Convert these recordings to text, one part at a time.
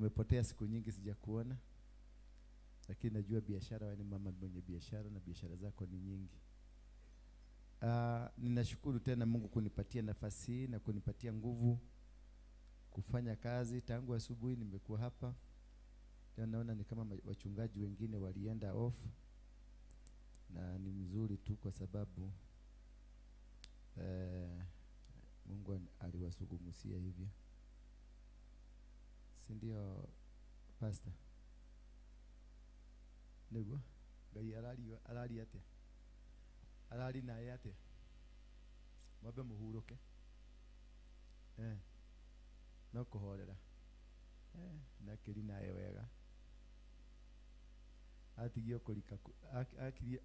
Umepotea siku nyingi sijakuona. Lakini najua biashara, wewe ni mama mwenye biashara na biashara zako ni nyingi. Ninashukuru tena Mungu kunipatia nafasi hii na kunipatia nguvu kufanya kazi. Tangu asubuhi nimekuwa hapa. Leo naona ni kama wachungaji wengine walienda off. Na ni mzuri tu kwa sababu Mungu aliwasugumusia hivyo. Si ndio pastor? Nego gai alali ate. Alali na yate. Mabe muhuruke. No kuhorera. Na kiri na wega.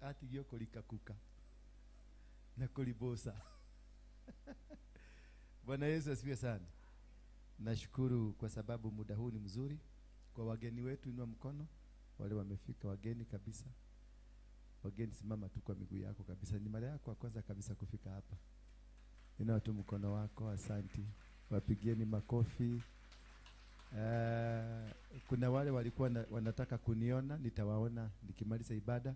Atigio kulika kuka. Na kulibosa. Bwana Yesu asifiwe sana. Nashukuru kwa sababu muda huu ni mzuri. Kwa wageni wetu, inua mkono. Wale wamefika wageni kabisa. Wageni simama tu kwa miguu yako kabisa. Ni mara yako ya kwanza kabisa kufika hapa. Inua tu mkono wako, asanti. Wapigieni makofi. Kuna wale walikuwa wanataka kuniona, nitawaona nikimaliza ibada.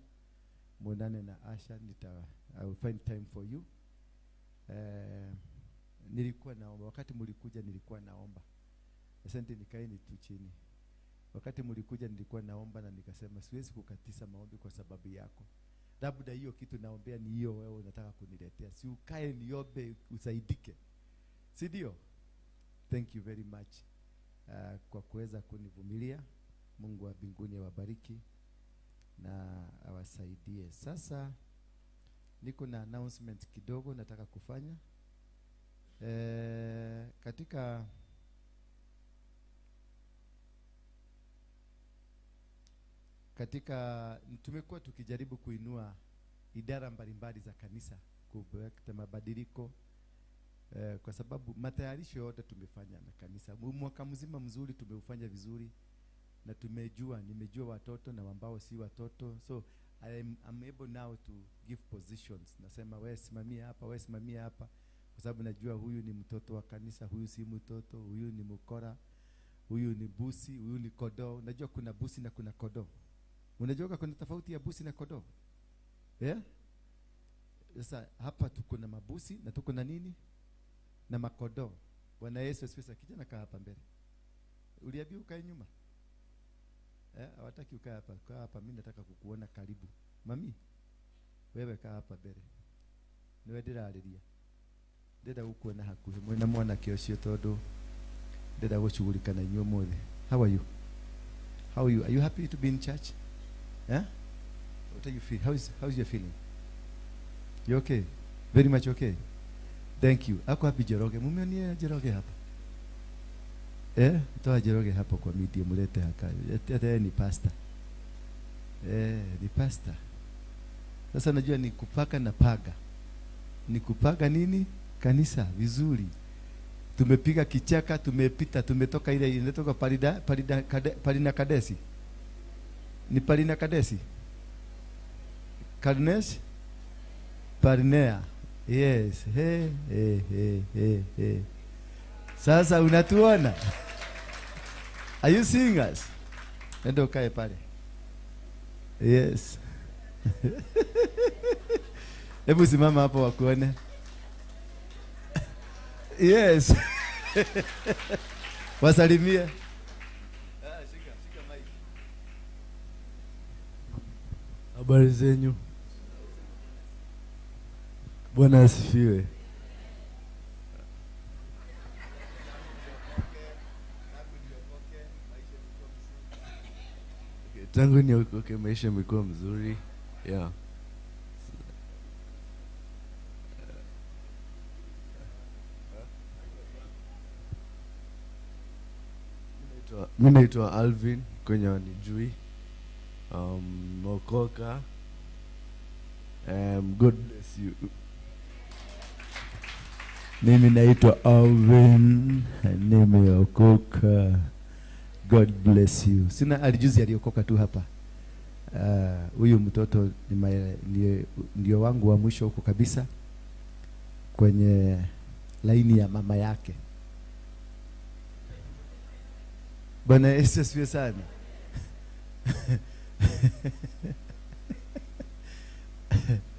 Muonane na Asha, I will find time for you. Nilikuwa naomba, wakati mlikuja nilikuwa naomba. Asante, nikaeni tu chini. Wakati mlikuja nilikuwa naomba na nikasema siwezi kukatisa maombi kwa sababu yako. Labda hiyo kitu naombea ni hiyo wewe unataka kuniletea. Si ukae niombe usaidike. Si ndio? Thank you very much kwa kuweza kunivumilia. Mungu wa mbinguni awabariki na awasaidie. Sasa niko na announcement kidogo nataka kufanya. Katika tumekuwa tukijaribu kuinua idara mbalimbali za kanisa kuleta mabadiliko, kwa sababu matayarisho yote tumefanya na kanisa. Mwaka mzima mzuri tumeufanya vizuri na nimejua watoto na ambao si watoto. So I'm able now to give positions. Nasema wewe simamia hapa, wewe simamia hapa, kwa sababu najua huyu ni mtoto wa kanisa, huyu si mtoto, huyu ni mkora, huyu ni busi, huyu ni kodoo. Unajua kuna busi na kuna kodoo. Unajua kuna tofauti ya busi na kodoo? Sasa hapa tuko na mabusi na tuko na nini? Na makodoo. Bwana Yesu asifiwe. Kijana kaa hapa mbele. Uliambiwa ukae nyuma? Hawataki ukae hapa. Kaa hapa, mimi nataka kukuona karibu. Mami, wewe kaa hapa mbele. Niwe ndirariria. Ndenda gukuona hakuhi. Mwena mwana kiocio tondu ndenda gucugurika na inyuo mothe. How are you? How are you? Are you happy to be in church? What are you feel? How's your feeling? You okay? Very much okay. Thank you. Ako happy Jeroge. Mumeonie Jeroge hapa. Toa Jeroge hapa kwa media mulete haka. Ate ni pastor. Ni pastor. Sasa najua ni kupaka na paga. Ni kupaga nini? Kanisa vizuri. Tumepiga kichaka, tumepita, tumetoka ile inatoka Palina Kadesi. Ni Palina Kadesi? Karnes? Parinea. Yes. Sasa unatuona? Are you seeing us? Ndio kae pale. Yes. Hebu simama hapo wakuone. Yes. Wasalimie. Shika mic. Habari zenyu? Bwana asifiwe. Tangu niokoke maisha yamekuwa mzuri. Yeah. Mimi naitwa Alvin kwenye wanijui. Mokoka. God bless you. Mimi naitwa Alvin, nimeokoka. God bless you. Sina alijuzi aliokoka tu hapa. Huyu mtoto ndio wangu wa mwisho huko kabisa kwenye laini ya mama yake. Bwana Yesu asifiwe sana.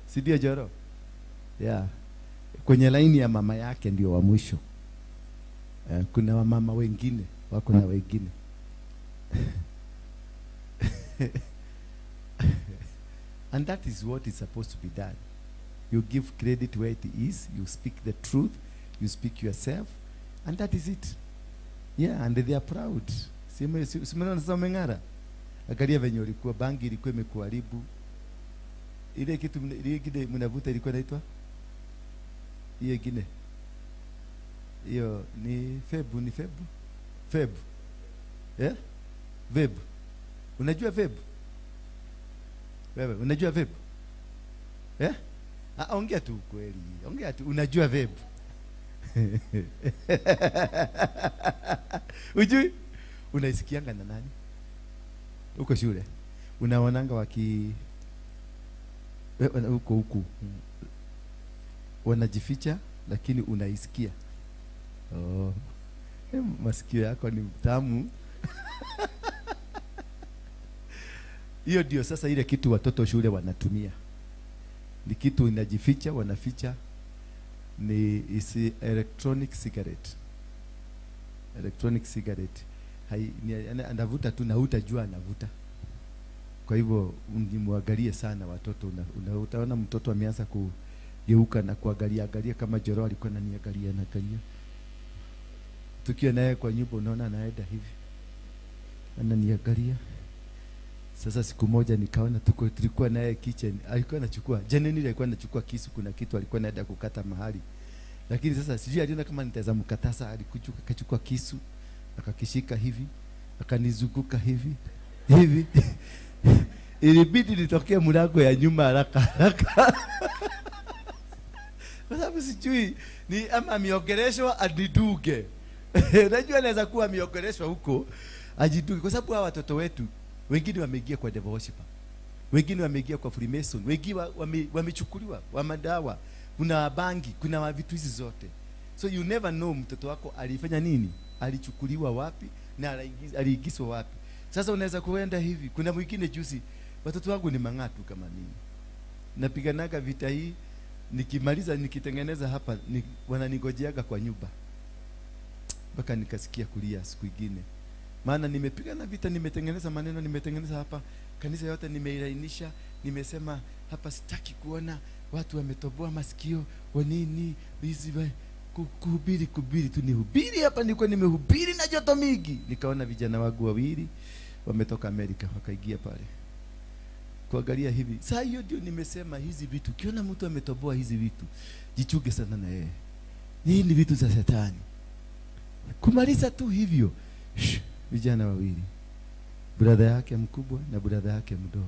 Sidia Joro. Yeah. Kwenye laini ya mama yake ndio wa mwisho. Kuna wamama wengine, wako na wengine. And that is what is supposed to be done. You give credit where it is, you speak the truth, you speak yourself, and that is it. Yeah, and they are proud. Simona sasa umeng'ara. Angalia venye ulikuwa, bangi ilikuwa imekuharibu. Ile kitu ile kile mnavuta ilikuwa inaitwa hiyo ingine. Hiyo ni febu, Febu. Yeah? Vebu. Unajua vebu? Wewe unajua vebu? Eh? Ongea tu kweli. Ongea tu, unajua vebu. Ujui? Unaisikianga na nani? Uko shule. Unaonanga huko wanajificha lakini unaisikia. Oh. Masikio yako ni mtamu. Hiyo ndio sasa ile kitu watoto shule wanatumia. Ni kitu inajificha, wanaficha, ni electronic cigarette. Electronic cigarette. Anavuta tu na hutajua anavuta. Kwa hivyo nimwangalie sana watoto. Utaona mtoto ameanza kugeuka na kuangalia kama Joro alikuwa ananiangalia. Tukiwa naye kwa nyumba unaona anaenda hivi. Ananiangalia. Sasa siku moja nikaona tulikuwa naye kitchen, alikuwa anachukua, Janeni alikuwa anachukua kisu, kuna kitu alikuwa anaenda kukata mahali. Lakini sasa sijui aliona kama nitaweza mkatasa, akachukua kisu, akakishika hivi, akanizunguka hivi. Ilibidi nitokee mlango ya nyuma haraka. Kwa sababu sijui ni ama miogereshwa adiduge. Najua anaweza kuwa miogereshwa huko ajiduge, kwa sababu hawa watoto wetu wengine wameingia kwa devil worshiper, wengine wameingia kwa Freemason, wengine wamechukuliwa wa madawa, kuna bangi, kuna vitu hizi zote. So you never know mtoto wako alifanya nini, alichukuliwa wapi na aliingizwa wapi. Sasa unaweza kuenda hivi. Kuna mwingine juzi, watoto wangu ni mang'atu kama mimi, napiganaga vita hii, nikimaliza nikitengeneza hapa wananigojeaga kwa nyumba mpaka nikasikia kulia siku nyingine. Maana nimepigana vita, nimetengeneza maneno, nimetengeneza hapa kanisa yote, nimeilainisha, nimesema hapa sitaki kuona watu wametoboa masikio wa nini hizi kuhubiri tu nihubiri hapa. Nilikuwa nimehubiri na joto mingi, nikaona vijana wangu wawili wametoka Amerika wakaingia pale kuangalia hivi. Sasa hiyo ndio nimesema, hizi vitu ukiona mtu ametoboa hizi vitu, jichuge sana na yeye. Hii ni vitu za Shetani. Kumaliza tu hivyo. Vijana wawili, brother yake mkubwa na brother yake mdogo,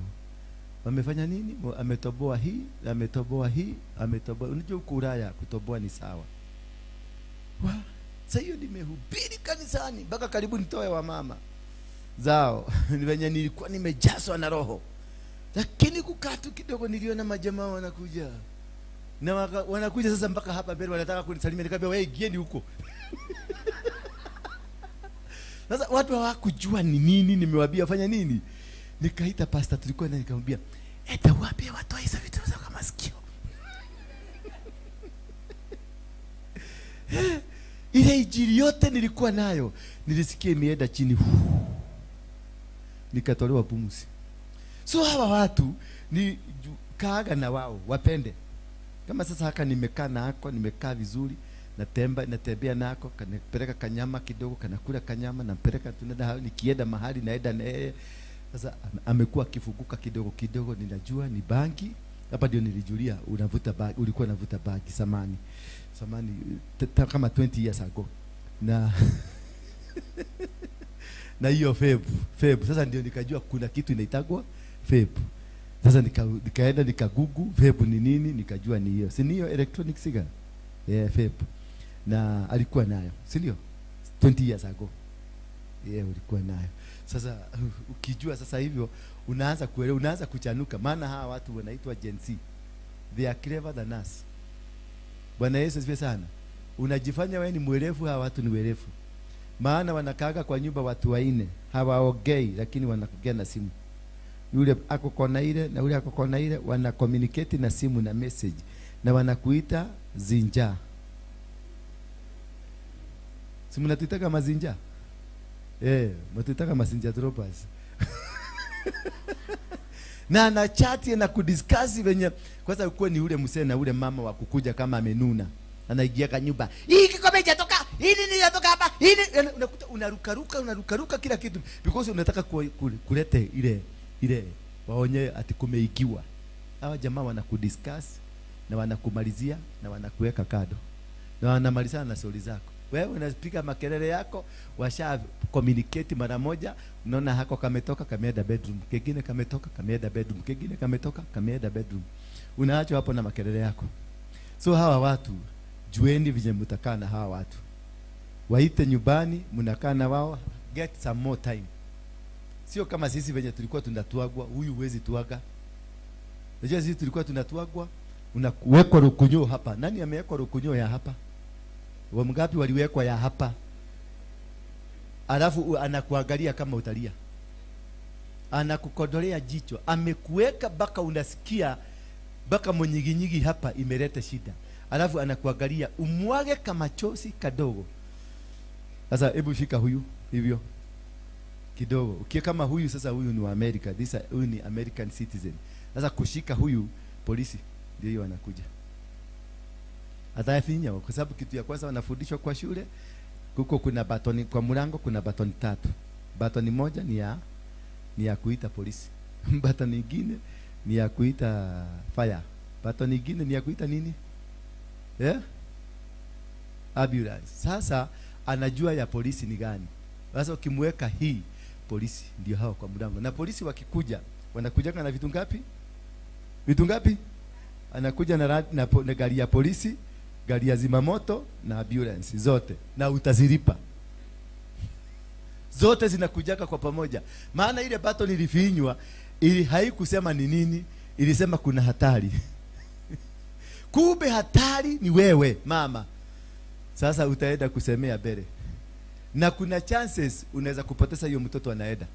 wamefanya nini? Ametoboa hii, ametoboa hii, ametoboa. Unajua huko Ulaya kutoboa ni sawa. Sasa hiyo nimehubiri kanisani mpaka karibu nitoe wa mama zao. Ni venye nilikuwa nimejazwa na roho. Lakini kukaa tu kidogo niliona majamaa wanakuja. Na wanakuja sasa mpaka hapa mbele, wanataka kunisalimia, nikamwambia wewe gieni huko. Sasa watu hawakujua ni nini nimewaambia fanya nini. Nikaita pastor tulikuwa na nikamwambia, "Eta wapi watu hizo vitu za kama sikio." Ile injili yote nilikuwa nayo, nilisikia imeenda chini. Nikatolewa pumzi. So hawa watu ni kaaga na wao wapende. Kama sasa haka nimekaa na hako, nimekaa vizuri, natembea nako, kanapeleka kanyama kidogo, kanakula kanyama, nampeleka tunaenda, nikienda mahali naenda na yeye. Sasa amekuwa akifunguka kidogo kidogo, ninajua ni bangi. Hapa ndio nilijulia unavuta bangi, ulikuwa unavuta bangi samani kama 20 years ago. Na hiyo febu. Sasa ndio nikajua kuna kitu inaitagwa febu. Sasa nikaenda nikagugu febu ni nini, nikajua ni hiyo. Si hiyo electronic cigarette? Yeah, febu. Na alikuwa nayo, si ndio? 20 years ago. Yeah, ulikuwa nayo. Sasa ukijua sasa hivyo unaanza kuelewa, unaanza kuchanuka, maana hawa watu wanaitwa Gen Z. They are clever than us. Bwana Yesu asifiwe sana. Unajifanya wewe ni mwerevu, hawa watu ni werevu. Maana wanakaaga kwa nyumba watu waine, hawaongei lakini wanaongea na simu. Yule ako kona ile na yule ako kona ile, wana communicate na simu na message, na wanakuita zinja. Si mnatuitaka mazinja? Mnatuitaka mazinja droppers. Na na chat na kudiscuss venye kwanza uko ni ule msee na ule mama wa kukuja kama amenuna. Anaingia kwa nyumba. Hii kikombe hajatoka. Hii nini hajatoka hapa? Hii unakuta unaruka kila kitu because unataka kulete ile waonye ati kumeigiwa. Hawa jamaa wanakudiscuss na wanakumalizia na wanakuweka kado. Na wanamalizana na stori zako. Wewe unapiga makelele yako, washa communicate mara moja, unaona hako kametoka kameenda bedroom, kingine kametoka kameenda bedroom, kingine kametoka kameenda bedroom. Unaachwa hapo na makelele yako. So hawa watu jueni vile mtakaa na hawa watu. Waite nyumbani, mnakaa na wao, get some more time. Sio kama sisi venye tulikuwa tunatuagwa, huyu huwezi tuaga. Unajua sisi tulikuwa tunatuagwa, unakuwekwa rukunyo hapa. Nani amewekwa rukunyo ya hapa? Wangapi waliwekwa ya hapa? Alafu anakuangalia kama utalia. Anakukodolea jicho. Amekuweka baka unasikia baka mwenyiginyigi hapa imeleta shida. Alafu anakuangalia umwage kama chozi kadogo. Sasa hebu shika huyu hivyo kidogo. Ukiwa kama huyu sasa, huyu ni wa America. Huyu ni American citizen. Sasa kushika huyu polisi ndio hiyo anakuja. Atayafinya kwa sababu kitu ya kwanza wanafundishwa kwa shule, kuko kuna batoni kwa mlango, kuna batoni 3. Batoni moja ni ya kuita polisi. Batoni nyingine ni ya kuita fire. Batoni nyingine ni ya kuita nini? Ambulance. Sasa anajua ya polisi ni gani. Sasa ukimweka hii polisi ndio hao kwa mlango. Na polisi wakikuja, wanakuja na vitu ngapi? Vitu ngapi? Anakuja na gari ya polisi, gari ya zimamoto na ambulance zote, na utazilipa. Zote zinakujaka kwa pamoja. Maana ile baton ilifinywa, ili haikusema ni nini, ilisema kuna hatari. Kumbe hatari ni wewe mama. Sasa utaenda kusemea bere. Na kuna chances unaweza kupoteza hiyo mtoto anaenda.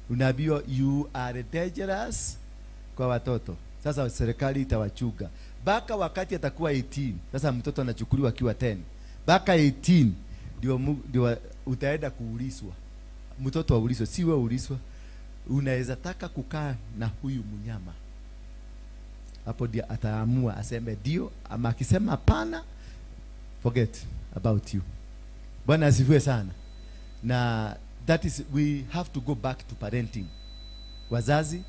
Unaambiwa you are dangerous kwa watoto. Sasa serikali itawachuga. Baka wakati atakuwa 18. Sasa mtoto anachukuliwa akiwa 10. Baka 18 ndio utaenda kuulizwa. Mtoto aulizwe, si wewe ulizwa. Unaweza taka kukaa na huyu mnyama. Hapo ndio ataamua aseme ndio, ama akisema hapana, forget about you. Bwana asifiwe sana. Na that is, we have to go back to parenting. Wazazi,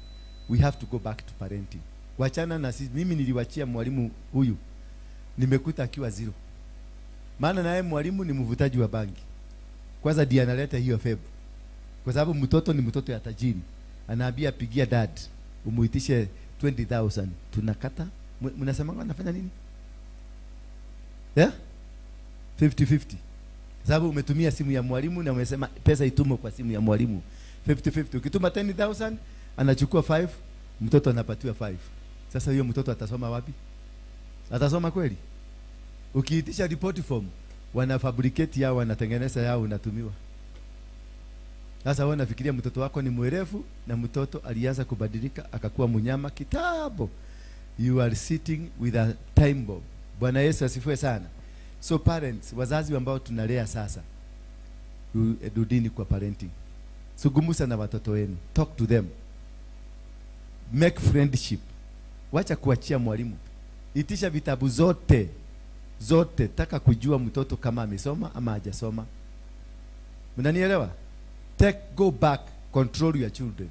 we have to go back to parenting. Wachana na sisi. Mimi niliwachia mwalimu huyu, nimekuta akiwa 0. Maana naye mwalimu ni mvutaji wa bangi. Kwanza ndiye analeta hiyo febu. Kwa sababu mtoto ni mtoto ya tajiri. Anaambia pigia dad, umuitishe 20,000. Tunakata. Mnasema anafanya nini? 50-50. Sababu umetumia simu ya mwalimu na umesema pesa itumo kwa simu ya mwalimu. 50-50. Ukituma 10,000, anachukua 5, mtoto anapatiwa 5. Sasa huyo mtoto atasoma wapi? Atasoma kweli? Ukiitisha report form, wana fabricate yao, wanatengeneza yao, unatumiwa. Sasa wewe unafikiria mtoto wako ni mwerevu, na mtoto alianza kubadilika akakuwa mnyama kitabo. You are sitting with a time bomb. Bwana Yesu asifiwe sana. So parents, wazazi ambao tunalea sasa, rudini kwa parenting. Zungumza na watoto wenu. Talk to them. Make friendship. Wacha kuachia mwalimu. Itisha vitabu zote. Taka kujua mtoto kama amesoma ama hajasoma. Mnanielewa? Go back. Control your children.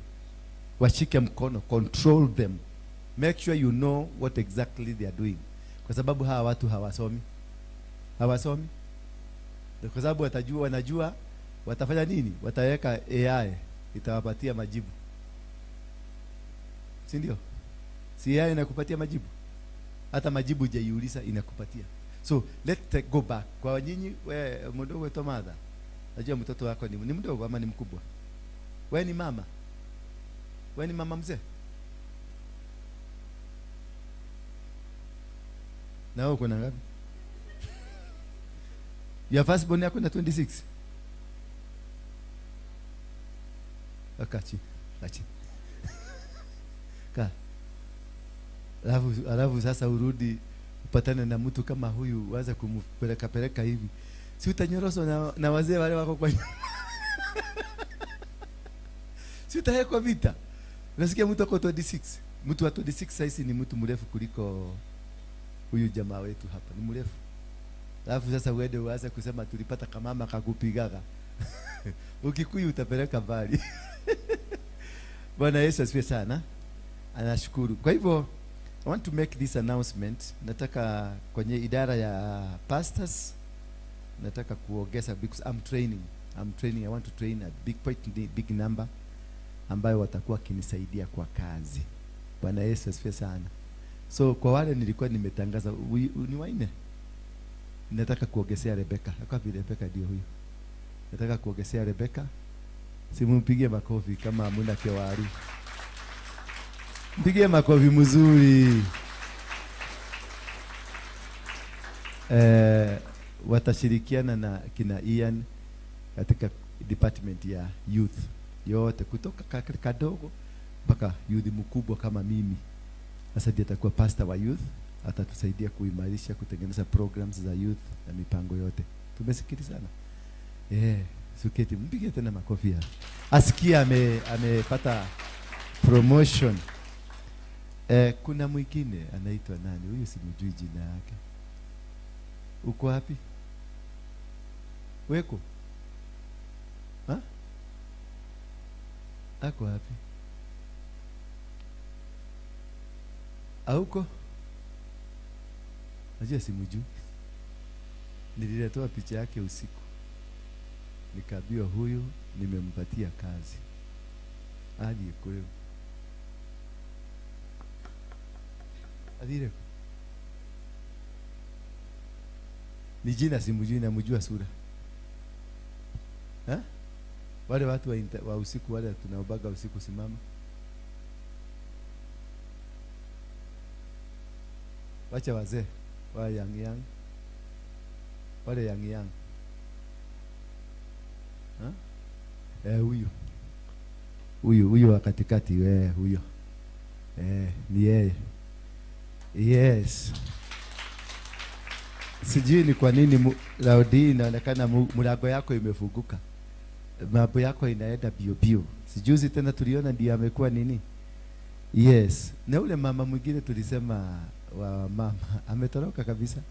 Washike mkono. Control them. Make sure you know what exactly they are doing. Kwa sababu hawa watu hawasomi. Kwa sababu wanajua watafanya nini? Wataweka AI itawapatia majibu. Si ndio? Si AI inakupatia majibu. Hata majibu hujaiuliza inakupatia. So let's go back. Kwa nyinyi wewe mdogo Tomadha. Najua mtoto wako ni mdogo ama ni mkubwa? Wewe ni mama. Wewe ni mama mzee? Na wewe uko na ngapi? Ya first born yako na 26. Akachi. Kachi. Ka. Alafu sasa urudi upatane na mtu kama huyu waza kumpeleka hivi. Si utanyoroswa na wazee wale wako kwa si utahekwa vita. Unasikia mtu ako 26. Mtu wa 26 sasa ni mtu mrefu kuliko huyu jamaa wetu hapa. Ni mrefu. Alafu sasa uende uanze kusema tulipata kamama kakupigaga. Ukikuyu utapeleka mbali. Bwana Yesu asifiwe sana. Anashukuru. Kwa hivyo I want to make this announcement. Nataka kwenye idara ya pastors nataka kuongeza because I'm training. I want to train a big number ambayo watakuwa kinisaidia kwa kazi. Bwana Yesu asifiwe sana. So kwa wale nilikuwa nimetangaza ni waine. Nataka kuongezea Rebecca. Kwa vile Rebecca ndio huyo. Nataka kuongezea Rebecca. Simumpigie makofi kama hamuna kewaru. Mpigie makofi mzuri. Watashirikiana na kina Ian katika department ya youth. Yote kutoka kadogo mpaka youth mkubwa kama mimi. Sasa ndiye atakuwa pastor wa youth, atatusaidia kuimarisha kutengeneza programs za youth na mipango yote. Tumesikilizana. Suketi mpige tena makofi ya. Asikia amepata promotion. Kuna mwingine anaitwa nani? Huyu simjui jina yake. Uko wapi? Weko? Ha? Ako wapi? Auko? Najua simjui. Nililetewa picha yake usiku. Nikaambiwa huyu nimempatia kazi. Aje kule. Adire. Ni jina simjui na mjua sura. Wale watu wa usiku wale tunaobaga usiku simama. Wacha wazee wa yang. Wale yang. Huyu wa katikati huyo. Ni yeye. Yes. Sijui ni kwa nini Laudi inaonekana mlango yako imefunguka. Mambo yako inaenda bio. Sijuzi tena tuliona ndiye amekuwa nini? Yes. Na ule mama mwingine tulisema wa mama ametoroka kabisa.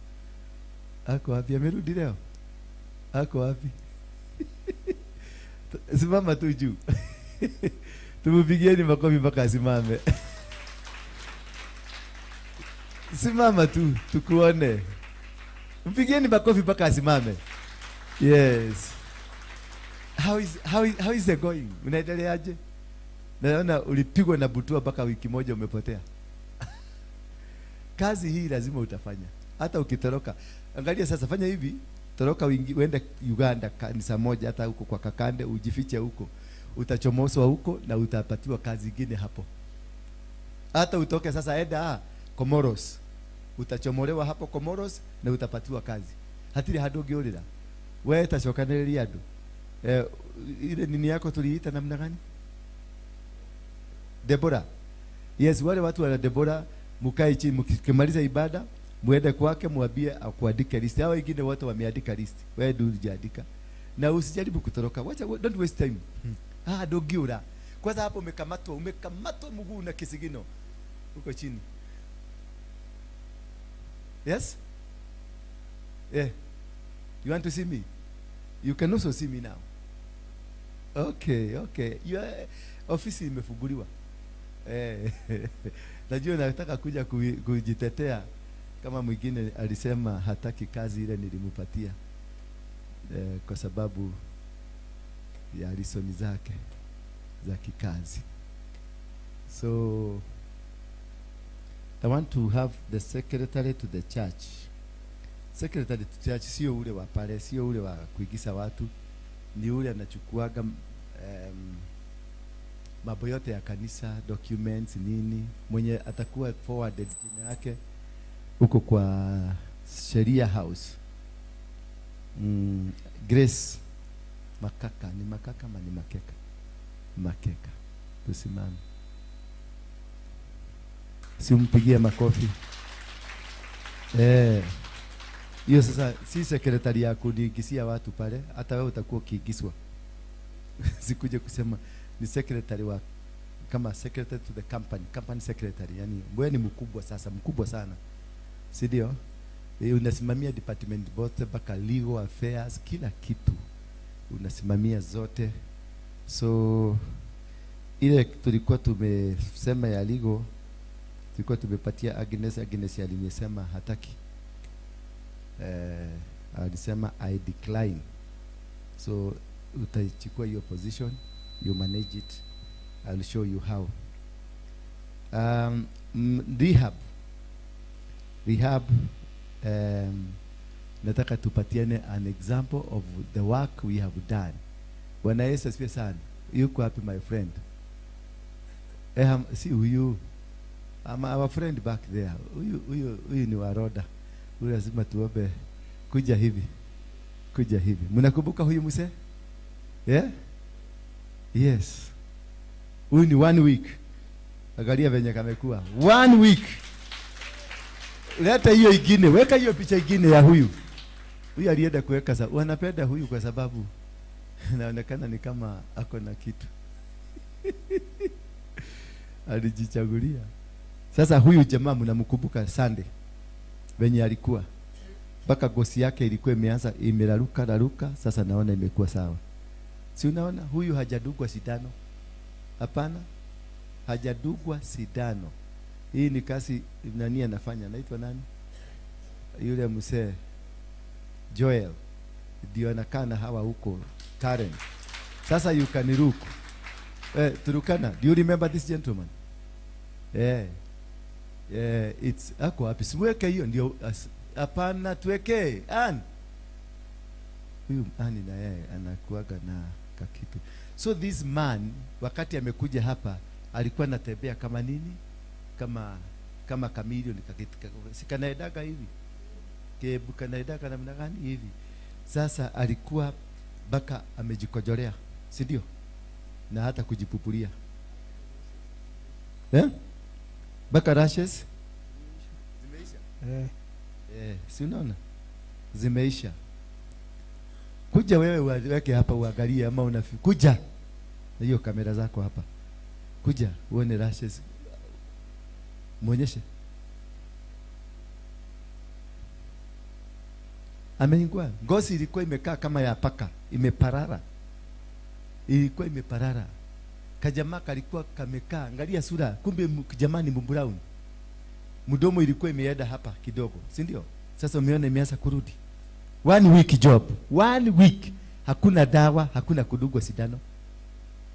Ako wapi? Amerudi leo? Ako wapi? Simama tu juu. Tumupigieni makofi mpaka asimame. Simama tu tukuone. Mpigieni makofi mpaka asimame. Yes. How is it going? Unaendeleaje? Naona ulipigwa na butua mpaka wiki moja umepotea. Kazi hii lazima utafanya. Hata ukitoroka. Angalia sasa, fanya hivi. Toroka uende Uganda kanisa moja hata huko kwa Kakande, ujifiche huko. Utachomoswa huko na utapatiwa kazi nyingine hapo. Hata utoke sasa enda Comoros. Utachomolewa hapo Comoros na utapatiwa kazi. Hatiri hadogi olera. Wewe tashokanelia adu. Ile nini yako tuliita namna gani? Deborah. Yes, wale watu wa Deborah mkae chini mkimaliza ibada muende kwake muambie akuandike list. Hao wengine wote wameandika list. Wewe ndio uliandika. Na usijaribu kutoroka. Wacha, don't waste time. Dogiura. Kwanza hapo umekamatwa mguu na kisigino. Uko chini. Yes? Yeah. You want to see me? You can also see me now. Okay. Your ofisi imefunguliwa. Najua nataka kuja kujitetea kama mwingine alisema hataki kazi ile nilimpatia. Kwa sababu ya risoni zake za kikazi. So I want to have the secretary to the church. Secretary to church sio ule wa pale, sio ule wa kuigiza watu, ni ule anachukuaga mambo yote ya kanisa, documents nini, mwenye atakuwa forwarded jina yake huko kwa Sheria House. Grace Makaka, ni Makaka ama ni Makeka? Makeka. Tusimame. Simpigie makofi. Hiyo sasa si sekretari ya kudigisia watu pale, hata wewe utakuwa ukiigiswa. Sikuje kusema ni secretary wa kama secretary to the company secretary, yani wewe ni mkubwa sasa, mkubwa sana. Si ndio? Unasimamia department bote mpaka legal affairs, kila kitu. Unasimamia zote. So ile tulikuwa tumesema ya legal, tulikuwa tumepatia Agnes alinisema hataki. Alisema I decline. So utachukua hiyo position, you manage it. I'll show you how. Rehab, nataka tupatiane an example of the work we have done. Bwana Yesu asifiwe sana. Yuko happy my friend. Si huyu. Our friend back there. Huyu ni waroda. Huyu lazima tuombe. Kuja hivi. Mnakumbuka huyu mse? Yeah? Yes. Huyu ni 1 week. Angalia venye kamekuwa. 1 week. Leta hiyo ingine, weka hiyo picha ingine ya huyu. Huyu alienda kuweka sababu wanapenda huyu kwa sababu inaonekana ni kama ako na kitu. Alijichagulia. Sasa huyu jamaa mnamkumbuka Sunday venye alikuwa. Mpaka gosi yake ilikuwa imeanza imelaruka, sasa naona imekuwa sawa. Si unaona huyu hajadugwa sindano? Hapana. Hajadugwa sindano. Hii ni kazi nani anafanya? Naitwa nani? Yule msee Joel. Ndio anakaa na hawa huko Karen. Sasa you can look. Turukana. Do you remember this gentleman? It's ako hapi. Siweke hiyo ndio hapana tuweke. Huyu Ani na yeye anakuaga na kakitu. So this man wakati amekuja hapa alikuwa anatembea kama nini? Kama chameleon sikanaedaga hivi. Kebu kanaedaga namna gani hivi. Sasa alikuwa baka amejikojolea, si ndio? Na hata kujipupulia. Baka rashes zimeisha. Si unaona? Zimeisha. Kuja wewe weke hapa uangalie ama unafi. Kuja. Na hiyo kamera zako hapa. Kuja uone rashes. Muonyeshe. Ameningua. Ngozi ilikuwa imekaa kama ya paka, imeparara. Ilikuwa imeparara. Kajamaa kalikuwa kamekaa, angalia sura, kumbe jamani mburauni. Mdomo ilikuwa imeenda hapa kidogo, si ndio? Sasa umeona imeanza kurudi. 1 week job. 1 week. Hakuna dawa, hakuna kudugwa sindano.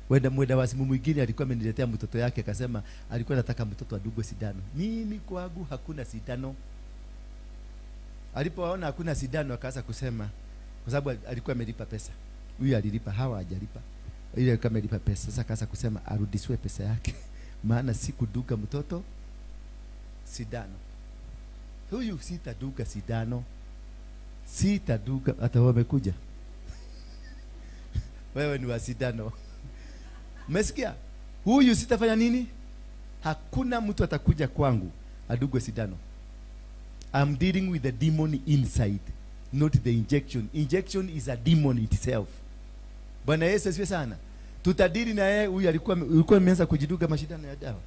Mwenda wazimu mwingine alikuwa ameniletea mtoto yake akasema alikuwa anataka mtoto adugwe sindano. Mimi kwangu hakuna sindano. Alipoona hakuna sindano akaanza kusema kwa sababu alikuwa amelipa pesa. Huyu alilipa, hawa hajalipa. Ile alikuwa amelipa pesa. Sasa akaanza kusema arudishwe pesa yake. Maana si kuduga mtoto sindano. Huyu sitaduga sindano. Sitaduga hata wamekuja. Wewe ni wa sindano. Umesikia? Huyu sitafanya nini? Hakuna mtu atakuja kwangu adugwe sindano. I'm dealing with the demon inside, not the injection. Injection is a demon itself. Bwana Yesu asifiwe sana. Tutadili na yeye. Huyu alikuwa ameanza kujiduga mashindano ya dawa.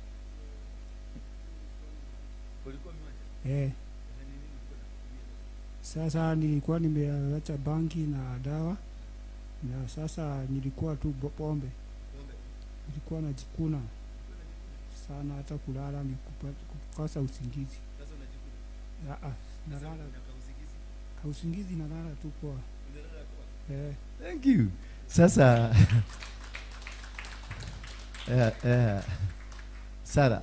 Sasa nilikuwa nimeacha bangi na dawa. Na sasa nilikuwa tu pombe. Nilikuwa najikuna sana hata kulala ni kukosa usingizi. Sasa unajikuna? Nalala. Usingizi nalala tu kwa. Thank you. Sasa Sara.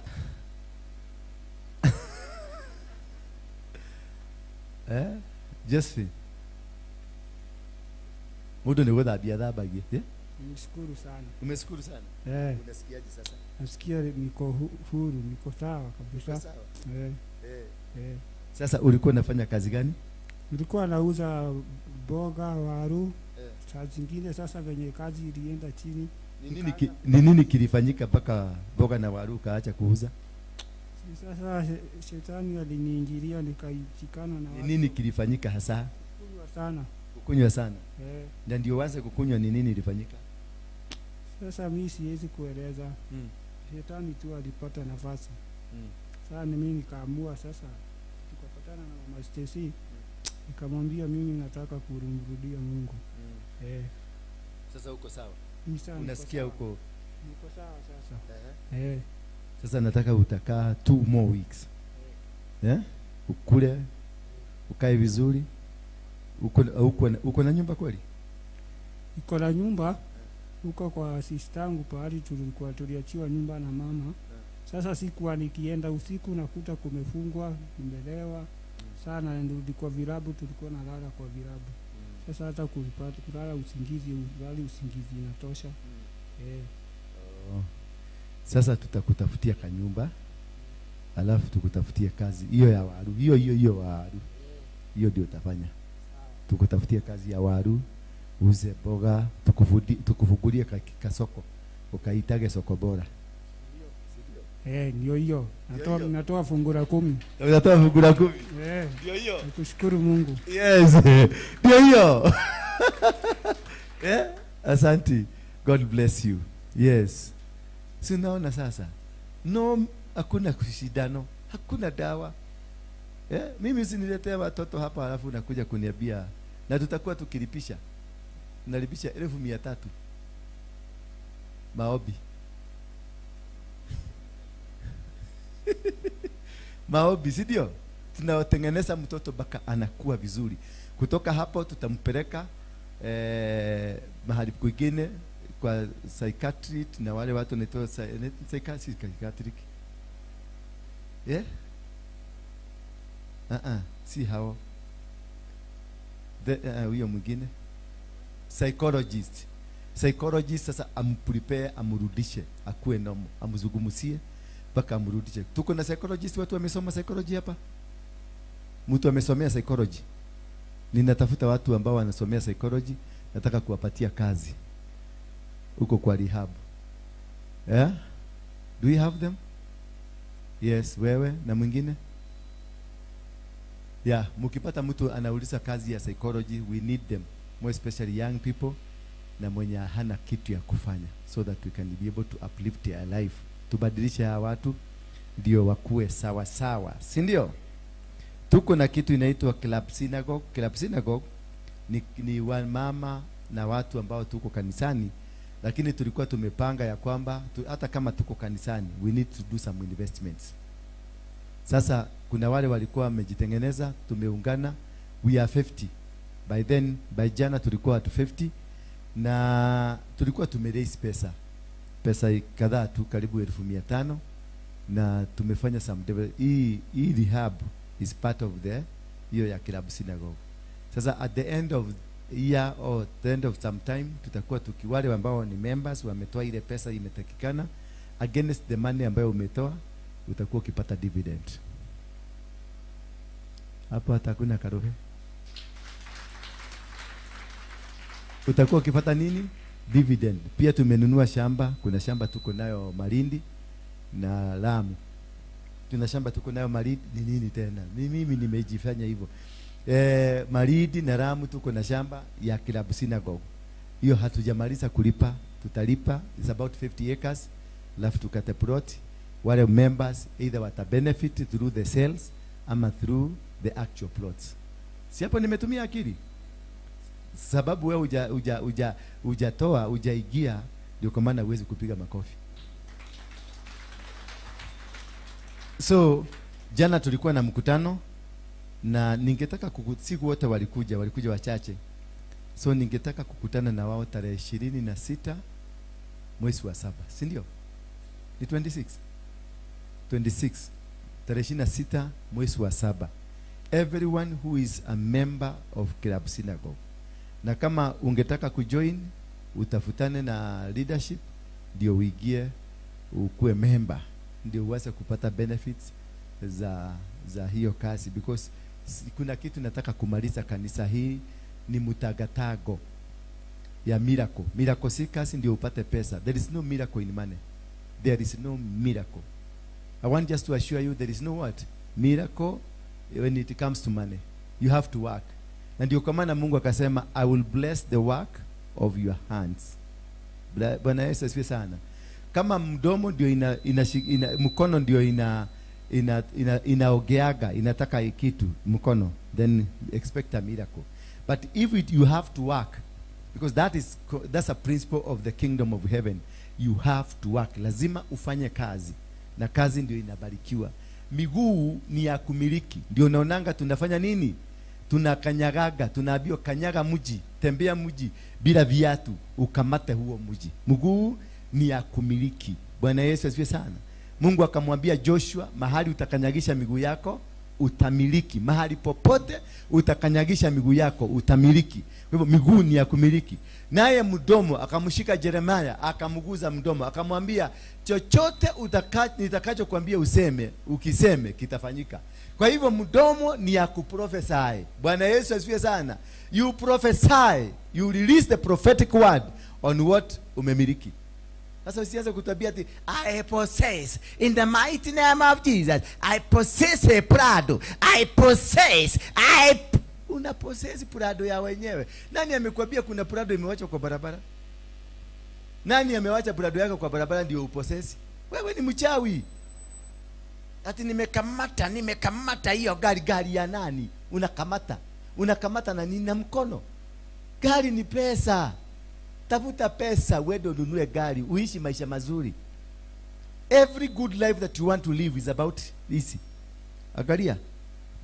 Josephine. Mudo ni wada biada bagi. Nimeshukuru sana. Umeshukuru sana? Unasikiaje sasa? Nasikia niko huru, niko sawa kabisa. Sawa. Sasa ulikuwa unafanya kazi gani? Nilikuwa nauza boga, waru. Saa zingine sasa venye kazi ilienda chini Ni nini kilifanyika mpaka mboga na waru kaacha kuuza? Sasa shetani aliniingilia nikaichikana na Ni nini kilifanyika hasa? Kukunywa sana. Na ndio waanze kukunywa, ni nini ilifanyika? Sasa mimi siwezi kueleza. Shetani tu alipata nafasi. Sasa mimi nikaamua sasa, tukapatana na Mama Stacy, nikamwambia mimi nataka kumrudia Mungu. Sasa uko sawa? Unasikia uko? Niko sawa sasa. Sasa nataka utakaa 2 more weeks. Ukule, ukae vizuri. Uko na nyumba kweli? Uko na nyumba? Uko kwa sistangu pahali tulikuwa tuliachiwa nyumba na mama. Sasa sikuwa nikienda usiku nakuta kumefungwa, nimelewa sana, ndio kwa vilabu tulikuwa nalala kwa vilabu. Sasa hata kulala usingizi inatosha. Sasa tutakutafutia kanyumba, alafu tukutafutie kazi hiyo ya waru. Hiyo waru. Hiyo ndio utafanya. Tukutafutie kazi ya waru, uze boga, tukufungulie kasoko. Ukaitage soko bora. Ndio hiyo. Natoa fungu la 10. Unatoa fungu la 10? Ndio hiyo. Nikushukuru Mungu. Yes. Ndio hiyo. Asante. God bless you. Yes. Si unaona sasa? No, hakuna kushidano, hakuna dawa. Mimi usiniletee watoto hapa alafu nakuja kuniambia na tutakuwa tukilipisha. Nalipisha 1300 maombi. Maombi, si ndio? Tunatengeneza mtoto baka anakuwa vizuri. Kutoka hapo tutampeleka mahali kwingine kwa psychiatrist na wale watu wanaitwa psychiatric. Si hao. Huyo mwingine psychologist. Psychologist sasa amprepare, amrudishe akuwe nomo, amzungumzie mpaka amrudishe. Tuko na psychologist, watu wamesoma psychology hapa. Mtu amesomea psychology. Ninatafuta watu ambao wanasomea psychology, nataka kuwapatia kazi huko kwa rehab. Do you have them? Yes, wewe na mwingine? Mkipata mtu anauliza kazi ya psychology, we need them, more especially young people na mwenye hana kitu ya kufanya, so that we can be able to uplift their life. Tubadilishe hawa watu ndio wakuwe sawa sawa, si ndio? Tuko na kitu inaitwa Club Synagogue. Club Synagogue ni mama na watu ambao tuko kanisani, lakini tulikuwa tumepanga ya kwamba hata kama tuko kanisani, we need to do some investments. Sasa kuna wale walikuwa wamejitengeneza, tumeungana, we are 50. By then, by jana tulikuwa watu 50 na tulikuwa tumeraise pesa kadhaa tu, karibu 1500, na tumefanya some hii rehab is part of hiyo ya Club Synagogue. Sasa at the end of year or the end of some time tutakuwa wale ambao ni members wametoa ile pesa imetakikana, against the money ambayo umetoa utakuwa ukipata dividend. Hapo hata kuna karohe. Utakuwa ukipata nini? Dividend. Pia tumenunua shamba, kuna shamba tuko nayo Malindi na Lamu. Tuna shamba tuko nayo Malindi, ni nini tena? Mimi nimejifanya hivyo. Malindi na Lamu tuko na shamba ya Club Synagogue. Hiyo hatujamaliza kulipa, tutalipa, it's about 50 acres, alafu tukate plot. Wale members either wata benefit through the sales ama through the actual plots. Si hapo nimetumia akili? Sababu wewe hujaigia, ndio kwa maana huwezi kupiga makofi. So jana tulikuwa na mkutano na ningetaka siku wote walikuja wachache. So ningetaka kukutana na wao tarehe 26 mwezi wa 7, si ndio? Ni 26 tarehe 26 mwezi wa 7. Everyone who is a member of Club Synagogue. Na kama ungetaka kujoin, utafutane na leadership ndio uingie ukuwe member, ndio uweze kupata benefits za hiyo kazi, because kuna kitu nataka kumaliza kanisa hii, ni mutagatago. ya miracle. Miracle si kazi ndio upate pesa. There is no miracle in money. There is no miracle. I want just to assure you there is no what? Miracle when it comes to money. You have to work. Na ndio kwa maana Mungu akasema I will bless the work of your hands. Bwana Yesu asifiwe sana. Kama mdomo ndio mkono ndio inaogeaga inataka kitu mkono, then expect a miracle. But if you have to work, because that's a principle of the kingdom of heaven. You have to work. Lazima ufanye kazi, na kazi ndio inabarikiwa. Miguu ni ya kumiliki. Ndio naonanga tunafanya nini? Tunakanyagaga, tunaambiwa kanyaga mji, tembea mji bila viatu, ukamate huo mji. Mguu ni ya kumiliki. Bwana Yesu asifiwe sana. Mungu akamwambia Joshua, mahali utakanyagisha miguu yako utamiliki. Mahali popote utakanyagisha miguu yako utamiliki. Kwa hivyo miguu ni ya kumiliki. Naye mdomo akamshika Yeremia, akamguza mdomo, akamwambia chochote nitakachokuambia useme, ukiseme kitafanyika. Kwa hivyo mdomo ni ya kuprophesy. Bwana Yesu asifiwe sana. You prophesy, you release the prophetic word on what umemiliki. Sasa usianze kutabia ati I possess in the mighty name of Jesus. I possess a Prado. I possess. Una possess Prado ya wenyewe. Nani amekwambia kuna Prado imewachwa kwa barabara? Nani amewacha Prado yako kwa barabara ndio upossess? Wewe ni mchawi. Ati nimekamata hiyo gari ya nani? Unakamata na nini? Na mkono. Gari ni pesa. Tafuta pesa, wewe ununue gari, uishi maisha mazuri. Every good life that you want to live is about this. Angalia.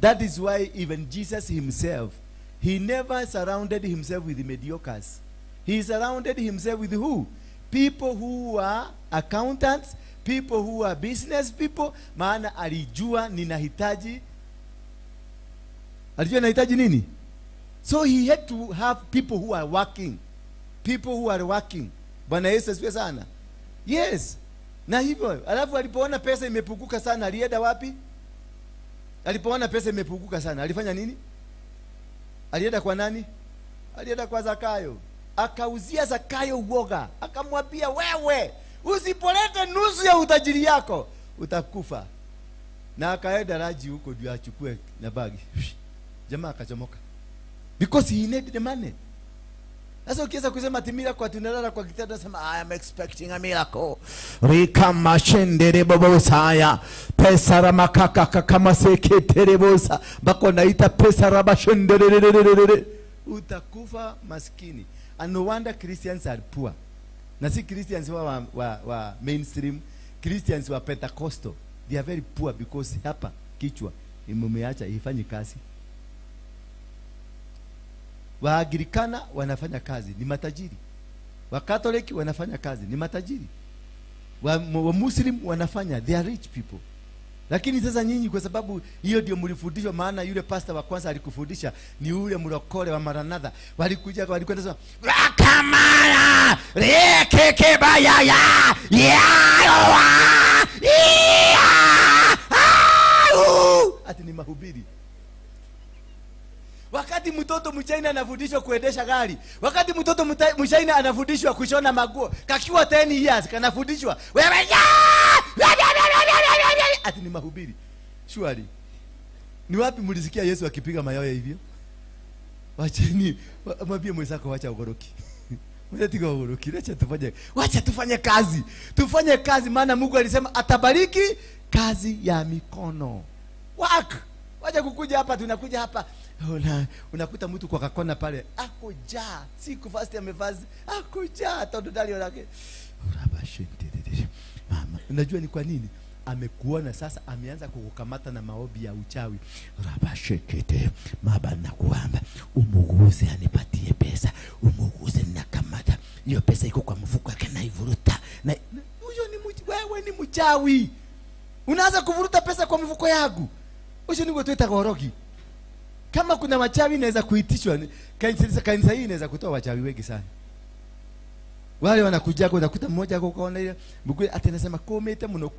That is why even Jesus himself, he never surrounded himself with mediocres. He surrounded himself with who? People who are accountants, people who are business people. Maana alijua ninahitaji. Alijua nahitaji nini? So he had to have people who are working. People who are working. Bwana Yesu asifiwe sana. Yes. Na hivyo, alafu alipoona pesa imepunguka sana, alienda wapi? Alipoona pesa imepunguka sana, alifanya nini? Alienda kwa nani? Alienda kwa Zakayo. Akauzia Zakayo uoga. Akamwambia wewe, usipolete nusu ya utajiri yako, utakufa. Na akaenda Raji huko ndio achukue na bagi. Jamaa akachomoka. Because he needed the money. Sasa ukiweza kusema timira kwa tunalala kwa kitanda sema I am expecting a miracle. Rika mashendere bobosaya. Pesa ramakaka kama seketere bosa. Bako naita pesa rabashendere. Utakufa maskini. And no wonder Christians are poor. Na si Christians wa mainstream, Christians wa Pentecostal. They are very poor because hapa kichwa imemeacha ifanyi kazi. Waagirikana wanafanya kazi, ni matajiri. Wakatoliki wanafanya kazi, ni matajiri. Wa Muslim wanafanya, they are rich people. Lakini sasa nyinyi kwa sababu hiyo ndio mlifundishwa, maana yule pastor wa kwanza alikufundisha ni yule mlokole wa Maranatha. Walikwenda sema wakamara rekeke bayaya ati ni mahubiri. Wakati mtoto mchaina anafundishwa kuendesha gari, wakati mtoto mchaina anafundishwa kushona maguo, kakiwa 10 years kanafundishwa wewe ati ni mahubiri. Surely ni wapi mlisikia Yesu akipiga mayowe hivyo? Wacheni mwambie mwenzako wacha ugoroki. Mnatiga ugoroki, wacha tufanye kazi. Tufanye kazi maana Mungu alisema atabariki kazi ya mikono. Work. Wacha kukuja hapa, tunakuja hapa unakuta mtu kwa kakona pale akojaa, siku fast amefast akojaa todo dalio lake mama. Unajua ni kwa nini? Amekuona sasa, ameanza kukukamata na maombi ya uchawi. Rabashekete maba nakuamba umuguze anipatie pesa, umuguze nakamata hiyo pesa iko kwa mfuko yake na ivuruta. Na huyo ni wewe ni mchawi. Unaanza kuvuruta pesa kwa mfuko yangu. Huyo ni wewe tuita gorogi. Kama kuna wachawi inaweza kuitishwa, kanisa hii inaweza kutoa wachawi wengi sana. Wale wanakuja kwa unakuta mmoja kwa kaona ile mguu ati anasema komete mno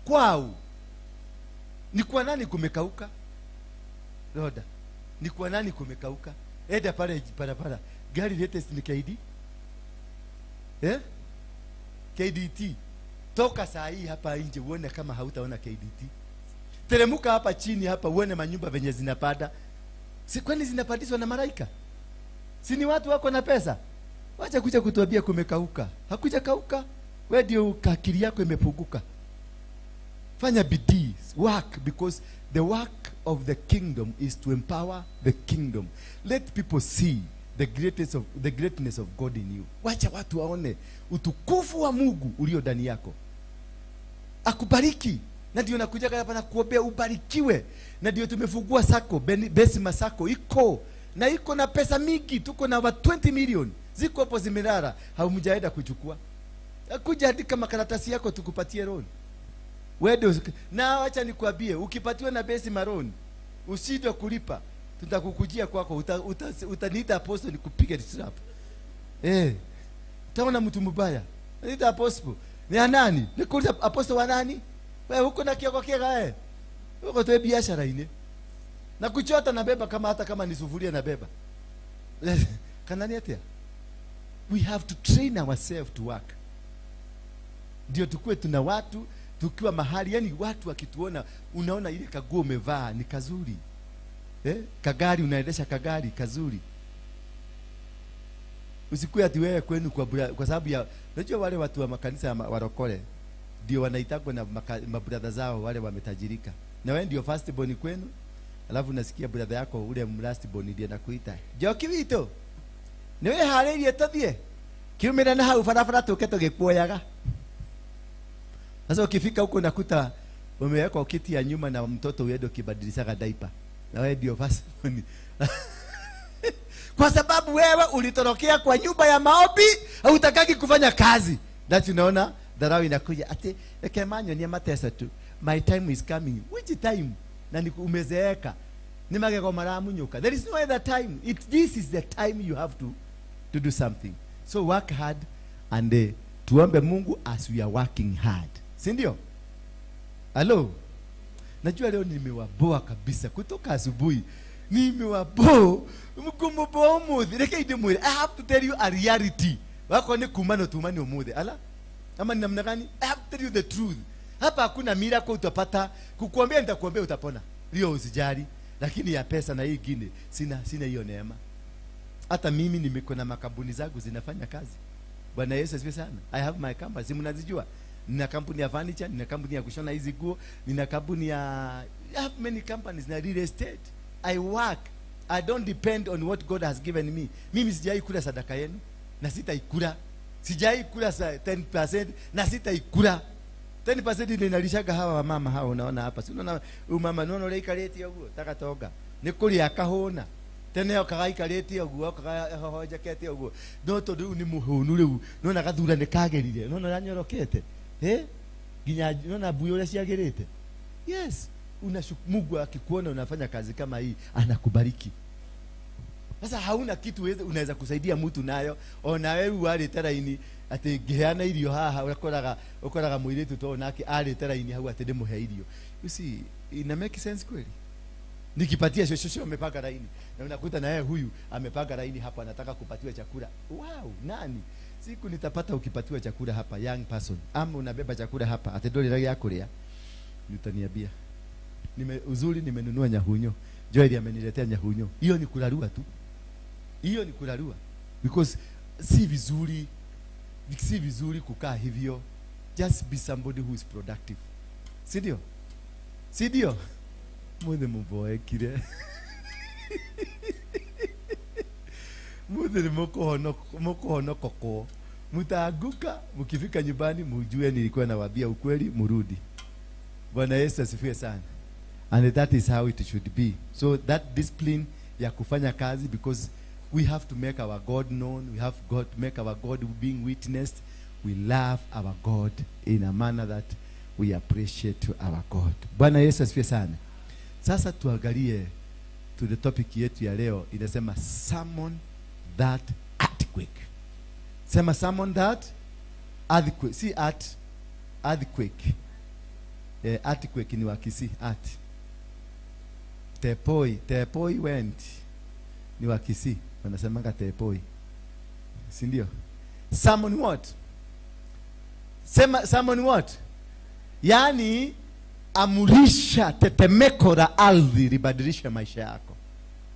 kwao. Ni kwa nani kumekauka? Roda. Ni kwa nani kumekauka? Eda pale parapara. Gari latest ni KD. KDT. Toka saa hii hapa nje uone kama hautaona KDT. Teremuka hapa chini hapa uone manyumba venye zinapanda. Si kwani zinapandishwa na malaika? Si ni watu wako na pesa? Wacha kuja kutuambia kumekauka. Hakuja kauka. Wewe ndio akili yako imepunguka. Fanya bidii, work, because the work of the kingdom is to empower the kingdom. Let people see the greatness of God in you. Wacha watu waone utukufu wa Mungu ulio ndani yako. Akubariki. Na ndio nakuja hapa na kuombea ubarikiwe. Na ndio tumefungua sako, Besima sako iko na iko na pesa mingi, tuko na 20 million. Ziko hapo zimelala, haumjaenda kuchukua. Kuja andika makaratasi yako tukupatie loan. Wewe na acha nikwambie, ukipatiwa na Besima loan, usidwe kulipa. Tutakukujia kwako, utaniita apostle nikupige trap. Utaona mtu mbaya. Niita apostle. Ni nani? Nikuuliza apostle wa nani? Wewe uko na kioko kiega uko tu biashara ine. Na kuchota na beba kama hata kama ni sufuria na beba. Kanani atia? We have to train ourselves to work. Ndio tukue tuna watu tukiwa mahali, yani watu wakituona unaona ile kaguo umevaa ni kazuri. Kagari unaendesha kagari kazuri. Usikue ati wewe kwenu kwa sababu ya unajua wale watu wa makanisa ya warokole ndio wanaitagwa na mabrother zao wale wametajirika. Na wewe ndio first born kwenu. Alafu nasikia brother yako ule last born ndiye anakuita. Joki wito. Ni wewe halerie tathie. Kiumira na hau farafara tuketo gikuoyaga. Sasa ukifika huko nakuta umewekwa kiti ya nyuma na mtoto uende kibadilisha diaper. Na wewe ndio first born. Kwa sababu wewe ulitorokea kwa nyumba ya maombi, hautakaki kufanya kazi. That unaona dharau inakuja ati kemanyo ni mateso tu. My time is coming. Which time? Na umezeeka. Ni magego maramu nyuka. There is no other time. This is the time you have to do something. So work hard and tuombe Mungu as we are working hard. Si ndio? Hello. Najua leo nimewaboa kabisa kutoka asubuhi. Nimewaboa mkumbo umuthi. I have to tell you a reality. Wako ni kumano tumani umuthi. Ala? Ama ni namna gani? I have to tell you the truth. Hapa hakuna miracle utapata. Kukuambia nitakuambia utapona. Leo usijali. Lakini ya pesa na hii ingine sina hiyo neema. Hata mimi nimeko na makabuni zangu zinafanya kazi. Bwana Yesu asifiwe sana. I have my company. Si mnazijua? Nina kampuni ya furniture, nina kampuni ya kushona hizi nguo, nina kampuni ya I have many companies na real estate. I work. I don't depend on what God has given me. Mimi sijai kula sadaka yenu na sitaikula. Sijai kula 10% na sitaikula. 10% ile inalishaga hawa mama hawa unaona hapa. Si unaona mama nono leikareti huko taka toga. Nikuli akahona. Tene yakagaikareti huko akahoja keti huko. Doto ni muhunu riu. Nona gathura nikagerire. Nona ranyorokete. Ginya nona buyo ule siagerete. Yes. Mungu akikuona unafanya kazi kama hii anakubariki. Sasa hauna kitu unaweza kusaidia mtu nayo. Ona wewe wale taraini ati geana irio haha ukoraga muiretu to nake ale taraini hau ati demuhe irio. You see, ina make sense kweli? Nikipatia shosho amepanga laini na unakuta na yeye huyu amepanga laini hapa anataka kupatiwa chakula. Wow, nani? Siku nitapata ukipatiwa chakula hapa young person. Ama unabeba chakula hapa ati dole rangi yako lea. Nitaniambia. Uzuri nimenunua nyahunyo. Joel ameniletea nyahunyo. Hiyo ni kularua tu. Hiyo ni kularua. Because si vizuri kukaa hivyo. Just be somebody who is productive. Sidio? Mudhe mboe kile. Mudhe moko hono koko. Mutaanguka, mkifika nyumbani mujue nilikuwa nawaambia ukweli, murudi. Bwana Yesu asifiwe sana. And that is how it should be. So that discipline ya kufanya kazi, because we have to make our God known. We have got to make our God being witnessed. We love our God in a manner that we appreciate our God. Bwana Yesu asifiwe sana. Sasa tuangalie to the topic yetu ya leo, inasema summon that earthquake. Sema summon that earthquake. Si earthquake. Earthquake ni wakisi art. Tepoi went ni wakisi. Wanasemanga tepoi. Si ndio? Sermon what? Sema sermon what? Yaani amulisha tetemeko la ardhi libadilisha maisha yako.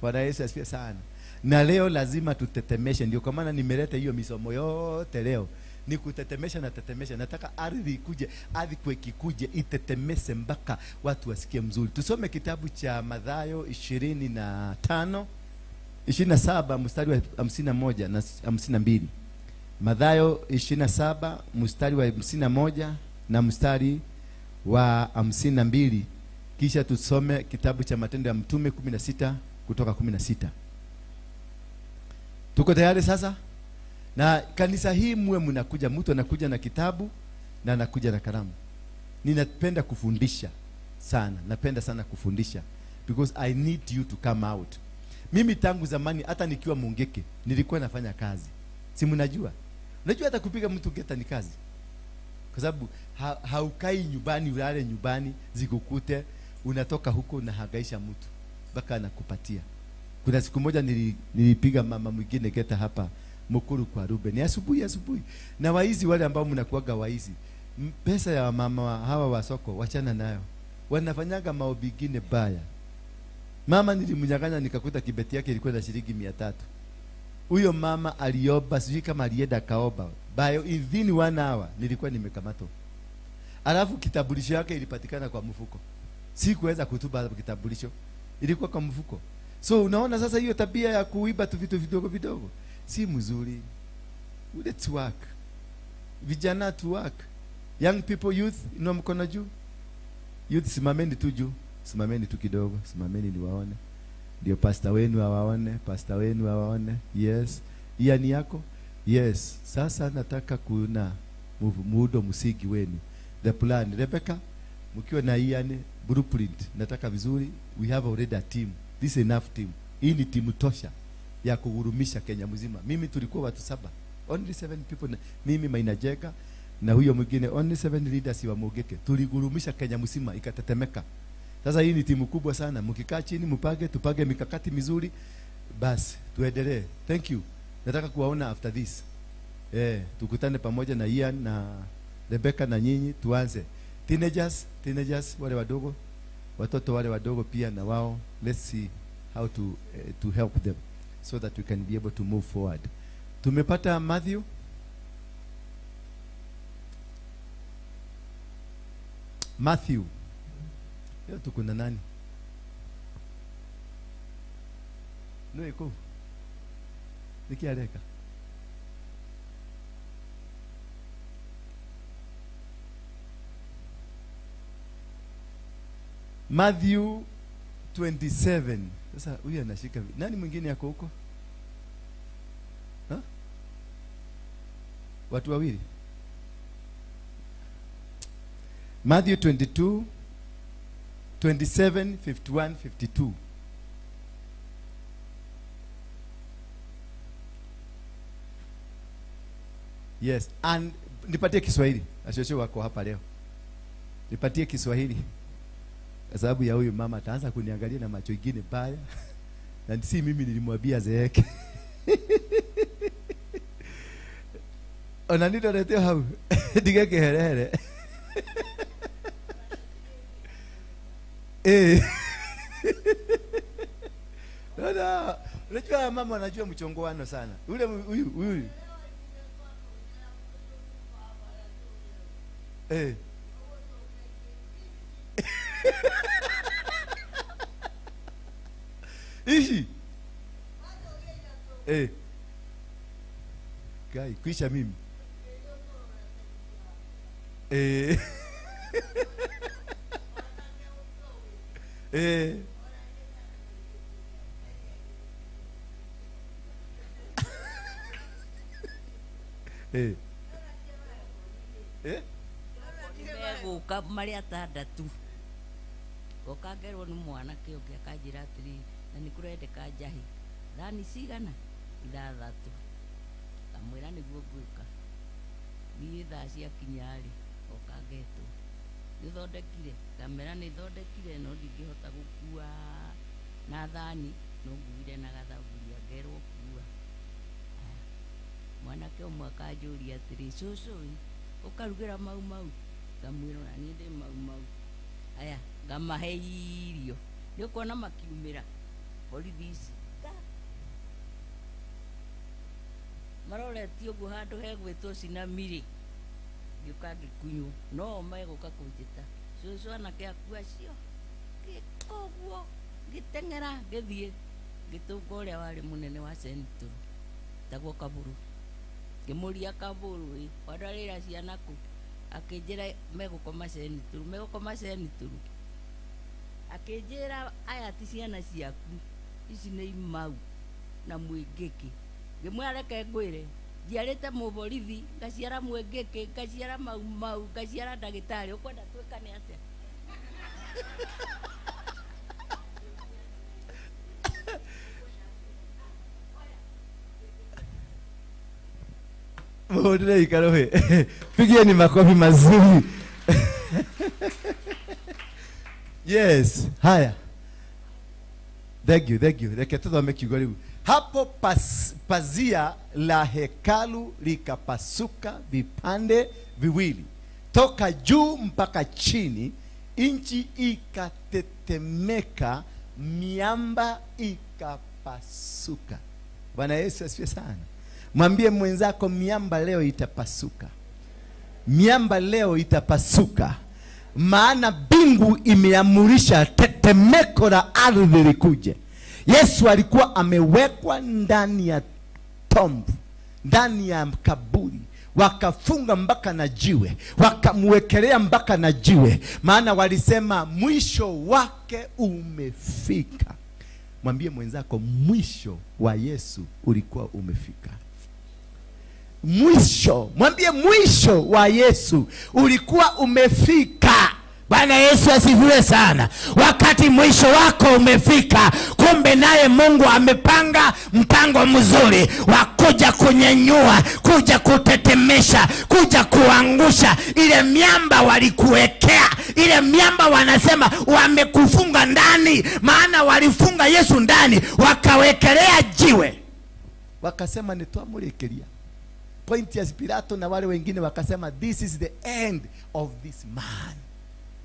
Bwana Yesu asifiwe sana. Na leo lazima tutetemeshe, ndio kwa maana nimeleta hiyo misomo yote leo. Ni kutetemesha na tetemesha. Nataka ardhi ikuje, ardhi ikuje itetemese mpaka watu wasikie mzuri. Tusome kitabu cha Mathayo 25 27 mstari wa 51 na 52. Mathayo 27 mstari wa 51 na mstari wa 52. Kisha tusome kitabu cha Matendo ya Mtume 16 kutoka 16. Tuko tayari sasa? Na kanisa hii muwe mnakuja, mtu anakuja na kitabu na anakuja na kalamu. Ninapenda kufundisha sana. Napenda sana kufundisha because I need you to come out. Mimi tangu zamani hata nikiwa Mungeke nilikuwa nafanya kazi. Si mnajua? Unajua hata kupiga mtu geta ni kazi. Kwa sababu haukai nyumbani, ulale nyumbani zikukute, unatoka huko na hangaisha mtu mpaka anakupatia. Kuna siku moja nilipiga mama mwingine geta hapa Mukuru kwa Ruben. Ni asubuhi. Na waizi wale ambao mnakuaga waizi, pesa ya mama hawa wa soko wachana nayo. Wanafanyaga maobi gine baya. Mama nilimnyang'anya nikakuta kibeti yake ilikuwa na shilingi 300. Huyo mama alioba, sijui kama alienda kaoba. Bayo within 1 hour nilikuwa nimekamatwa. Alafu kitambulisho yake ilipatikana kwa mfuko. Sikuweza kutuba kitambulisho. Ilikuwa kwa mfuko. So unaona sasa hiyo tabia ya kuiba tu vitu vidogo si mzuri. Let's work. Vijana to work. Young people, youth, inua mkono juu. Youth simameni tu juu. Simameni tu kidogo. Simameni niwaone. Ndio pastor wenu awaone. Yes. Iya ni yako? Yes. Sasa nataka kuna muundo msingi wenu. The plan. Rebecca, mkiwa na Ian blueprint, nataka vizuri. We have already a team. This is enough team. Hii ni timu tosha ya kugurumisha Kenya mzima. Mimi tulikuwa watu 7. Only 7 people. Mimi Maina Jega na huyo mwingine, only 7 leaders wa Mugeke. Tuligurumisha Kenya mzima ikatetemeka. Sasa hii ni timu kubwa sana. Mkikaa chini tupage mikakati mizuri, basi tuendelee. Thank you. Nataka kuwaona after this. Tukutane pamoja na Ian na Rebecca na nyinyi tuanze. Teenagers wale wadogo, watoto wale wadogo pia na wao, let's see how to help them so that we can be able to move forward. Tumepata Matthew. Leo tuko na nani? No iko. Nikialeka. Matthew 27. Sasa huyu anashika. Nani mwingine yako huko? Watu wawili. Matthew 22 27 51 52. Yes, and nipatie Kiswahili. Ashosho wako hapa leo. Nipatie Kiswahili. Kwa sababu ya huyu mama ataanza kuniangalia na macho ingine baya. Na si mimi nilimwambia zeeke. Onanito leteo hau. Digeke here. Dada, unajua mama anajua mchongoano sana. Ule huyu. Ishi. Kai, kuisha mimi. Guka Maria tandatu. Gokagerwo ni mwana kä å ngä akanjä ra atä rä na nä kå rendeka njahi thani cigana 6 kamwä ra nä guo ngwä ka niä thaa ciakinya-rä gokangetwo nä thondekire ngamera nä thondekire no ndingä hota gå kua na thani no nguire na gathaburia ngerwo kua mwanake ũmwe akanjũria atĩrĩ, cũcũ ũkarugĩra mau mau? Ngamwĩra na niĩ ndĩ mau. Aya ngamahe irio, nĩ ũkuona makiumĩra borithi ici maroretie ũguo handũ hegwĩtwo Cinamiri, ngĩũka ngĩkunywo, no megũka kũnjĩta cũcũ anake aku acio. Ngĩka ũguo ngĩteng'era ngĩthiĩ ngĩtũnga ũrĩa warĩ mũnene wa Central tagwo Kaburu, ngĩmũria Kaburu wararĩra ciana kũ? Akĩnjĩra megũkoma Central. Akĩnjĩra aya ti ciana ciaku, ici nĩ imau na Mwĩngĩkĩ. Ngĩmwĩra reke ngwĩre, njiarĩte mũborithi, ngaciara Mwĩngĩkĩ, ngaciara mau, ngaciara ndagĩtarĩ, ũkwenda twĩkane atĩa? Mbona ikarohe? Pigieni makofi mazuri. Yes, haya. Thank you. Reke tuthome kiugo riu. Hapo pazia la hekalu likapasuka vipande viwili, toka juu mpaka chini, inchi ikatetemeka, miamba ikapasuka. Bwana Yesu asifiwe sana. Mwambie mwenzako, miamba leo itapasuka. Miamba leo itapasuka. Maana bingu imeamurisha tetemeko la ardhi likuje. Yesu alikuwa amewekwa ndani ya tombu, ndani ya kaburi. Wakafunga mpaka na jiwe, wakamwekelea mpaka na jiwe, maana walisema mwisho wake umefika. Mwambie mwenzako, mwisho wa Yesu ulikuwa umefika. Mwisho, mwambie mwisho wa Yesu ulikuwa umefika. Bwana Yesu asifiwe sana. Wakati mwisho wako umefika, kumbe naye Mungu amepanga mpango mzuri wa kuja kunyanyua, kuja kutetemesha, kuja kuangusha ile miamba walikuwekea. Ile miamba wanasema wamekufunga ndani, maana walifunga Yesu ndani, wakawekelea jiwe. Wakasema nitwamurekeria. Pontius Pilato na wale wengine wakasema this is the end of this man.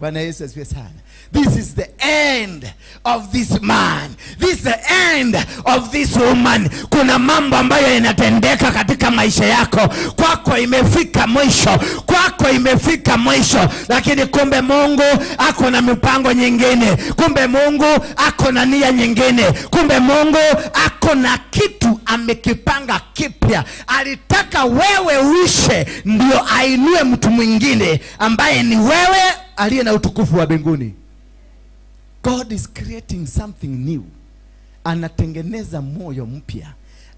Bwana Yesu asifiwe sana. This is the end of this man. This is the end of this woman. Kuna mambo ambayo yanatendeka katika maisha yako. Kwako imefika mwisho. Kwako imefika mwisho. Lakini kumbe Mungu ako na mipango nyingine. Kumbe Mungu ako na nia nyingine. Kumbe Mungu ako na kitu amekipanga kipya. Alitaka wewe uishe ndio ainue mtu mwingine ambaye ni wewe aliye na utukufu wa mbinguni. God is creating something new. Anatengeneza moyo mpya,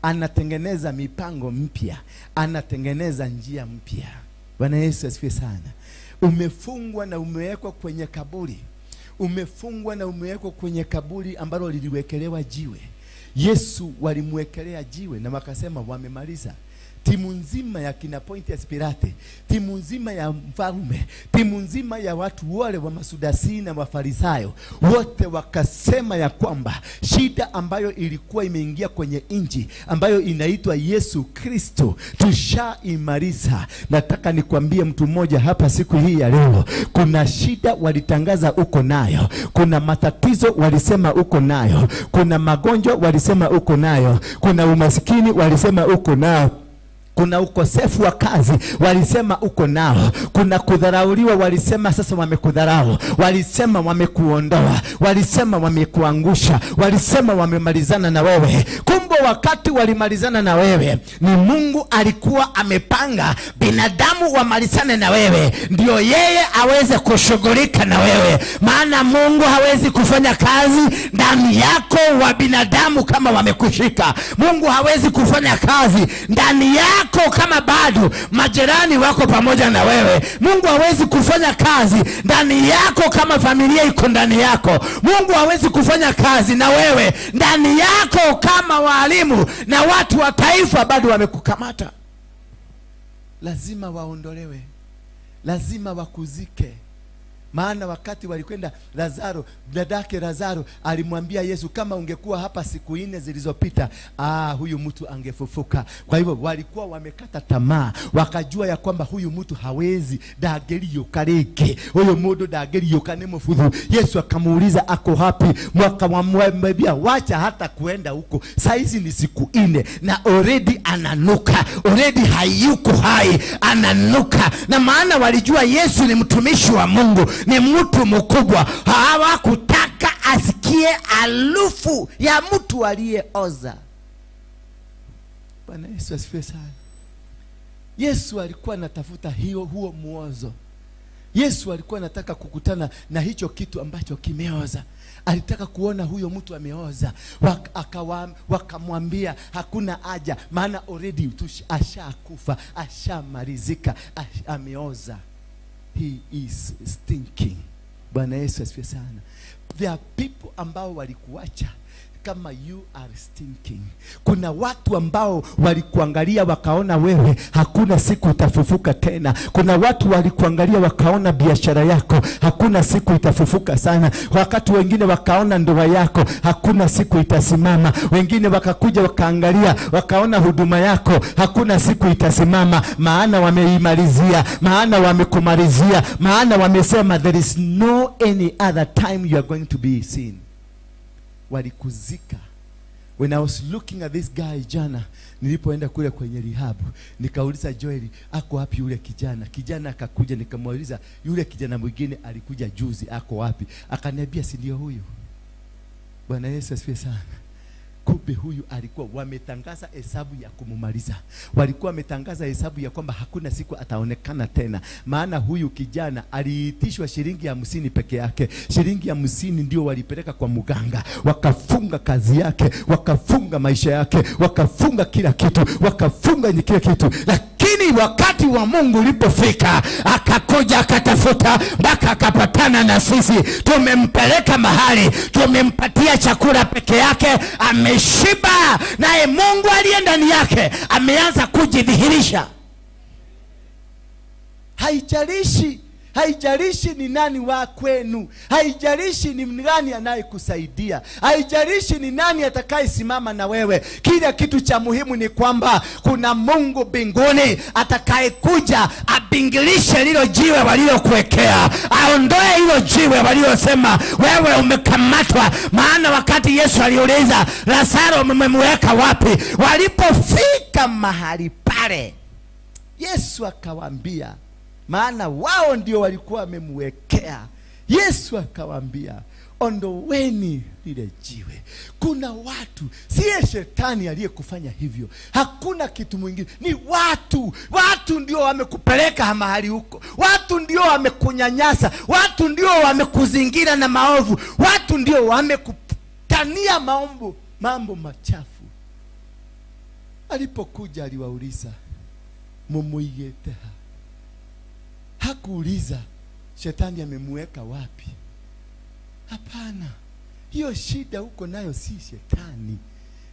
anatengeneza mipango mpya, anatengeneza njia mpya. Bwana Yesu asifiwe sana. Umefungwa na umewekwa kwenye kaburi. Umefungwa na umewekwa kwenye kaburi ambalo liliwekelewa jiwe. Yesu walimwekelea jiwe na wakasema wamemaliza. Timu nzima ya kina Pontius Pilato, timu nzima ya mfalme, timu nzima ya watu wale wa Masudasi na Mafarisayo, wote wakasema ya kwamba shida ambayo ilikuwa imeingia kwenye inji ambayo inaitwa Yesu Kristo tushaimaliza. Nataka nikwambie mtu mmoja hapa siku hii ya leo, kuna shida walitangaza uko nayo, kuna matatizo walisema uko nayo, kuna magonjwa walisema uko nayo, kuna umasikini walisema uko nayo, kuna ukosefu wa kazi walisema uko nao, kuna kudharauliwa walisema sasa wamekudharau, walisema wamekuondoa, walisema wamekuangusha, walisema wamemalizana na wewe. Kumbe wakati walimalizana na wewe, ni Mungu alikuwa amepanga binadamu wamalizane na wewe ndio yeye aweze kushughulika na wewe. Maana Mungu hawezi kufanya kazi ndani yako wa binadamu kama wamekushika. Mungu hawezi kufanya kazi ndani yako kama bado majirani wako pamoja na wewe. Mungu hawezi kufanya kazi ndani yako kama familia iko ndani yako. Mungu hawezi kufanya kazi na wewe ndani yako kama walimu na watu wa taifa bado wamekukamata. Lazima waondolewe. Lazima wakuzike. Maana wakati walikwenda Lazaro, dadake Lazaro alimwambia Yesu, kama ungekuwa hapa siku 4 zilizopita, huyu mtu angefufuka. Kwa hivyo walikuwa wamekata tamaa, wakajua ya kwamba huyu mtu hawezi, dageriyo kareke, huyu mudu dageriyo kanemo fudhu. Yesu akamuuliza ako hapi, mwambia wacha hata kuenda huko, saizi ni siku 4 na already ananuka, already hayuko hai, ananuka. Na maana walijua Yesu ni mtumishi wa Mungu, ni mtu mkubwa. Hawakutaka asikie harufu ya mtu aliyeoza. Bwana Yesu asifiwe sana. Yesu alikuwa anatafuta huo muozo. Yesu alikuwa anataka kukutana na hicho kitu ambacho kimeoza. Alitaka kuona huyo mtu ameoza. Wakamwambia hakuna haja, maana already ashakufa, ashamalizika, ameoza. He is stinking. Bwana Yesu asifiwe sana. There are people ambao walikuacha kama you are stinking. Kuna watu ambao walikuangalia wakaona wewe hakuna siku utafufuka tena. Kuna watu walikuangalia wakaona biashara yako hakuna siku itafufuka sana. Wakati wengine wakaona ndoa yako hakuna siku itasimama. Wengine wakakuja wakaangalia wakaona huduma yako hakuna siku itasimama. Maana wameimalizia, maana wamekumalizia, maana wamesema there is no any other time you are going to be seen. Walikuzika. When I was looking at this guy jana, nilipoenda kule kwenye rehab, nikauliza Joel, ako wapi yule kijana? Kijana akakuja, nikamuuliza yule kijana mwingine alikuja juzi, ako wapi? Akaniambia si ndio huyu. Bwana Yesu asifiwe sana. Kumbe huyu alikuwa wametangaza hesabu ya kumumaliza. Walikuwa wametangaza hesabu ya kwamba hakuna siku ataonekana tena. Maana huyu kijana aliitishwa shilingi 50 peke yake. Shilingi 50 ndio walipeleka kwa muganga. Wakafunga kazi yake, wakafunga maisha yake, wakafunga kila kitu, wakafunga kila kitu. Lakini wakati wa Mungu ulipofika, akakuja akatafuta mpaka akapatana na sisi. Tumempeleka mahali, tumempatia chakula peke yake, ameshiba, naye Mungu aliye ndani yake ameanza kujidhihirisha. Haijalishi ni nani wa kwenu, haijalishi ni nani anayekusaidia, haijalishi ni nani atakayesimama na wewe. Kila kitu cha muhimu ni kwamba kuna Mungu mbinguni atakayekuja abingilishe lilo jiwe walilokuwekea, aondoe hilo jiwe walilosema wewe umekamatwa. Maana wakati Yesu aliuliza Lazaro mmemweka wapi, walipofika mahali pale Yesu akawaambia, maana wao ndio walikuwa wamemwekea. Yesu akawaambia, ondoweni lile jiwe. Kuna watu, siye shetani aliyekufanya hivyo, hakuna kitu mwingine, ni watu ndio wamekupeleka mahali huko. Watu ndio wamekunyanyasa, watu ndio wamekuzingira na maovu, watu ndio wamekutania mambo machafu. Alipokuja aliwauliza, mumuigete? Hakuuliza shetani amemweka wapi. Hapana. Hiyo shida huko nayo si shetani,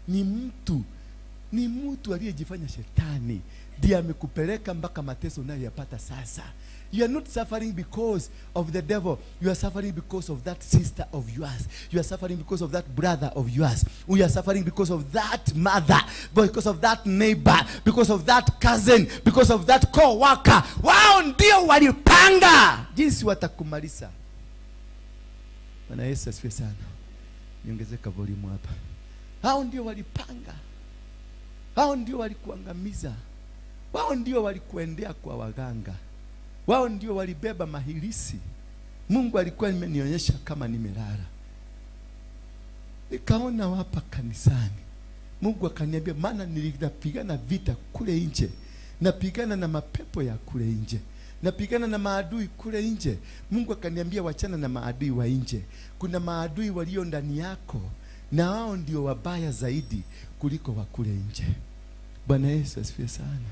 ni mtu aliyejifanya shetani ndiye amekupeleka mpaka mateso unayoyapata sasa. You are not suffering because of the devil. You are suffering because of that sister of yours. You are suffering because of that brother of yours. You are suffering because of that mother, because of that neighbor, because of that cousin, because of that co-worker. Wao ndio walipanga jinsi watakumaliza. Bwana Yesu asifiwe sana. Niongezeka volume hapa. Hao ndio walipanga. Hao ndio walikuangamiza. Wao ndio walikuendea kwa waganga. Wao ndio walibeba mahirisi. Mungu alikuwa amenionyesha kama nimelala. Nikaona hapa kanisani. Mungu akaniambia, maana nilipigana vita kule nje. Napigana na mapepo ya kule nje. Napigana na maadui kule nje. Mungu akaniambia, wachana na maadui wa nje. Kuna maadui walio ndani yako, na wao ndio wabaya zaidi kuliko wa kule nje. Bwana Yesu asifiwe sana.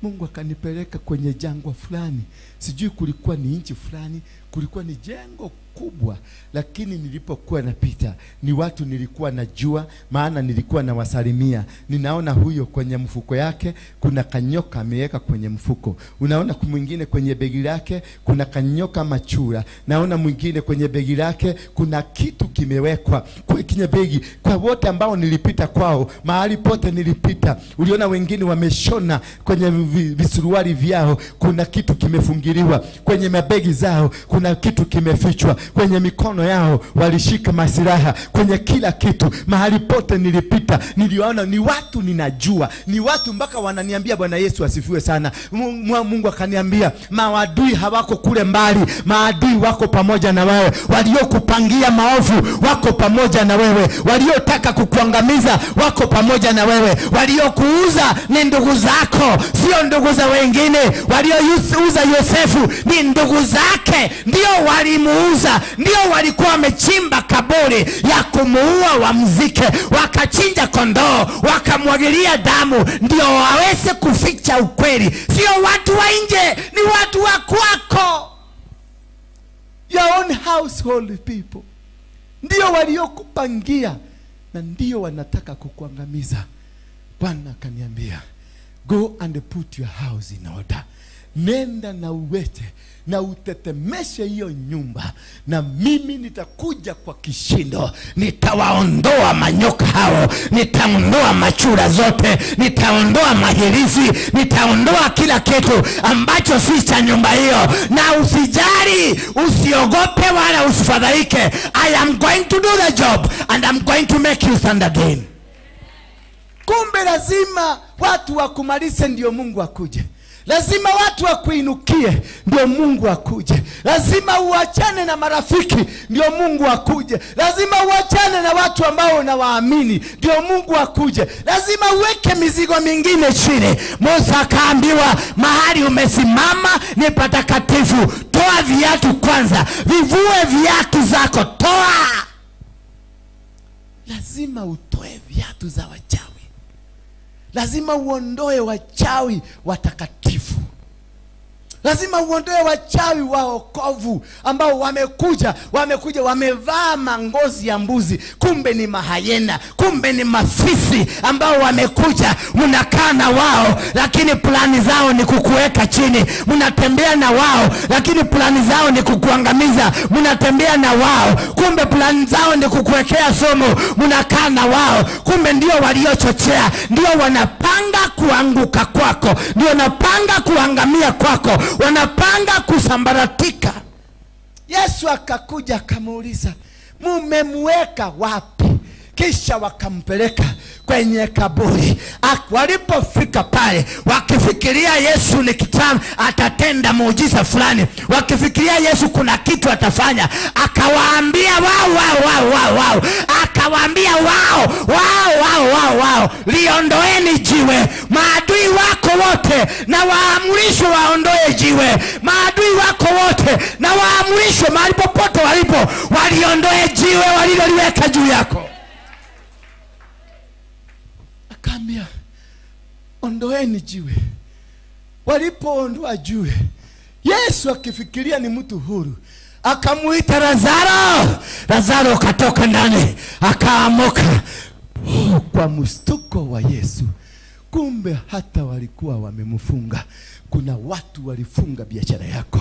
Mungu akanipeleka kwenye jangwa fulani. Sijui kulikuwa ni nchi fulani, kulikuwa ni jengo kubwa, lakini nilipokuwa napita ni watu nilikuwa najua, maana nilikuwa na wasalimia. Ninaona huyo kwenye mfuko yake kuna kanyoka ameweka kwenye mfuko, unaona mwingine kwenye begi lake kuna kanyoka machura, naona mwingine kwenye begi lake kuna kitu kimewekwa kwenye begi. Kwa wote ambao nilipita kwao, mahali pote nilipita, uliona wengine wameshona kwenye visuruali vyao, kuna kitu kimefungiliwa kwenye mabegi zao, kuna kitu kimefichwa kwenye mikono yao, walishika masilaha kwenye kila kitu. Mahali pote nilipita niliona ni watu ninajua, ni watu mpaka wananiambia Bwana Yesu asifiwe sana. Mungu akaniambia maadui hawako kule mbali, maadui wako pamoja na wewe. Waliokupangia maovu wako pamoja na wewe, waliotaka kukuangamiza wako pamoja na wewe. Waliokuuza ni ndugu zako, sio ndugu za wengine. Waliouza Yosefu ni ndugu zake, ndio walimuuza, ndio walikuwa wamechimba kaburi ya kumuua wamzike, wakachinja kondoo, wakamwagilia damu ndio waweze kuficha ukweli. Sio watu wa nje, ni watu wa kwako, your own household people, ndio waliokupangia na ndio wanataka kukuangamiza. Bwana akaniambia, go and put your house in order. Nenda na uwete na utetemeshe hiyo nyumba, na mimi nitakuja kwa kishindo. Nitawaondoa manyoka hao, nitaondoa machura zote, nitaondoa mahirizi, nitaondoa kila kitu ambacho si cha nyumba hiyo. Na usijali, usiogope wala usifadhaike. I am going to do the job and I'm going to make you stand again. Kumbe lazima watu wakumalize ndio Mungu akuje. Lazima watu wakuinukie ndio Mungu akuje. Lazima uachane na marafiki ndio Mungu akuje. Lazima uachane na watu ambao unawaamini ndio Mungu akuje. Lazima uweke mizigo mingine chini. Musa akaambiwa, mahali umesimama ni patakatifu, toa viatu kwanza, vivue viatu zako, toa. Lazima utoe viatu za wachawi. Lazima uondoe wachawi watakatifu. Lazima uondoe wachawi waokovu ambao wamekuja wamevaa mangozi ya mbuzi, kumbe ni mahayena, kumbe ni mafisi ambao wamekuja. Mnakaa na wao lakini plani zao ni kukuweka chini. Mnatembea na wao lakini plani zao ni kukuangamiza. Mnatembea na wao kumbe plani zao ni kukuwekea somo. Mnakaa na wao kumbe ndio waliochochea, ndio wanapanga kuanguka kwako, ndio wanapanga kuangamia kwako, wanapanga kusambaratika. Yesu akakuja akamuuliza, mumemweka wapi? Kisha wakampeleka kwenye kaburi. Walipofika pale, wakifikiria Yesu ni kitamu atatenda muujiza fulani, wakifikiria Yesu kuna kitu atafanya, akawaambia wao, akawaambia wao, liondoeni jiwe. Maadui wako wote na waamrishwe waondoe jiwe. Maadui wako wote na waamrishwe mahali popote walipo waliondoe jiwe waliloliweka juu yako. Akamwambia, ondoeni jiwe. Walipoondoa jiwe, Yesu akifikiria ni mtu huru, akamuita Lazaro katoka ndani, akaamuka. Kwa mshtuko wa Yesu, kumbe hata walikuwa wamemfunga. Kuna watu walifunga biashara yako,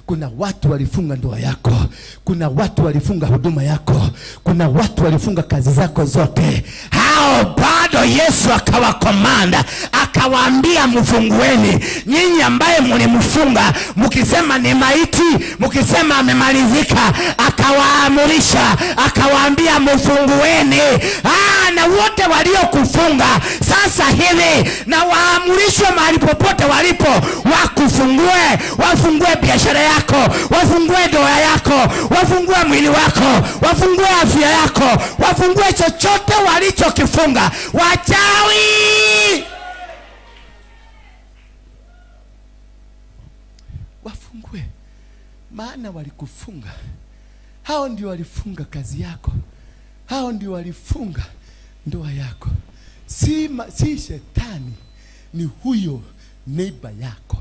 kuna watu walifunga ndoa yako, kuna watu walifunga huduma yako, kuna watu walifunga kazi zako zote. Hao bado Yesu akawakomanda, akawaambia mfungueni. Nyinyi ambaye mlimfunga mkisema ni maiti, mkisema amemalizika, akawaamurisha, akawaambia mfungueni. Na wote waliokufunga sasa hivi na waamurishwe mahali popote walipo wakufungue. Wafungue biashara yako, wafungue ndoa yako, wafungue mwili wako, wafungue afya yako, wafungue chochote walichokifunga wachawi. Wafungue, maana walikufunga. Hao ndio walifunga kazi yako, hao ndio walifunga ndoa yako. Si shetani, ni huyo neighbor yako,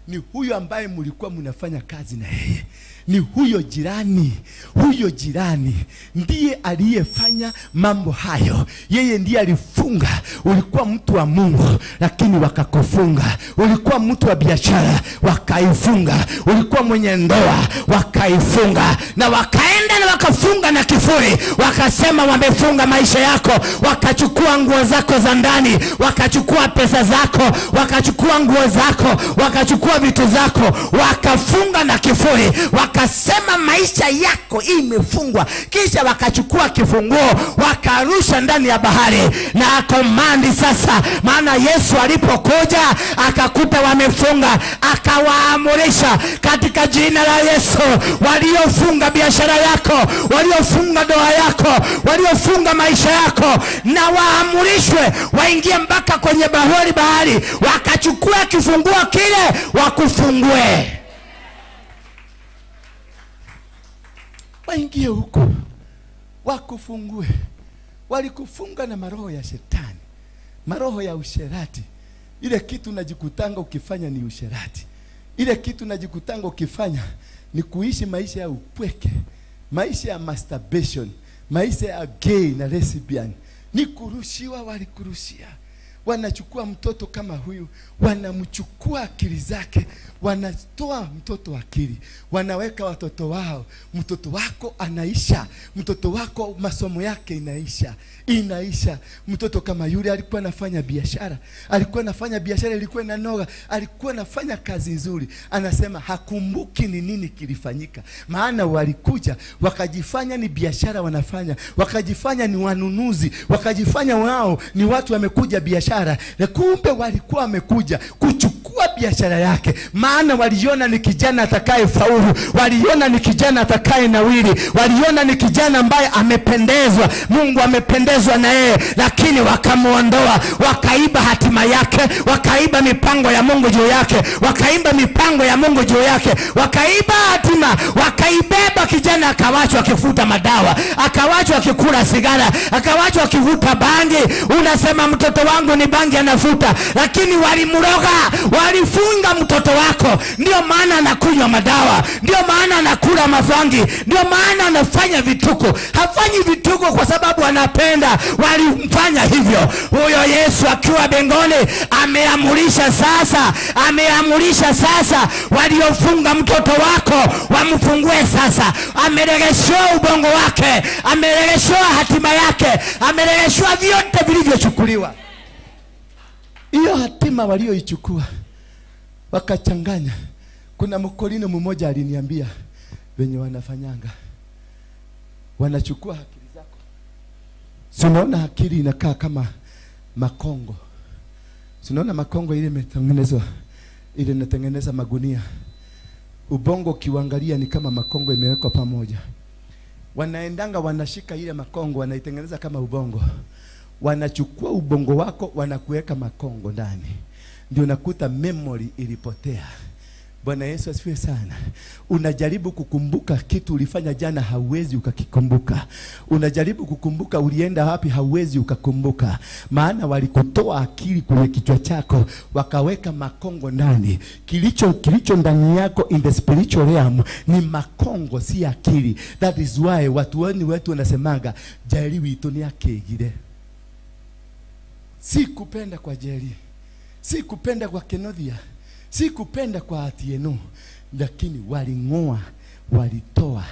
ni huyo ambaye mlikuwa mnafanya kazi na yeye. Ni huyo jirani. Huyo jirani ndiye aliyefanya mambo hayo. Yeye ndiye alifunga. Ulikuwa mtu wa Mungu lakini wakakufunga. Ulikuwa mtu wa biashara wakaifunga. Ulikuwa mwenye ndoa wakaifunga. Na wakaenda na wakafunga na kifuri. Wakasema wamefunga maisha yako. Wakachukua nguo zako za ndani, wakachukua pesa zako, wakachukua nguo zako, wakachukua vitu zako, wakafunga na kifuri. Wakasema maisha yako imefungwa. Kisha wakachukua kifunguo wakarusha ndani ya bahari. Na akomandi sasa, maana Yesu alipokuja akakuta wamefunga, akawaamurisha katika jina la Yesu, waliofunga biashara yako, waliofunga ndoa yako, waliofunga maisha yako, na waamurishwe waingie mpaka kwenye bahari, wakachukua kifunguo kile wakufungue. Waingie huko wakufungue. Walikufunga na maroho ya shetani, maroho ya usherati. Ile kitu unajikutanga ukifanya ni usherati. Ile kitu unajikutanga ukifanya ni kuishi maisha ya upweke, maisha ya masturbation, maisha ya gay na lesbian. Ni kurushiwa. Walikurushia. Wanachukua mtoto kama huyu, wanamchukua akili zake, wanatoa mtoto akili, wanaweka watoto wao. Mtoto wako anaisha, mtoto wako masomo yake inaisha. Mtoto kama yule alikuwa anafanya biashara, ilikuwa inanoga, alikuwa anafanya kazi nzuri. Anasema hakumbuki ni nini kilifanyika, maana walikuja wakajifanya ni biashara wanafanya, wakajifanya ni wanunuzi, wakajifanya wao ni watu wamekuja biashara. Na kumbe walikuwa wamekuja kuchukua biashara yake, maana waliona ni kijana atakaye faulu, waliona ni kijana atakaye nawili, waliona ni kijana ambaye amependezwa, Mungu amependezwa na yeye. Lakini wakamuondoa, wakaiba hatima yake, wakaiba mipango ya Mungu juu yake, wakaiba mipango ya Mungu juu yake, wakaiba hatima, wakaibeba. Kijana akawachwa akifuta madawa, akawachwa akikula sigara, akawachwa akivuta bangi. Unasema mtoto wangu ni bangi anafuta, lakini walimroga, walifunga mtoto wako. Ndio maana anakunywa madawa, ndio maana anakula mafangi, ndio maana anafanya vituko. Hafanyi vituko kwa sababu anapenda, walimfanya hivyo. Huyo Yesu akiwa mbinguni ameamurisha sasa waliofunga mtoto wako wamfungue sasa. Ameregeshwa ubongo wake, ameregeshwa hatima yake, ameregeshwa vyote vilivyochukuliwa. Hiyo hatima walioichukua wakachanganya. Kuna mkolino mmoja aliniambia wenye wanafanyanga, wanachukua akili zako. Unaona akili inakaa kama makongo. Unaona makongo ile imetengenezwa, ile inatengeneza magunia. Ubongo kiwangalia ni kama makongo imewekwa pamoja. Wanaendanga wanashika ile makongo, wanaitengeneza kama ubongo. Wanachukua ubongo wako, wanakuweka makongo ndani. Ndio nakuta memory ilipotea. Bwana Yesu asifiwe sana. Unajaribu kukumbuka kitu ulifanya jana, hauwezi ukakikumbuka. Unajaribu kukumbuka ulienda wapi, hauwezi ukakumbuka. Maana walikutoa akili kwenye kichwa chako, wakaweka makongo ndani. Kilicho ndani yako in the spiritual realm ni makongo, si akili. That is why watu wanasemaga jari wito ni akegire. Si kupenda kwa Jerry, si kupenda kwa Kenodia, si kupenda kwa Atieno, lakini walingoa, walitoa.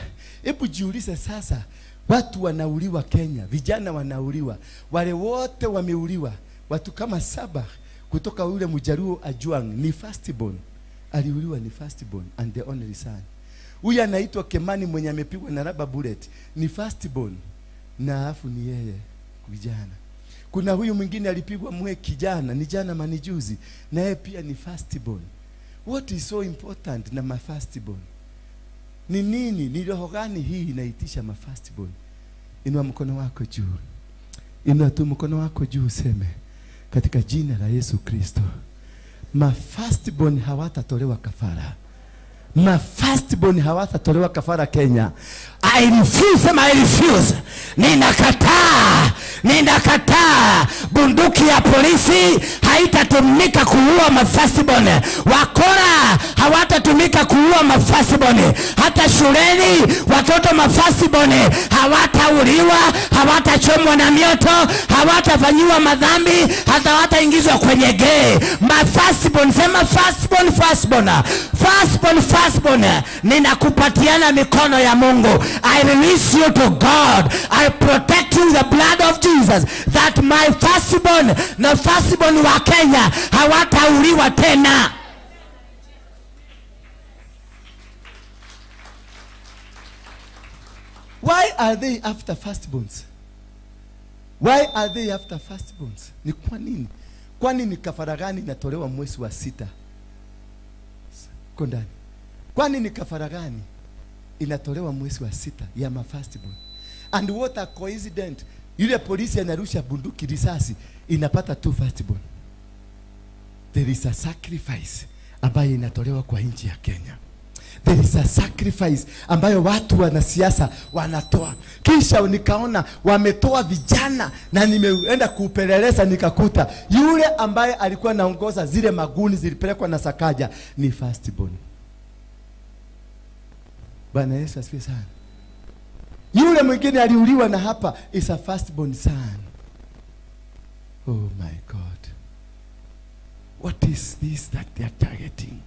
Hebu jiulize sasa, watu wanauliwa Kenya, vijana wanauliwa, wale wote wameuliwa. Watu kama 7 kutoka yule Mjaruo Ajuang ni firstborn, aliuliwa ni firstborn and the only son. Huyu anaitwa Kemani mwenye amepigwa na rubber bullet ni firstborn, na afu ni yeye vijana. Kuna huyu mwingine alipigwa mwe kijana, ni jana manijuzi, na yeye pia ni firstborn. What is so important na ma firstborn? Ni nini? Ni roho gani hii inaitisha ma firstborn? Inua mkono wako juu. Inua tu mkono wako juu, useme katika jina la Yesu Kristo, ma firstborn hawatatolewa kafara. ma firstborn hawatatolewa kafara Kenya. I refuse. Ninakataa. Bunduki ya polisi haitatumika kuua ma firstborn. Wakora hawatatumika kuua ma firstborn. Hata shuleni watoto ma firstborn hawatauliwa, hawatachomwa na mioto, hawatafanywa madhambi, hata hawataingizwa kwenye gay. Ma firstborn, sema firstborn. Ninakupatiana mikono ya Mungu. I release you to God. I protect you with the blood of Jesus, that my firstborn, na firstborn wa Kenya hawatauliwa tena. Why are they after firstborns? Ni kwa nini? Kwani ni kafara gani inatolewa mwezi wa 6? Kondani. Kwani ni kafara gani inatolewa mwezi wa 6 ya ma firstborn? And what a coincidence. Yule polisi anarusha bunduki risasi inapata 2 firstborn. There is a sacrifice ambayo inatolewa kwa nchi ya Kenya. There is a sacrifice ambayo watu wanasiasa wanatoa. Kisha nikaona wametoa vijana, na nimeenda kupeleleza nikakuta yule ambaye alikuwa anaongoza zile maguni zilipelekwa na Sakaja ni firstborn. Bwana Yesu asifiwe sana. Yule mwingine aliuliwa na hapa is a firstborn son. Oh my God. What is this that they are targeting?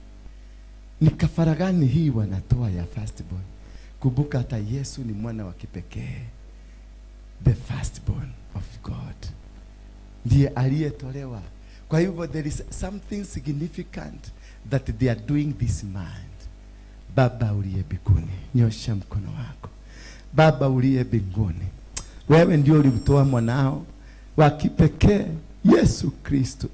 Ni kafara gani hii wanatoa ya firstborn? Kumbuka hata Yesu ni mwana wa kipekee. The firstborn of God. Ndiye aliyetolewa. Kwa hivyo there is something significant that they are doing this month. Baba uliye mbinguni, nyosha mkono wako. Baba uliye mbinguni, wewe ndio ulimtoa mwanao wa kipekee Yesu Kristo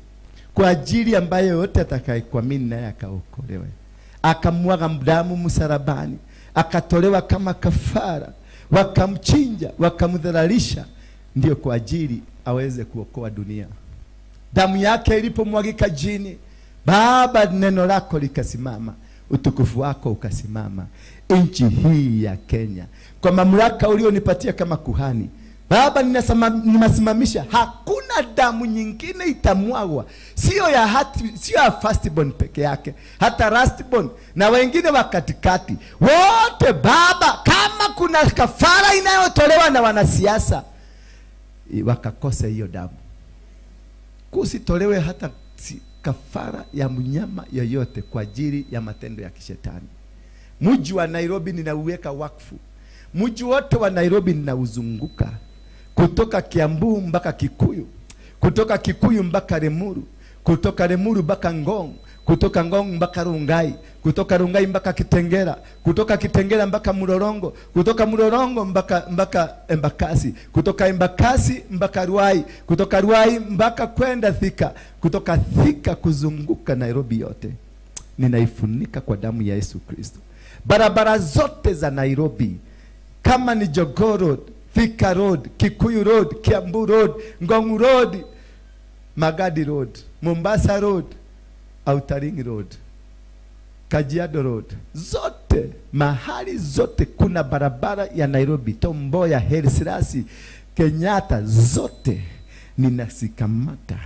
kwa ajili ambaye yote atakayekuamini naye akaokolewe. Akamwaga damu msalabani, akatolewa kama kafara, wakamchinja, wakamdhalalisha, ndio kwa ajili aweze kuokoa dunia. Damu yake ilipomwagika jini, Baba, neno lako likasimama, utukufu wako ukasimama. Nchi hii ya Kenya, kwa mamlaka ulionipatia kama kuhani, Baba, ninasimamisha hakuna damu nyingine itamwagwa, sio ya firstborn peke yake, hata lastborn na wengine wa katikati wote. Baba, kama kuna kafara inayotolewa na wanasiasa, wakakosa hiyo damu, kusitolewe hata kafara ya mnyama yoyote kwa ajili ya matendo ya kishetani. Mji wa Nairobi ninauweka wakfu. Mji wote wa Nairobi ninauzunguka, kutoka Kiambu mpaka Kikuyu, kutoka Kikuyu mpaka Lemuru, kutoka Lemuru mpaka Ngong, kutoka Ngong mpaka Rungai, kutoka Rungai mpaka Kitengela, kutoka Kitengela mpaka Murorongo, kutoka Murorongo mpaka Embakasi, kutoka Embakasi mpaka Ruai, kutoka Ruai mpaka kwenda Thika, kutoka Thika kuzunguka Nairobi yote ninaifunika kwa damu ya Yesu Kristo. Barabara zote za Nairobi, kama ni Jogoo Road, Thika Road, Kikuyu Road, Kiambu Road, Ngong Road, Magadi Road, Mombasa Road, Outer Ring Road, Kajiado Road, zote mahali zote kuna barabara ya Nairobi, Tom Mboya, Haile Selassie, Kenyatta, zote ninasikamata.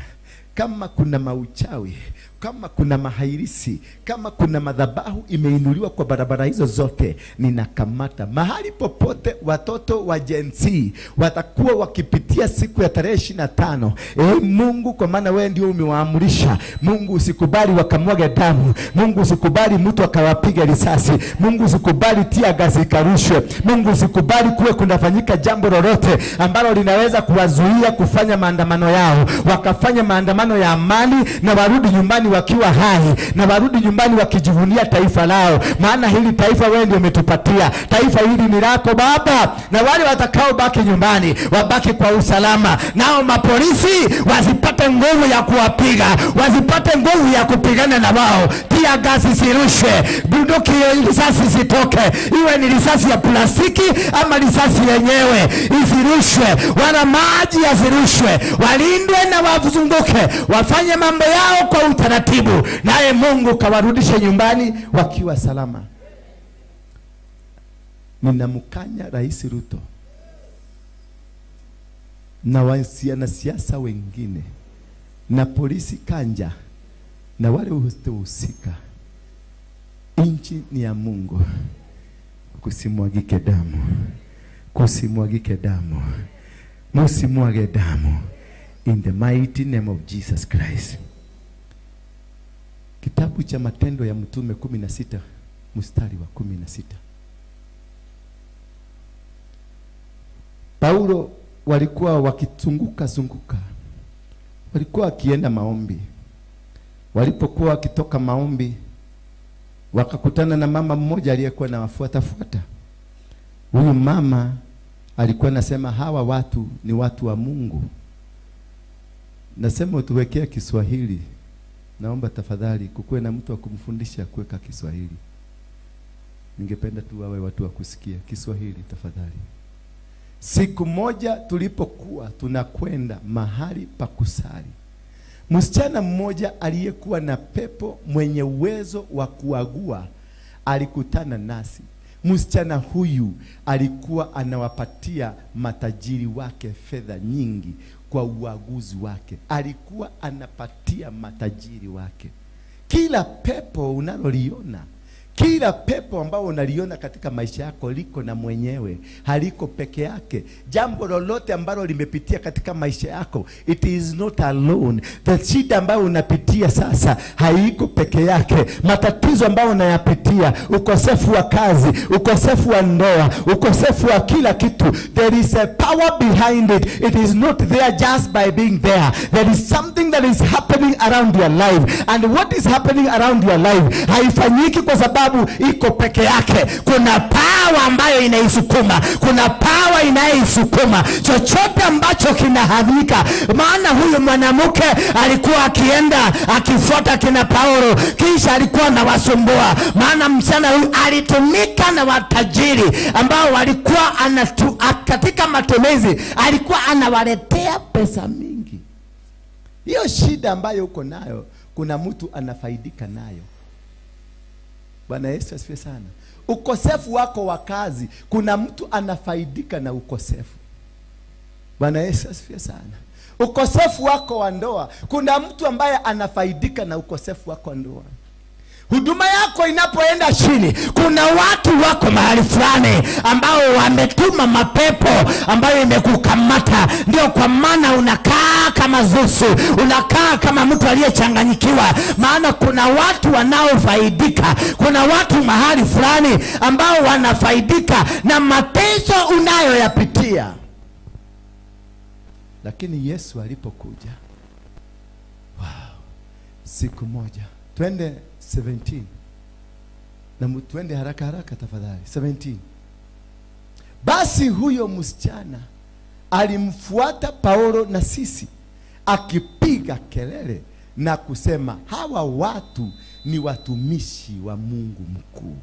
Kama kuna mauchawi, kama kuna mahairisi, kama kuna madhabahu imeinuliwa kwa barabara hizo zote, ninakamata. Mahali popote watoto wa Gen Z watakuwa wakipitia siku ya tarehe 25, Mungu, kwa maana wewe ndio umewaamurisha. Mungu, usikubali wakamwaga damu. Mungu, usikubali mtu akawapiga risasi. Mungu, usikubali tia gasi karushwe. Mungu, usikubali kuwe kunafanyika jambo lolote ambalo linaweza kuwazuia kufanya maandamano yao. Wakafanya maandamano ya amani na warudi nyumbani wakiwa hai, na warudi nyumbani wakijivunia taifa lao, maana hili taifa wewe ndio umetupatia. Taifa hili ni lako Baba, na wale watakao baki nyumbani wabaki kwa usalama. Nao mapolisi wasipate nguvu ya kuwapiga, wasipate nguvu ya kupigana na wao. Tia gasi sirushwe, bunduki risasi zitoke, iwe ni risasi ya plastiki ama risasi yenyewe isirushwe, wala maji yasirushwe. Walindwe na wazunguke, wafanye mambo yao kwa utaratibu, naye Mungu kawarudishe nyumbani wakiwa salama. ninamkanya Rais Ruto na wanasiasa wengine na polisi Kanja na wale uhusika, nchi ni ya Mungu, kusimwagike damu, kusimwagike damu, musimwage damu, in the mighty name of Jesus Christ. Kitabu cha Matendo ya Mitume 16 mstari wa 16. Paulo walikuwa wakizunguka, walikuwa wakienda maombi. Walipokuwa wakitoka maombi, wakakutana na mama mmoja aliyekuwa na wafuata. Huyu mama alikuwa nasema hawa watu ni watu wa Mungu. Nasema utuwekea Kiswahili. Naomba tafadhali kukuwe na mtu wa kumfundisha kuweka Kiswahili. Ningependa tu wawe watu wa kusikia Kiswahili tafadhali. Siku moja tulipokuwa tunakwenda mahali pa kusali, msichana mmoja aliyekuwa na pepo mwenye uwezo wa kuagua alikutana nasi. Msichana huyu alikuwa anawapatia matajiri wake fedha nyingi kwa uaguzi wake. Alikuwa anapatia matajiri wake. Kila pepo unaloliona, kila pepo ambao unaliona katika maisha yako liko na mwenyewe, haliko peke yake. Jambo lolote ambalo limepitia katika maisha yako, it is not alone. The shida ambayo unapitia sasa haiko peke yake. Matatizo ambayo unayapitia, ukosefu wa kazi, ukosefu wa ndoa, ukosefu wa kila kitu, there is a power behind it. It is not there just by being there. There is something that is happening around your life. And what is happening around your life haifanyiki kwa sababu iko peke yake. Kuna power ambayo inaisukuma, kuna power inaisukuma chochote ambacho kinahavika. Maana huyu mwanamke alikuwa akienda akifuata kina Paulo, kisha alikuwa na wasumbua. Maana msichana huyu alitumika na watajiri ambao walikuwa katika matumizi, alikuwa anawaletea pesa mingi. Hiyo shida ambayo uko nayo, kuna mtu anafaidika nayo. Bwana Yesu asifiwe sana. Ukosefu wako wa kazi, kuna mtu anafaidika na ukosefu. Bwana Yesu asifiwe sana. Ukosefu wako wa ndoa, kuna mtu ambaye anafaidika na ukosefu wako wa ndoa. Huduma yako inapoenda chini, kuna watu wako mahali fulani ambao wametuma mapepo ambayo imekukamata. Ndio kwa maana unakaa kama Zusu, unakaa kama mtu aliyechanganyikiwa. Maana kuna watu wanaofaidika, kuna watu mahali fulani ambao wanafaidika na mateso unayoyapitia. Lakini Yesu alipokuja, siku moja, twende 17. Na tuende haraka tafadhali. 17. Basi huyo msichana alimfuata Paulo na sisi, akipiga kelele na kusema, hawa watu ni watumishi wa Mungu mkuu.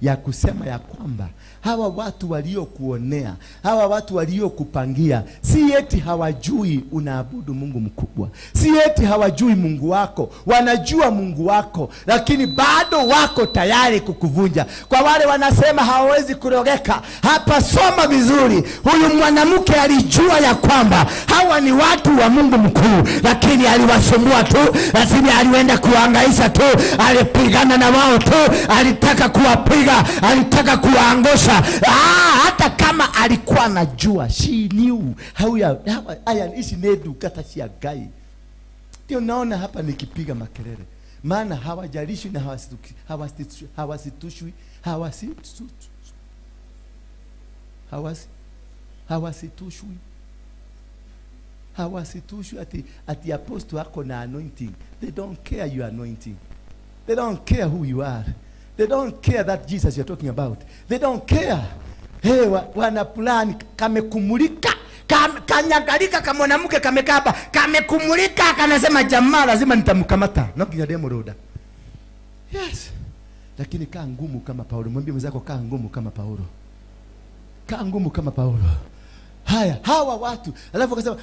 Ya kusema ya kwamba hawa watu waliokuonea, hawa watu waliokupangia, si eti hawajui unaabudu Mungu mkubwa, si eti hawajui Mungu wako, wanajua Mungu wako, lakini bado wako tayari kukuvunja. Kwa wale wanasema hawawezi kurogeka, hapa soma vizuri. Huyu mwanamke alijua ya kwamba hawa ni watu wa Mungu mkuu, lakini aliwasumbua tu, lakini alienda kuangaisha tu, alipigana na wao tu, alitaka kuwapiga, alitaka kuwaangosha. Hata kama alikuwa anajua, she knew how aya ishi nedu kata shia gai. Ndio naona hapa nikipiga makelele, maana hawajalishi na hawasitushwi ati apostle ako na anointing. They don't care your anointing. They don't care who you are. They don't care that Jesus you're talking about. They don't care. Hey, wana plan kamekumulika, kanyagalika kama mwanamke kamekaba, kamekumulika, kanasema jamaa lazima nitamkamata. Nokia demo roda. Yes. Lakini kaa ngumu kama Paulo. Mwambie mwenzako kaa ngumu kama Paulo. Kaa ngumu kama Paulo. Haya, hawa watu, alafu akasema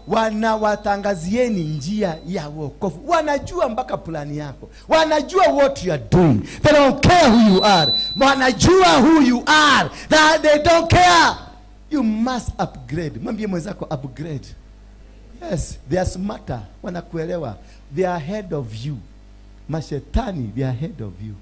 wanawatangazieni njia ya wokovu. Wanajua mpaka plani yako, wanajua what you are doing. They don't care who you are. wanajua who you are, that they don't care. You must upgrade. Mwambie mwenzako upgrade. Yes, they are smarter, wanakuelewa. They are ahead of you. Mashetani, they are ahead of you.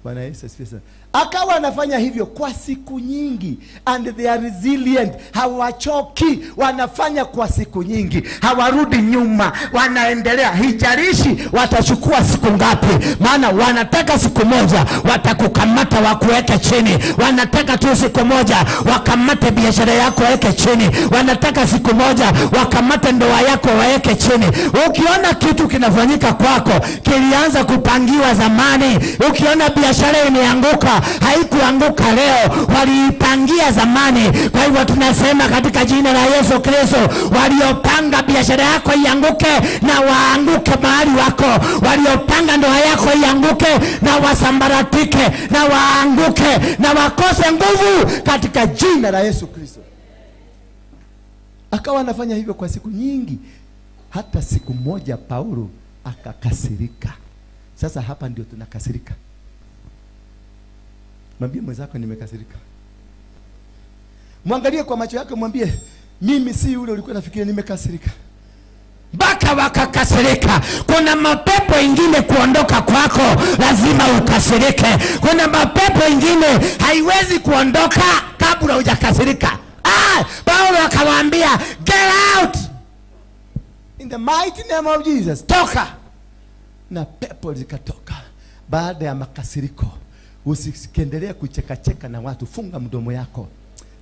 Bwana Yesu asifiwe. Akawa anafanya hivyo kwa siku nyingi, and they are resilient. Hawachoki, wanafanya kwa siku nyingi, hawarudi nyuma, wanaendelea. Hijarishi watachukua siku ngapi, maana wanataka siku moja watakukamata wakuweke chini. Wanataka tu siku moja wakamate biashara yako waweke chini. Wanataka siku moja wakamate ndoa yako waweke chini. Ukiona kitu kinafanyika kwako kilianza kupangiwa zamani, ukiona biashara imeanguka, haikuanguka leo, waliipangia zamani. Kwa hivyo tunasema katika jina la Yesu Kristo, waliopanga biashara yako ianguke na waanguke mahali wako. Waliopanga ndoa yako ianguke na wasambaratike na waanguke na wakose nguvu katika jina la Yesu Kristo. Akawa anafanya hivyo kwa siku nyingi. Hata siku moja Paulo akakasirika. Sasa hapa ndio tunakasirika. Mwambie mwenzako nimekasirika. Mwangalie kwa macho yako, mwambie mimi si yule ulikuwa nafikiria nimekasirika. Baka wakakasirika. Kuna mapepo ingine kuondoka kwako lazima ukasirike. Kuna mapepo ingine haiwezi kuondoka kabla hujakasirika. Paulo akawaambia get out in the mighty name of Jesus. Toka. Na pepo zikatoka baada ya makasiriko. Usikendelea kucheka na watu. Funga mdomo yako.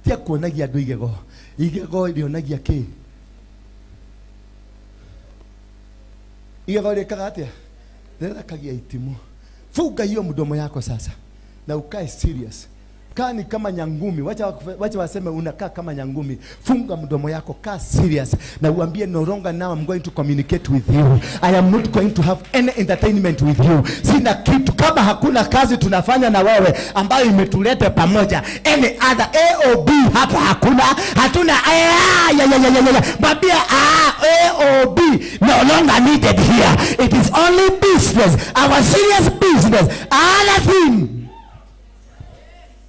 Tia kuonagia ndo igego. Igego ilionagia ki. Igego ilikaga atia. Nenda kagia itimu. Funga hiyo mdomo yako sasa. Na ukae serious. Kani kama nyangumi. Wacha waseme unakaa kama nyangumi. Funga mdomo yako, kaa serious. Na uambie no longer now I'm going to communicate with you. I am not going to have any entertainment with you. Sina kitu, kama hakuna kazi tunafanya na wewe ambayo imetuleta pamoja. Any other A or B hapa hakuna. Hatuna Mwambie A or B no longer needed here. It is only business. Our serious business. Other thing.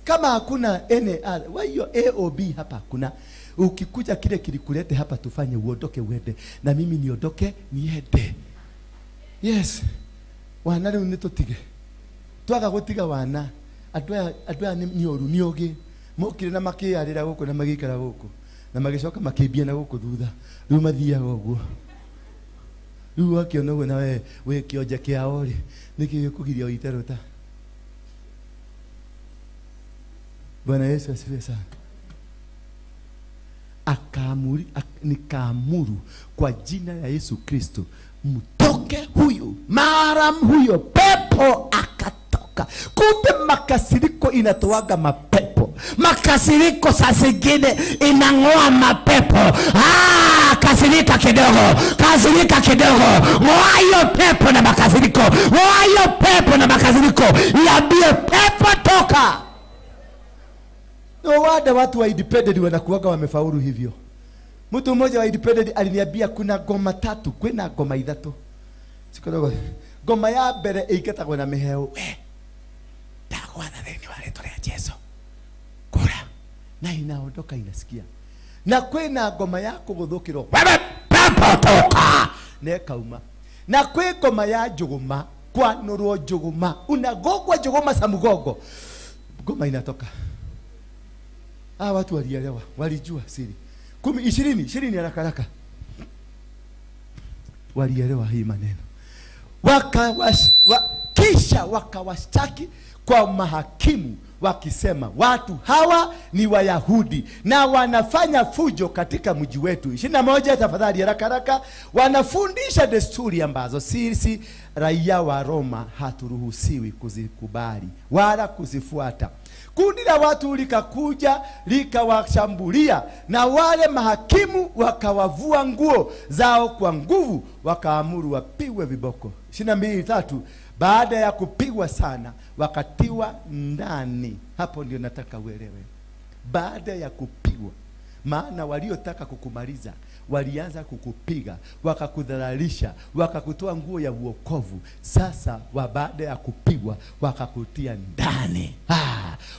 Kama hakuna NR, why your A or B hapa hakuna? Ukikuja kile kilikulete hapa tufanye uondoke uende na mimi niondoke niende. Yes. Wana leo nitotige. Twaga gutiga wana. Adwa ni oru ni oge. Mokire na makiyarira guko na magikara guko. Na magicoka makibia na guko thutha. Riu mathia goguo. Riu akiona we na we kionje kiao ri. Niki gikugiria uiterota. Bwana Yesu asifiwe sana. Nikaamuru kwa jina la Yesu Kristo, mtoke huyu. Mara huyo pepo akatoka. Kumbe makasiriko inatoaga mapepo. Makasiriko saa zingine inang'oa mapepo. Kasirika kidogo. Kasirika kidogo. Ng'oa hiyo pepo na makasiriko. Ng'oa hiyo pepo na makasiriko. Iambie pepo toka. No wada watu wa independent wanakuwaga wamefaulu hivyo. Mtu mmoja wa independent aliniambia kuna ngoma 3, kwena ngoma 3. Sikodogo. Ngoma ya mbere iketagwo na miheo. Tagwana theni wale tore Yesu. Kura. Na inaondoka inasikia. Na kwena ngoma yako guthukirwo. Wewe pepo toka. Nekauma. Na kwe ngoma ya njuguma, kwa nurwo njuguma. Unagogwa njuguma sa mugongo. Ngoma inatoka. Watu walielewa, walijua siri. 10, 20 haraka. Walielewa hii maneno. Kisha wakawashtaki kwa mahakimu wakisema watu hawa ni Wayahudi na wanafanya fujo katika mji wetu. 21 tafadhali haraka. Wanafundisha desturi ambazo sisi raia wa Roma haturuhusiwi kuzikubali wala kuzifuata. Kundi la watu likakuja likawashambulia, na wale mahakimu wakawavua nguo zao kwa nguvu, wakaamuru wapigwe viboko. 22:3 baada ya kupigwa sana wakatiwa ndani. Hapo ndio nataka uelewe. Baada ya kupigwa, maana waliotaka kukumaliza walianza kukupiga, wakakudhalalisha, wakakutoa nguo ya uokovu. Sasa baada ya kupigwa wakakutia ndani.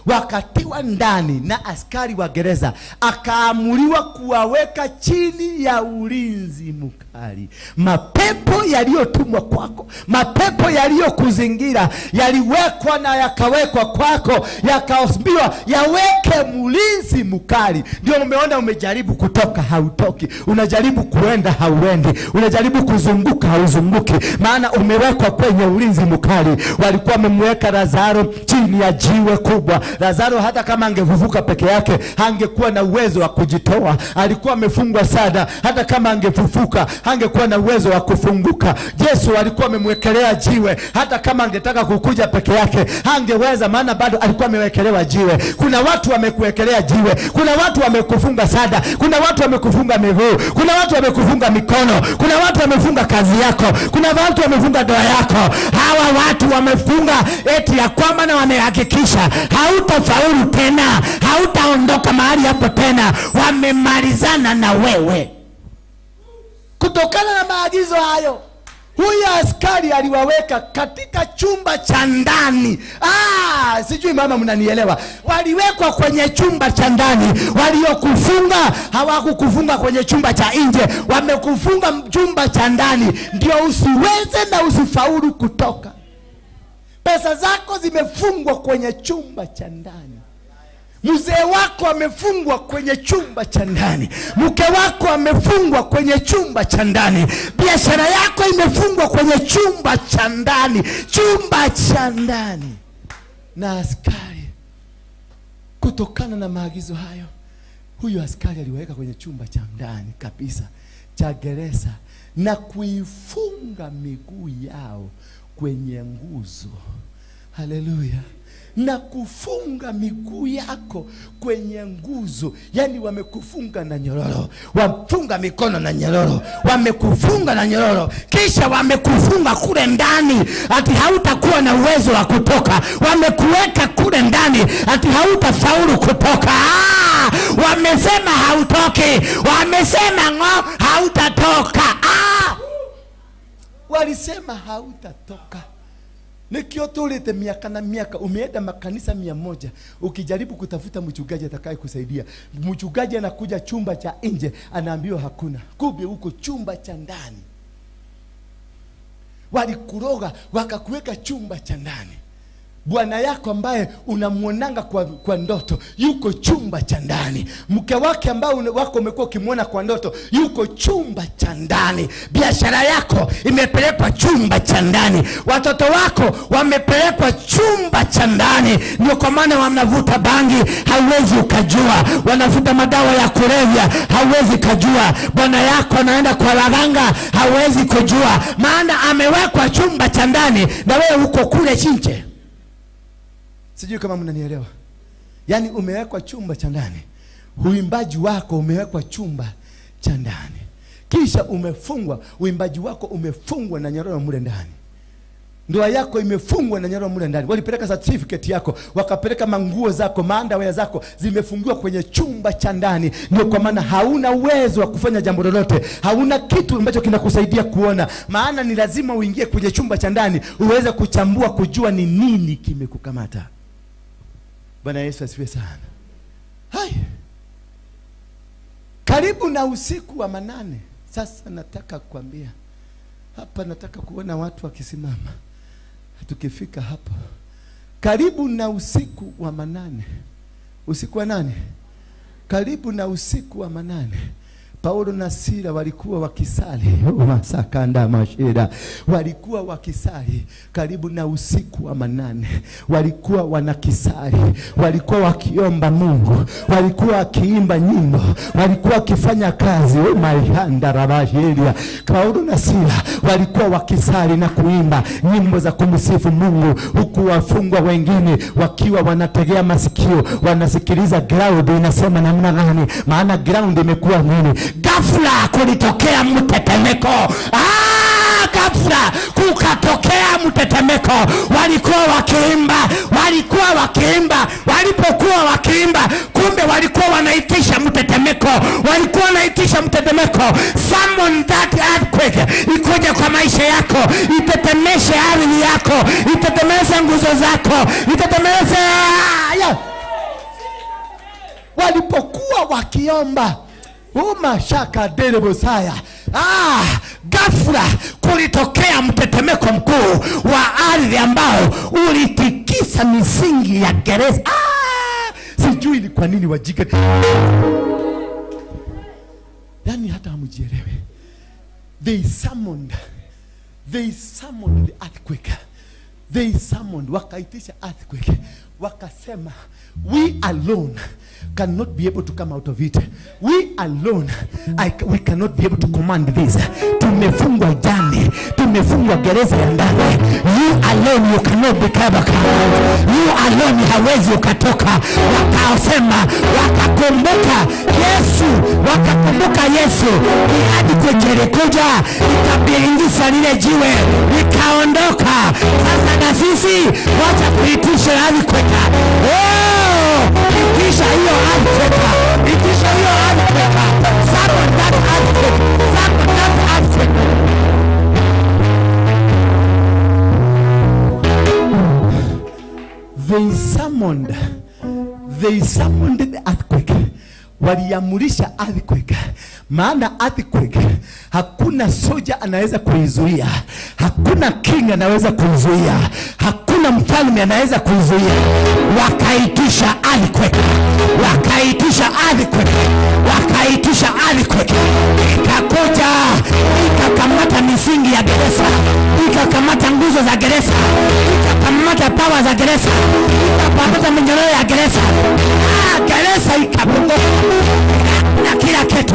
Wakatiwa ndani na askari wa gereza, akaamuliwa kuwaweka chini ya ulinzi mkali. Mapepo yaliyotumwa kwako, mapepo yaliyokuzingira yaliwekwa na yakawekwa kwako, yakaosbiwa yaweke mlinzi mkali. Ndio umeona umejaribu kutoka hautoki, unajaribu kuenda hauendi, unajaribu kuzunguka hauzunguki, maana umewekwa kwenye ulinzi mkali. Walikuwa wamemweka Lazaro chini ya jiwe kubwa. Lazaro hata kama angevuvuka peke yake hangekuwa na uwezo wa kujitoa. Alikuwa amefungwa sana, hata kama angefufuka hangekuwa na uwezo wa kufunguka. Yesu alikuwa amemwekelea jiwe, hata kama angetaka kukuja peke yake hangeweza, maana bado alikuwa amewekelewa jiwe. Kuna watu wamekuwekelea jiwe, kuna watu wamekufunga sada, kuna watu wamekufunga miguu, kuna watu wamekufunga mikono, kuna watu wamefunga kazi yako, kuna watu wamefunga ndoa yako. Hawa watu wamefunga eti ya kwamba na wamehakikisha hautafaulu tena, hautaondoka mahali hapo tena. Wamemalizana na wewe. Kutokana na maagizo hayo, huyu askari aliwaweka katika chumba cha ndani. Sijui mama mnanielewa. Waliwekwa kwenye chumba cha ndani. Waliokufunga hawakukufunga kwenye chumba cha nje, wamekufunga chumba cha ndani ndio usiweze na usifaulu kutoka. Pesa zako zimefungwa kwenye chumba cha ndani. Mzee wako amefungwa kwenye chumba cha ndani. Mke wako amefungwa kwenye chumba cha ndani. Biashara yako imefungwa kwenye chumba cha ndani. Chumba cha ndani. Na askari, kutokana na maagizo hayo, huyu askari aliweka kwenye chumba cha ndani kabisa cha gereza na kuifunga miguu yao kwenye nguzo. Haleluya. Na kufunga miguu yako kwenye nguzo. Yani wamekufunga na nyororo, wafunga mikono na nyororo, wamekufunga na nyororo, kisha wamekufunga kule ndani ati hautakuwa na uwezo wa kutoka. Wamekuweka kule ndani ati hautafaulu kutoka. Wamesema hautoki, wamesema hautatoka. Walisema hautatoka. Nikio tulete miaka na miaka, umeenda makanisa 100 ukijaribu kutafuta mchungaji atakaye kusaidia. Mchungaji anakuja chumba cha nje anaambiwa hakuna. Kumbe huko chumba cha ndani. Walikuroga wakakuweka chumba cha ndani. Bwana yako ambaye unamuonanga kwa ndoto yuko chumba cha ndani. Mke wake ambao wako umekuwa ukimwona kwa ndoto yuko chumba cha ndani. Biashara yako imepelekwa chumba cha ndani. Watoto wako wamepelekwa chumba cha ndani. Ndio kwa maana wanavuta bangi, hauwezi ukajua. Wanavuta madawa ya kulevya, hauwezi kujua. Bwana yako anaenda kwa waganga, hauwezi kujua, maana amewekwa chumba cha ndani na wewe uko kule nje. Sijui kama mnanielewa. Yani umewekwa chumba cha ndani. Uimbaji wako umewekwa chumba cha ndani. Kisha umefungwa, uimbaji wako umefungwa na nyororo mule ndani. Ndoa yako imefungwa na nyororo mule ndani. Walipeleka certificate yako, wakapeleka manguo zako, maandawea zako zimefungiwa kwenye chumba cha ndani. Ndio kwa maana hauna uwezo wa kufanya jambo lolote. Hauna kitu ambacho kinakusaidia kuona. Maana ni lazima uingie kwenye chumba cha ndani uweze kuchambua, kujua ni nini kimekukamata. Bwana Yesu asifiwe sana. Hai. Karibu na usiku wa manane. Sasa nataka kuambia hapa, nataka kuona watu wakisimama. Tukifika hapo karibu na usiku wa manane. Usiku wa nane? Karibu na usiku wa manane. Paulo na Sila walikuwa wakisali. Masakanda mashira. Walikuwa wakisali karibu na usiku wa manane. Walikuwa wanakisali. Walikuwa wakiomba Mungu. Walikuwa wakiimba nyimbo. Walikuwa wakifanya kazi. Maihanda rabashiria. Paulo na Sila walikuwa wakisali na kuimba nyimbo za kumsifu Mungu, huku wafungwa wengine wakiwa wanategea masikio, wanasikiliza ground inasema namna gani. Maana ground imekuwa nini? Ghafla kulitokea mtetemeko. ghafla kukatokea mtetemeko. Walikuwa wakiimba, walipokuwa wakiimba, kumbe walikuwa wanaitisha mtetemeko. Summon that earthquake ikuje kwa maisha yako, itetemeshe ardhi yako, itetemeshe nguzo zako, itetemeshe. Walipokuwa wakiomba, umashaka derebosaya, ghafla kulitokea mtetemeko mkuu wa ardhi ambao ulitikisa misingi ya gereza. Sijui ni kwa nini wajika, yani hata hamujielewe. They summoned the earthquake. Wakaitisha earthquake. Wakasema, we alone cannot be able to come out of it. We alone, we cannot be able to command this. Tumefungwa ndani, tumefungwa gereza ya ndani. You alone, you cannot be covered. You alone, hawezi ukatoka. Wakasema, wakakumbuka Yesu. Ni hadi kujelekuja, ikabiringisa lile jiwe, ikaondoka. Sasa na sisi, wacha kuitisha hadi kweka. Itisha hiyo earthquake. Summon that earthquake. They summoned the earthquake. Waliamurisha earthquake. Maana earthquake hakuna soja anaweza kuizuia, hakuna king anaweza kuizuia, hakuna mfalme anaweza kuizuia. Wakaitisha earthquake. Ikakuja, ikakamata misingi ya gereza, ikakamata nguzo za gereza, ikakamata pawa za gereza, ikakamata minyororo ya gereza. Gereza ikapunguka na kila kitu.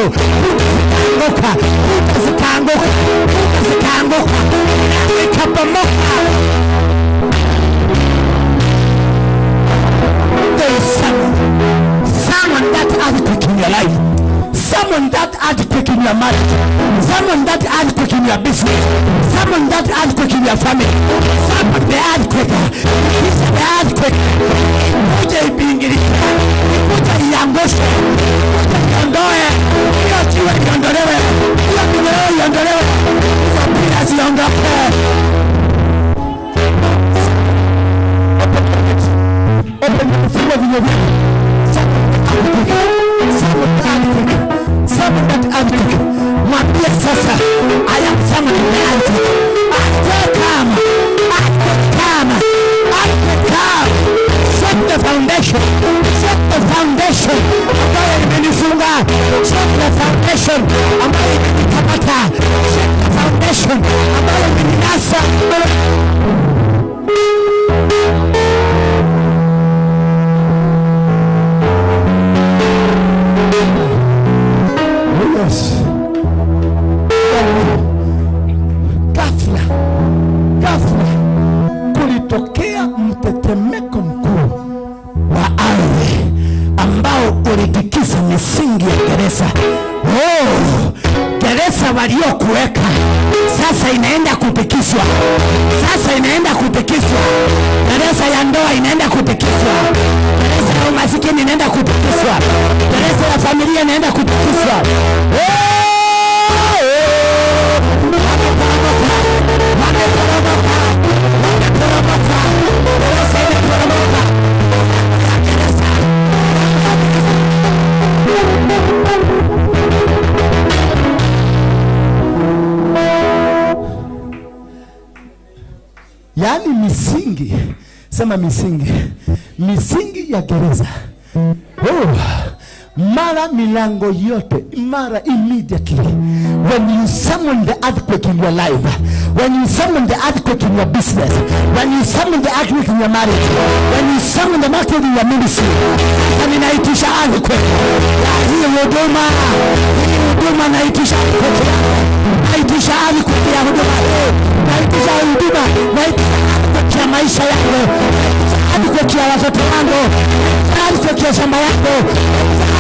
Kuta zikaanguka, ikapomoka. Summon that earthquake in your life. Summon that earthquake in your marriage. Summon that earthquake in your business. Summon that earthquake in your family. Summon the earthquake. The earthquake. Kuja ibingirisha, kuja iangushe, kuja iondoe, hiyo jiwe iondolewe, hiyo minyororo iondolewe, hizo pila ziondoke. Open the floor of your will. Summon that earthquake. Mwambie sasa, I am summoning the earthquake. Earthquake come. Set the foundation. Ambayo imenifunga. Set the foundation. Ambayo imenikamata. Set the foundation. Ambayo imeninasa. Ghafla kulitokea mtetemeko mkuu wa ardhi ambao ulitikisa misingi ya gereza. Gereza waliokuweka sasa inaenda kutikiswa. Gereza ya ndoa inaenda kutikiswa. Gereza ya umasikini inaenda kutikiswa. Gereza ya familia inaenda kutikiswa. Yani misingi, sema misingi ya gereza. Mara milango yote, mara immediately. When you summon the earthquake in your life, when you summon the earthquake in your business, when you summon the earthquake in your marriage, when you summon the earthquake in your ministry, sasa ninaitisha earthquake. Hii huduma naitisha earthquake. Naitisha earthquake ya huduma. Naitisha earthquake ya maisha yako. Earthquake ya watoto wangu. Earthquake ya shamba yako.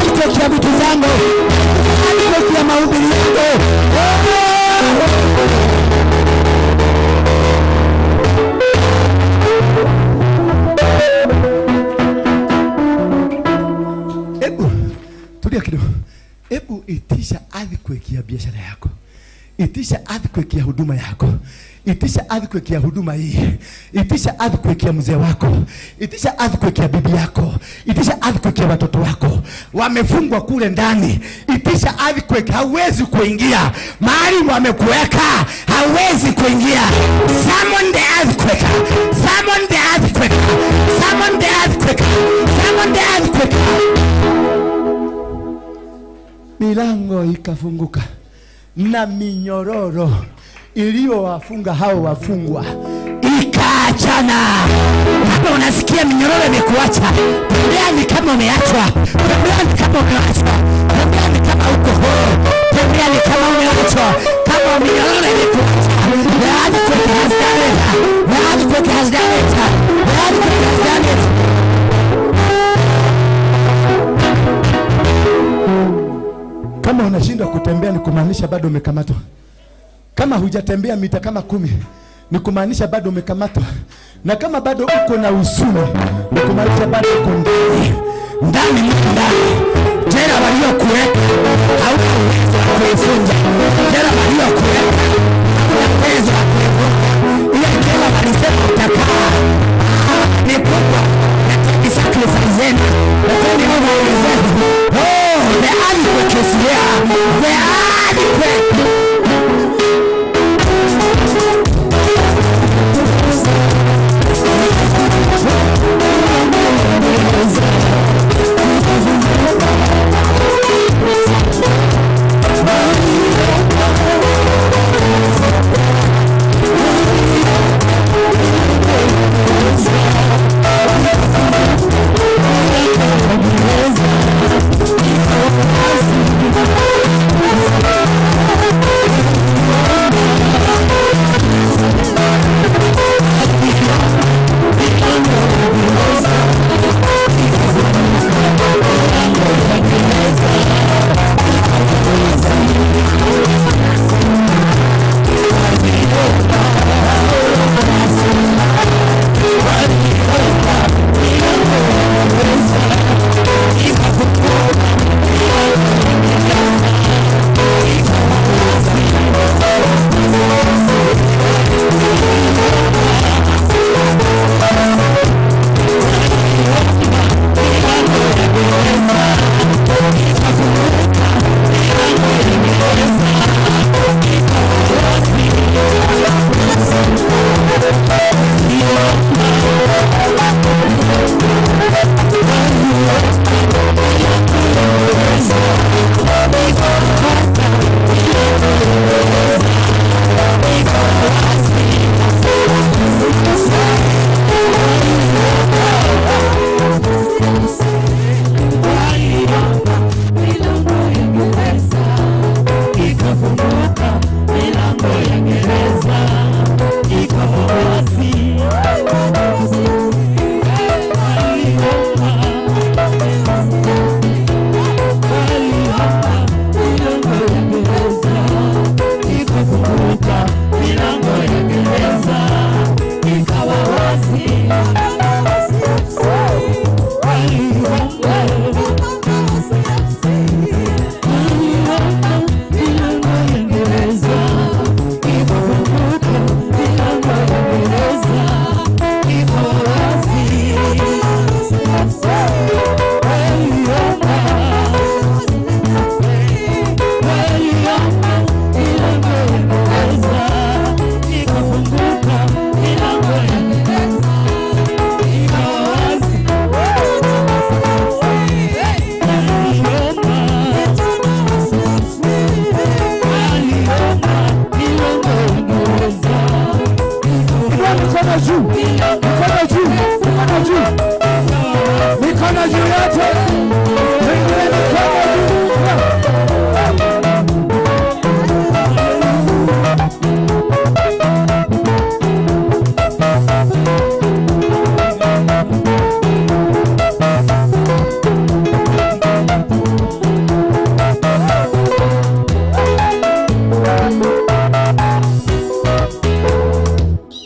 Earthquake ya vitu zangu. Earthquake ya mahubiri yako. Rudia kidogo. Hebu itisha earthquake ya biashara yako. Itisha earthquake ya huduma yako. Itisha earthquake ya huduma hii. Itisha earthquake ya mzee wako. Itisha earthquake ya bibi yako. Itisha earthquake ya watoto wako. Wamefungwa kule ndani. Itisha earthquake, hauwezi kuingia. Mahali wamekuweka, hauwezi kuingia. Summon the earthquake. Summon the earthquake. Summon the earthquake. Summon the earthquake. Milango ikafunguka na minyororo iliyowafunga hao wafungwa ikaachana. Kama unasikia minyororo imekuacha, tembea ni kama umeachwa, tembea ni kama umeachwa, tembea ni kama uko huru, tembea ni kama umeachwa, kama minyororo imekuacha. The earthquake has done it. The earthquake has done it. The earthquake has done it. Kama unashindwa kutembea ni kumaanisha bado umekamatwa. Kama hujatembea mita kama 10 ni kumaanisha bado umekamatwa. Na kama bado uko na usuni ni kumaanisha bado uko ndani. Ndani. Jela waliokuweka hauna uwezo wa kuifunja. Jela waliokuweka hauna uwezo wa kuifunja. Ile jela walisema utakaa. Ni kubwa. Nataka sacrifice zenu. Nataka over zenu. Oh, the earthquake is here. The earthquake.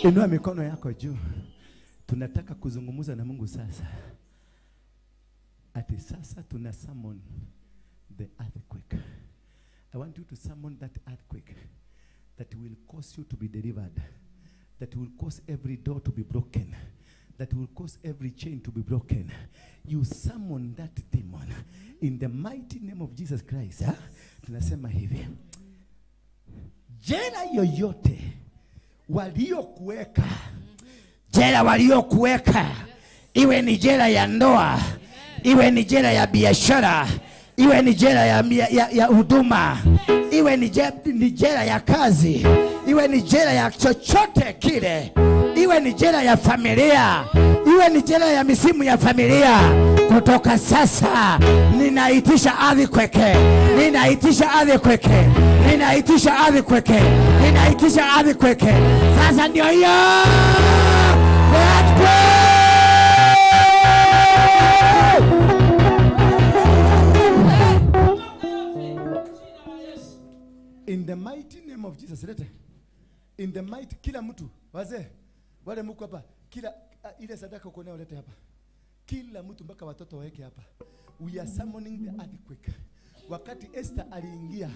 Inua mikono yako juu. Tunataka kuzungumza na Mungu sasa. Ati sasa tuna summon the earthquake. I want you to summon that earthquake that will cause you to be delivered, that will cause every door to be broken, that will cause every chain to be broken. You summon that demon in the mighty name of Jesus Christ. Tunasema hivi, jela yoyote waliokuweka, jela waliokuweka, iwe ni jela ya ndoa, iwe ni jela ya biashara, iwe ni jela ya huduma, iwe ni jela ya kazi, iwe ni jela ya chochote kile, iwe ni jela ya familia, iwe ni jela ya misimu ya familia, kutoka sasa ninaitisha earthquake, ninaitisha earthquake, ninaitisha earthquake, ninaitisha earthquake. Sasa ndio hiyo. Let's go! In the mighty name of Jesus, lete. In the mighty, kila mtu, wazee, wale mko hapa, kila ile sadaka uko nayo lete hapa. Kila mtu mpaka watoto waweke hapa. We are summoning the earthquake. Wakati Esther aliingia,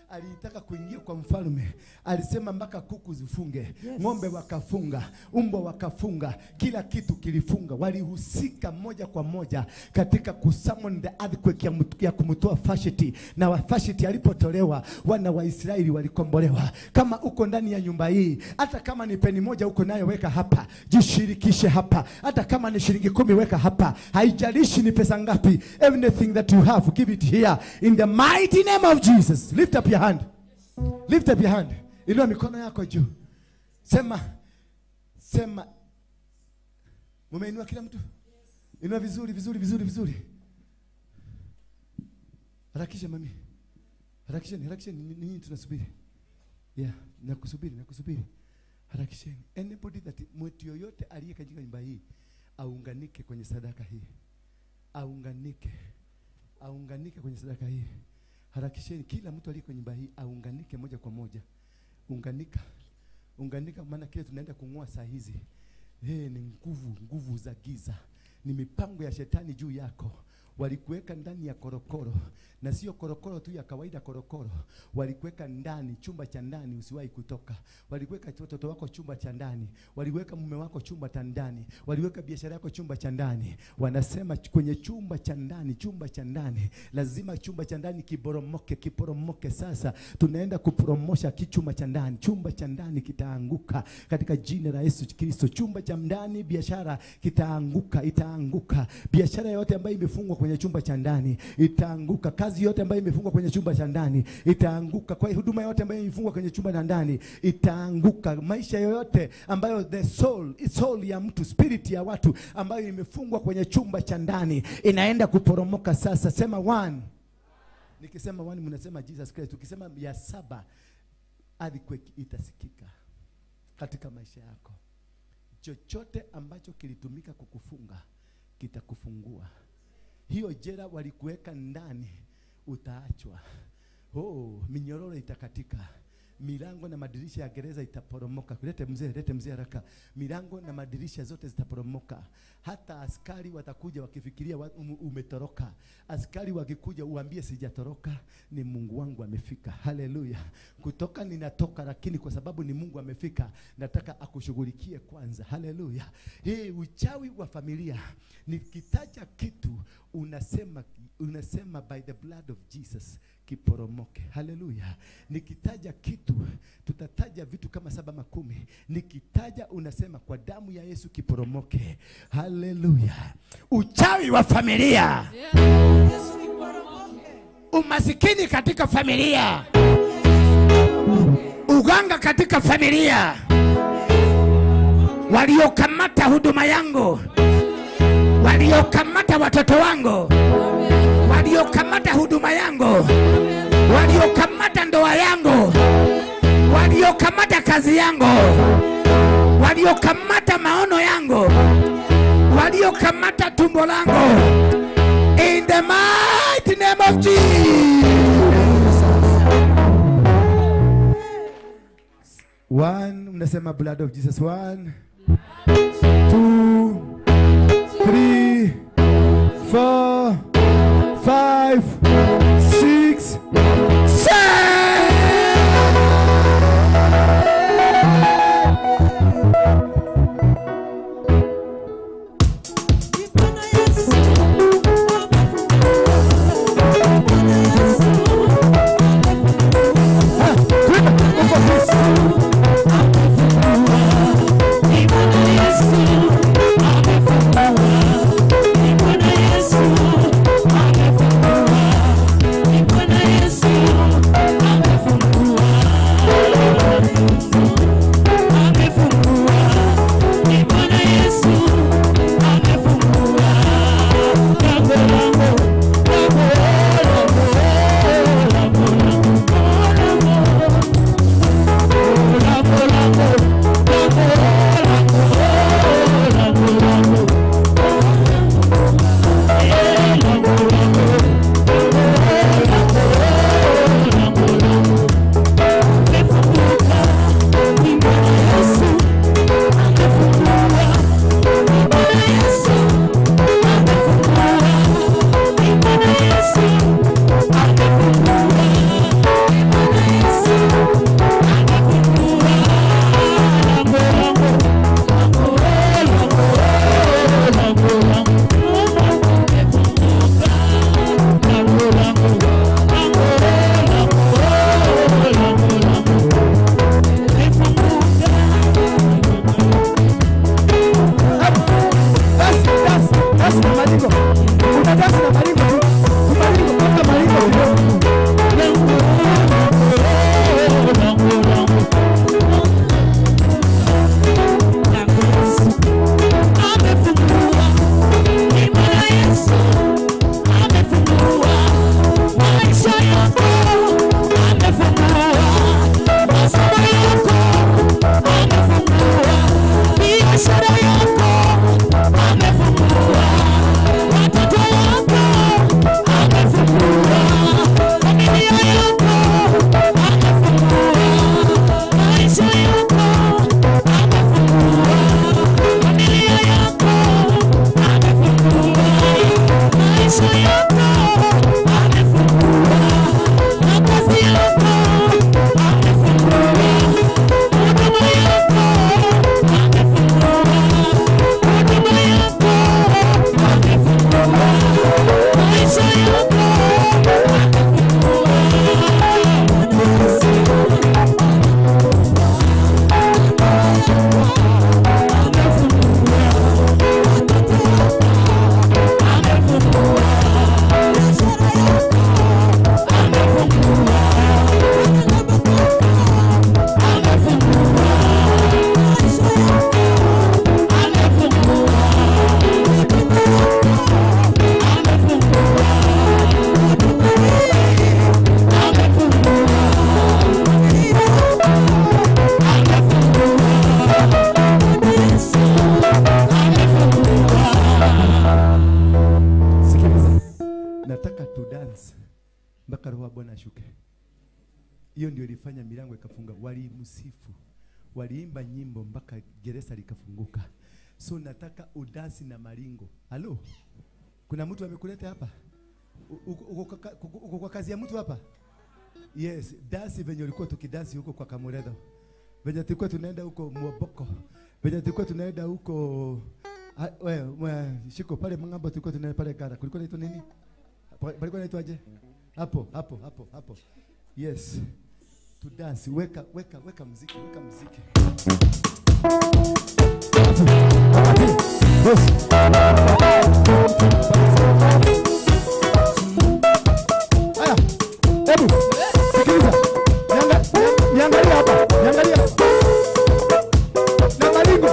alitaka kuingia kwa mfalme, alisema mpaka kuku zifunge, ng'ombe wakafunga, umbwa wakafunga, kila kitu kilifunga. Walihusika moja kwa moja katika kusummon the earthquake ya kumtoa Vashti, na Vashti alipotolewa, wana wa Israeli walikombolewa. Kama uko ndani ya nyumba hii, hata kama ni peni moja uko nayo weka hapa, jishirikishe hapa. Hata kama ni shilingi 10 weka hapa, haijalishi ni pesa ngapi. Everything that you have, give it here in the mighty name of Jesus. Lift up your hand. Lift up your hand. Inua mikono yako juu. Sema. Mumeinua kila mtu? Inua vizuri. Harakisha mami. Harakisheni. Nini tunasubiri? Yeah, nakusubiri. Harakisheni. Anybody that mtu yoyote aliye katika nyumba hii aunganike kwenye sadaka hii. Aunganike kwenye sadaka hii. Harakisheni, kila mtu aliye kwenye nyumba hii aunganike moja kwa moja. Unganika maana kile tunaenda kung'oa saa hizi. Ni nguvu za giza. Ni mipango ya shetani juu yako. Walikuweka ndani ya korokoro, na sio korokoro tu ya kawaida korokoro. Walikuweka ndani, chumba cha ndani usiwahi kutoka. Walikuweka watoto wako chumba cha ndani, waliweka mume wako chumba cha ndani, waliweka biashara yako chumba cha ndani. Wanasema kwenye chumba cha ndani, lazima chumba cha ndani kiporomoke. Sasa tunaenda kupromosha chumba cha ndani kitaanguka katika jina la Yesu Kristo. Chumba cha ndani, biashara itaanguka. Biashara yote ambayo imefungwa kwenye chumba cha ndani itaanguka. Kazi yote ambayo imefungwa kwenye chumba cha ndani itaanguka. Kwa huduma yote ambayo imefungwa kwenye chumba cha ndani itaanguka. Maisha yoyote ambayo the soul ya mtu, spirit ya watu ambayo imefungwa kwenye chumba cha ndani inaenda kuporomoka sasa. Sema 1. Nikisema 1 mnasema Jesus Christ. Ukisema ya 7, earthquake itasikika katika maisha yako. Chochote ambacho kilitumika kukufunga kitakufungua. Hiyo jela walikuweka ndani utaachwa. Minyororo itakatika. Milango na madirisha ya gereza itaporomoka. Lete mzee haraka. Milango na madirisha zote zitaporomoka. Hata askari watakuja wakifikiria umetoroka. Askari wakikuja uambie sijatoroka, ni Mungu wangu amefika. Haleluya. Kutoka ninatoka, lakini kwa sababu ni Mungu amefika, nataka akushughulikie kwanza. Haleluya. Uchawi wa familia, nikitaja kitu unasema by the blood of Jesus kiporomoke. Haleluya. Nikitaja kitu, tutataja vitu kama 7 ama 10. Nikitaja unasema kwa damu ya Yesu kiporomoke. Haleluya. Uchawi wa familia, Yesu kiporomoke. Umasikini katika familia, uganga katika familia, waliokamata huduma yangu, waliokamata watoto wangu, waliokamata huduma yangu, waliokamata ndoa yangu, waliokamata kazi yangu, waliokamata maono yangu, waliokamata tumbo langu, in the mighty name of Jesus. 1, mnasema blood of Jesus. 1, 2, 3, 4, 5, 6, 7. mpaka roho wa Bwana ashuke. Hiyo ndio ilifanya milango ikafunga. Walimsifu, waliimba nyimbo mpaka gereza likafunguka. So nataka udasi na maringo. Halo? Kuna mtu amekuleta hapa? Uko kwa kazi ya mtu hapa? Yes, dasi venye ulikuwa tukidasi huko kwa Kamuretho. Venye tulikuwa tunaenda huko Mwaboko. Venye tulikuwa tunaenda huko shiko pale Mangamba, tulikuwa tunaenda pale Gara. Kulikuwa naitwa nini? Palikuwa naitwa aje? Hapo. Yes. To dance. Weka muziki, weka muziki. Yes. Aya. Hebu. Sikiliza. Niangalia hapa. Niangalia. Na malingo.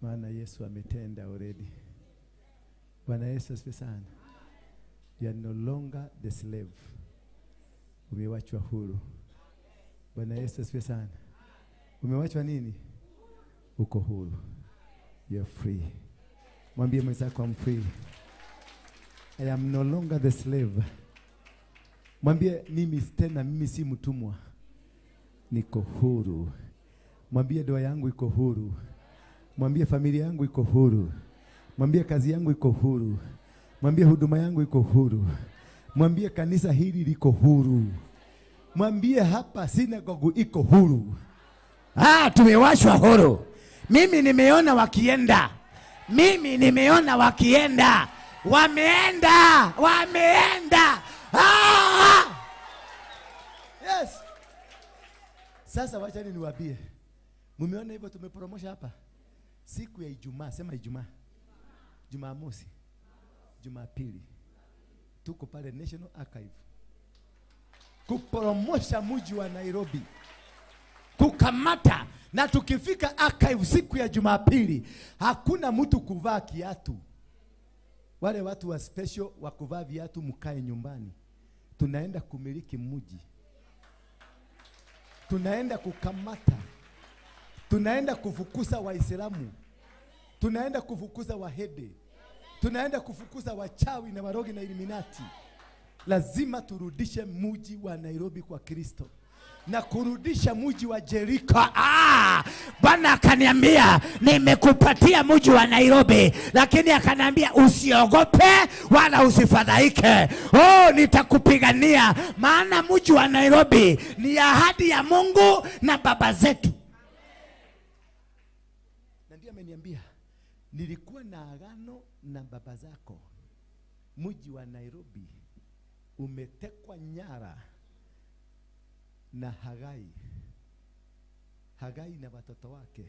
maana Yesu ametenda already. Bwana Yesu asifiwe sana. You are no longer the slave. Umewachwa huru. Bwana Yesu asifiwe sana. Umewachwa nini? Uko huru. You are free. Mwambie mwenzako I'm free. I am no longer the slave. Mwambie mimi si mtumwa. Niko huru. Mwambie ndoa yangu iko huru. Mwambie familia yangu iko huru. Mwambie kazi yangu iko huru. Mwambie huduma yangu iko huru. Mwambie kanisa hili liko huru. Mwambie hapa sinagogu iko huru. Tumewashwa huru. Mimi nimeona wakienda. Wameenda. Yes. Sasa wacha niwaambie. Mumeona hivyo tumepromosha hapa. Siku ya Ijumaa, sema Ijumaa. Jumamosi. Jumapili. Tuko pale National Archive. Kupromosha mji wa Nairobi. Kukamata. Na tukifika archive siku ya Jumapili, hakuna mtu kuvaa kiatu. Wale watu wa special wa kuvaa viatu mkae nyumbani. Tunaenda kumiliki mji. Tunaenda kukamata. Tunaenda kufukuza Waislamu. Tunaenda kufukuza Wahede. Tunaenda kufukuza wachawi na warogi na Illuminati. Lazima turudishe mji wa Nairobi kwa Kristo. Na kurudisha mji wa Jericho. Bwana akaniambia nimekupatia mji wa Nairobi, lakini akaniambia usiogope wala usifadhaike. Nitakupigania, maana mji wa Nairobi ni ahadi ya Mungu na baba zetu. Na ndiye ameniambia nilikuwa na agano na baba zako. Mji wa Nairobi umetekwa nyara na Hagai. Hagai na watoto wake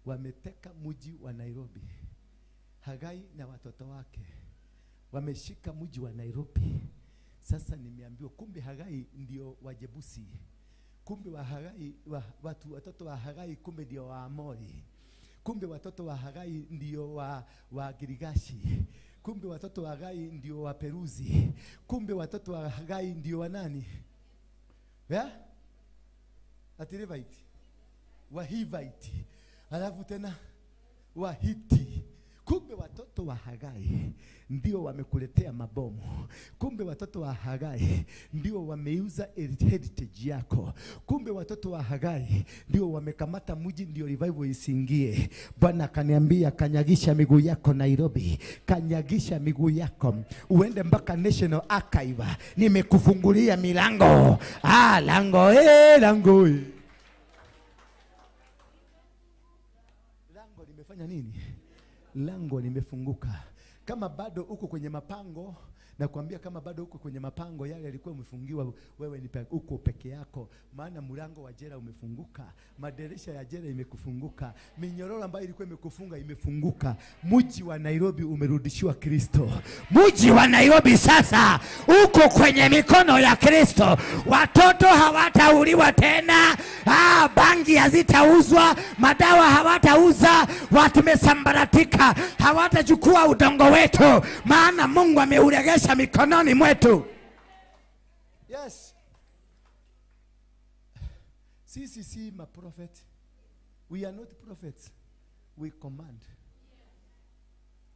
wameteka mji wa Nairobi. Hagai na watoto wake wameshika mji wa Nairobi. Sasa nimeambiwa kumbe Hagai ndio Wajebusi. Kumbe wa Hagai watoto wa Hagai kumbe ndio Waamori. Kumbe watoto wa Hagai ndio wa Girigashi. Kumbe watoto wa Hagai ndio wa Peruzi. Kumbe watoto wa Hagai ndio wa nani? Atirevite, Wahivite, alafu tena Wahiti. Kumbe watoto wa Hagai ndio wamekuletea mabomu. Kumbe watoto wa Hagai ndio wameuza heritage yako. Kumbe watoto wa Hagai ndio wamekamata mji, ndio revival isingie. Bwana akaniambia kanyagisha miguu yako Nairobi. Kanyagisha miguu yako. Uende mpaka National Archive. Nimekufungulia milango. Lango. Lango limefanya nini? Lango limefunguka. Kama bado uko kwenye mapango, na kuambia kama bado uko kwenye mapango yale yalikuwa umefungiwa, wewe ni uko peke yako, maana mlango wa jela umefunguka, madirisha ya jela imekufunguka, minyororo ambayo ilikuwa imekufunga imefunguka. Mji wa Nairobi umerudishiwa Kristo. Mji wa Nairobi sasa uko kwenye mikono ya Kristo. Watoto hawatauliwa tena, bangi hazitauzwa, madawa hawatauza, watu mesambaratika, hawatachukua udongo wetu, maana Mungu ameuregesha mikononi mwetu. Yes. Sisi ma prophet. We are not prophets. We command.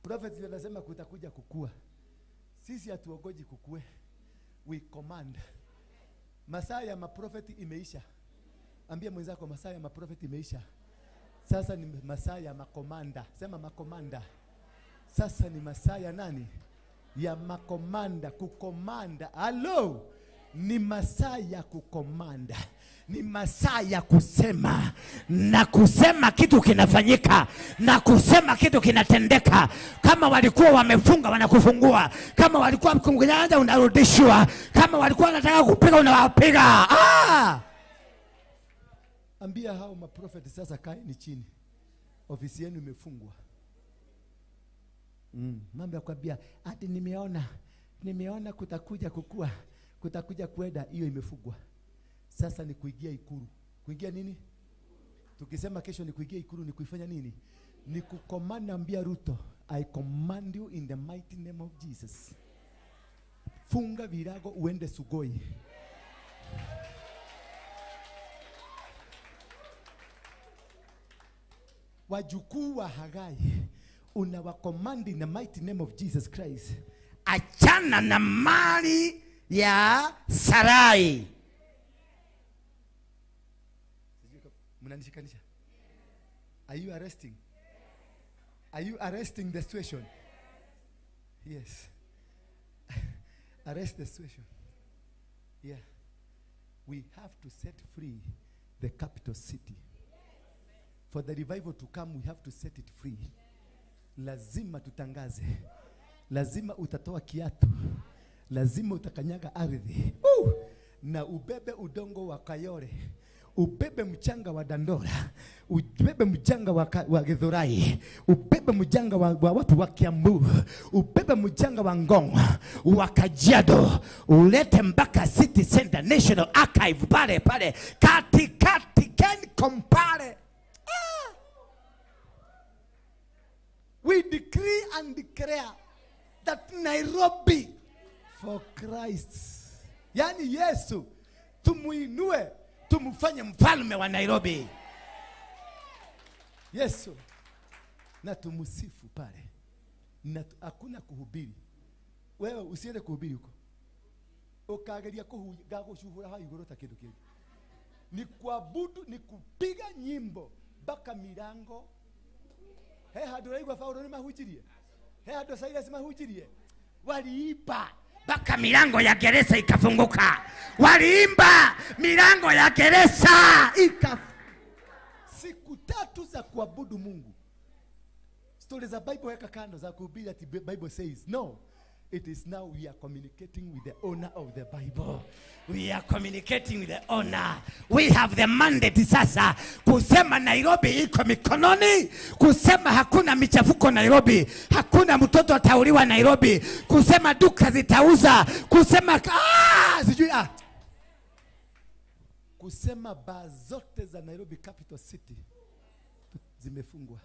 Prophets wanasema kutakuja kukua. Sisi hatuogoji kukue. We command. Masaa ya maprofeti imeisha. Ambia mwenzako masaa ya maprofeti imeisha. Sasa ni masaa ya makomanda. Sema makomanda. Sasa ni masaa ya nani? Ya makomanda, kukomanda. Hello. Ni masaa ya kukomanda. Ni masaa ya kusema, na kusema kitu kinafanyika, na kusema kitu kinatendeka. Kama walikuwa wamefunga wanakufungua, kama walikuwa mkungunyanja unarudishwa, kama walikuwa wanataka kupiga unawapiga. Ambia hao maprofeti sasa kaeni chini. Ofisi yenu imefungwa. Mambo ya kuambia ati nimeona kutakuja kukua, kutakuja kwenda, hiyo imefungwa. Sasa ni kuingia ikulu. Kuingia nini? Tukisema kesho ni kuingia ikulu, ni kuifanya nini? Ni kukomanda ambia Ruto, I command you in the mighty name of Jesus. Funga virago uende Sugoi. Wajukuu wa Hagai, unawacommand in the mighty name of Jesus Christ. Achana na mali ya Sarai. Mnanishikanisha? Are you arresting? Are you arresting the situation? Yes. Arrest the situation. Yeah. We have to set free the capital city. For the revival to come, we have to set it free. Lazima tutangaze. Lazima utatoa kiatu. Lazima utakanyaga ardhi. Na ubebe udongo wa Kayore. Ubebe mchanga wa Dandora. Ubebe mchanga wa Githurai. Ubebe mchanga wa watu wa Kiambu. Ubebe mchanga wa Ngong, wa Kajiado. Ulete mpaka City Center National Archive pale kati can compare. We decree and declare that Nairobi for Christ. Yani Yesu tumuinue, tumufanye mfalme wa Nairobi. Yesu na tumusifu pale. Na hakuna kuhubiri. Wewe usiende kuhubiri huko. Ukaangalia kuhugago shuhura hayo gorota kitu kile. Ni kuabudu, ni kupiga nyimbo mpaka milango. Hado raigwa Paulo ni mahujirie. Hado Silas mahujirie. Waliipa mpaka milango ya gereza ikafunguka. Waliimba milango ya gereza siku 3 za kuabudu Mungu. Stories za Bible weka kando za kuhubiri ati Bible says no. It is now we are communicating with the owner of the Bible. We are communicating with the owner. We have the mandate sasa kusema Nairobi iko mikononi, kusema hakuna michafuko Nairobi, hakuna mtoto atauliwa Nairobi, kusema duka zitauza, kusema kusema baa zote za Nairobi capital city zimefungwa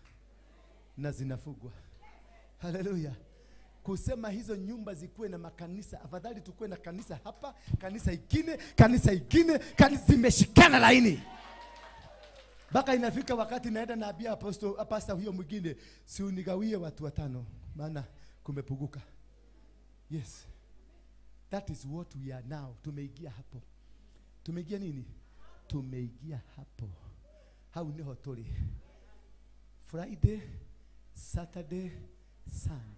na zinafungwa. Hallelujah. Kusema hizo nyumba zikuwe na makanisa, afadhali tukue na kanisa hapa, kanisa ingine, zimeshikana laini. Baka inafika wakati naenda na abia pastor huyo mwingine, si unigawie watu 5 maana kumepuguka. Yes. That is what we are now. Tumeingia hapo. Tumeingia nini? Tumeingia hapo. Hau ni hotori. Friday, Saturday, Sunday.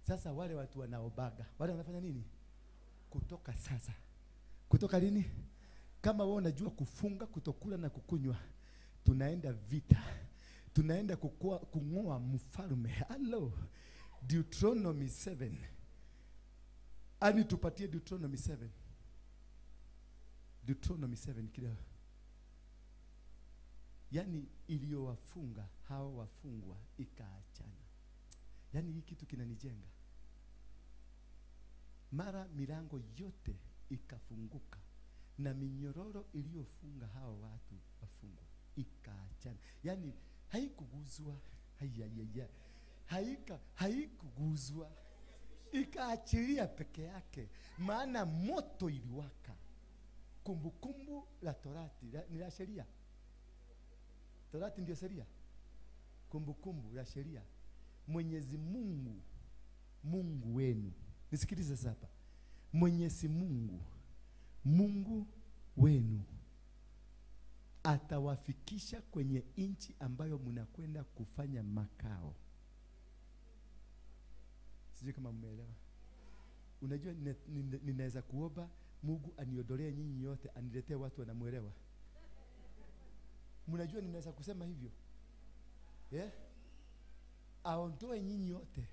Sasa wale watu wanaobaga, wale wanafanya nini? Kutoka sasa. Kutoka lini? Kama wewe unajua kufunga, kutokula na kukunywa, tunaenda vita. Tunaenda kungoa mfalme. Hello. Deuteronomy 7. Ani tupatie Deuteronomy 7. Deuteronomy 7 kile. Yani iliyowafunga hao wafungwa ikaachana. Yani hii kitu kinanijenga. Mara milango yote ikafunguka na minyororo iliyofunga hao watu wafungwa ikaachana. Yani haikuguzwa. Haikuguzwa. Ikaachilia peke yake. Maana moto iliwaka. Kumbukumbu la Torati ni la sheria. Torati ndio sheria. Kumbukumbu la sheria. Mwenyezi Mungu, Mungu wenu. Nisikilize sasa hapa. Mwenyezi Mungu, Mungu wenu atawafikisha kwenye nchi ambayo mnakwenda kufanya makao. Sijui kama mmeelewa. Unajua ninaweza kuomba Mungu aniondolee nyinyi yote, aniletee watu wanamuelewa. Mnajua ninaweza kusema hivyo? Yeah? Aondoe nyinyi yote.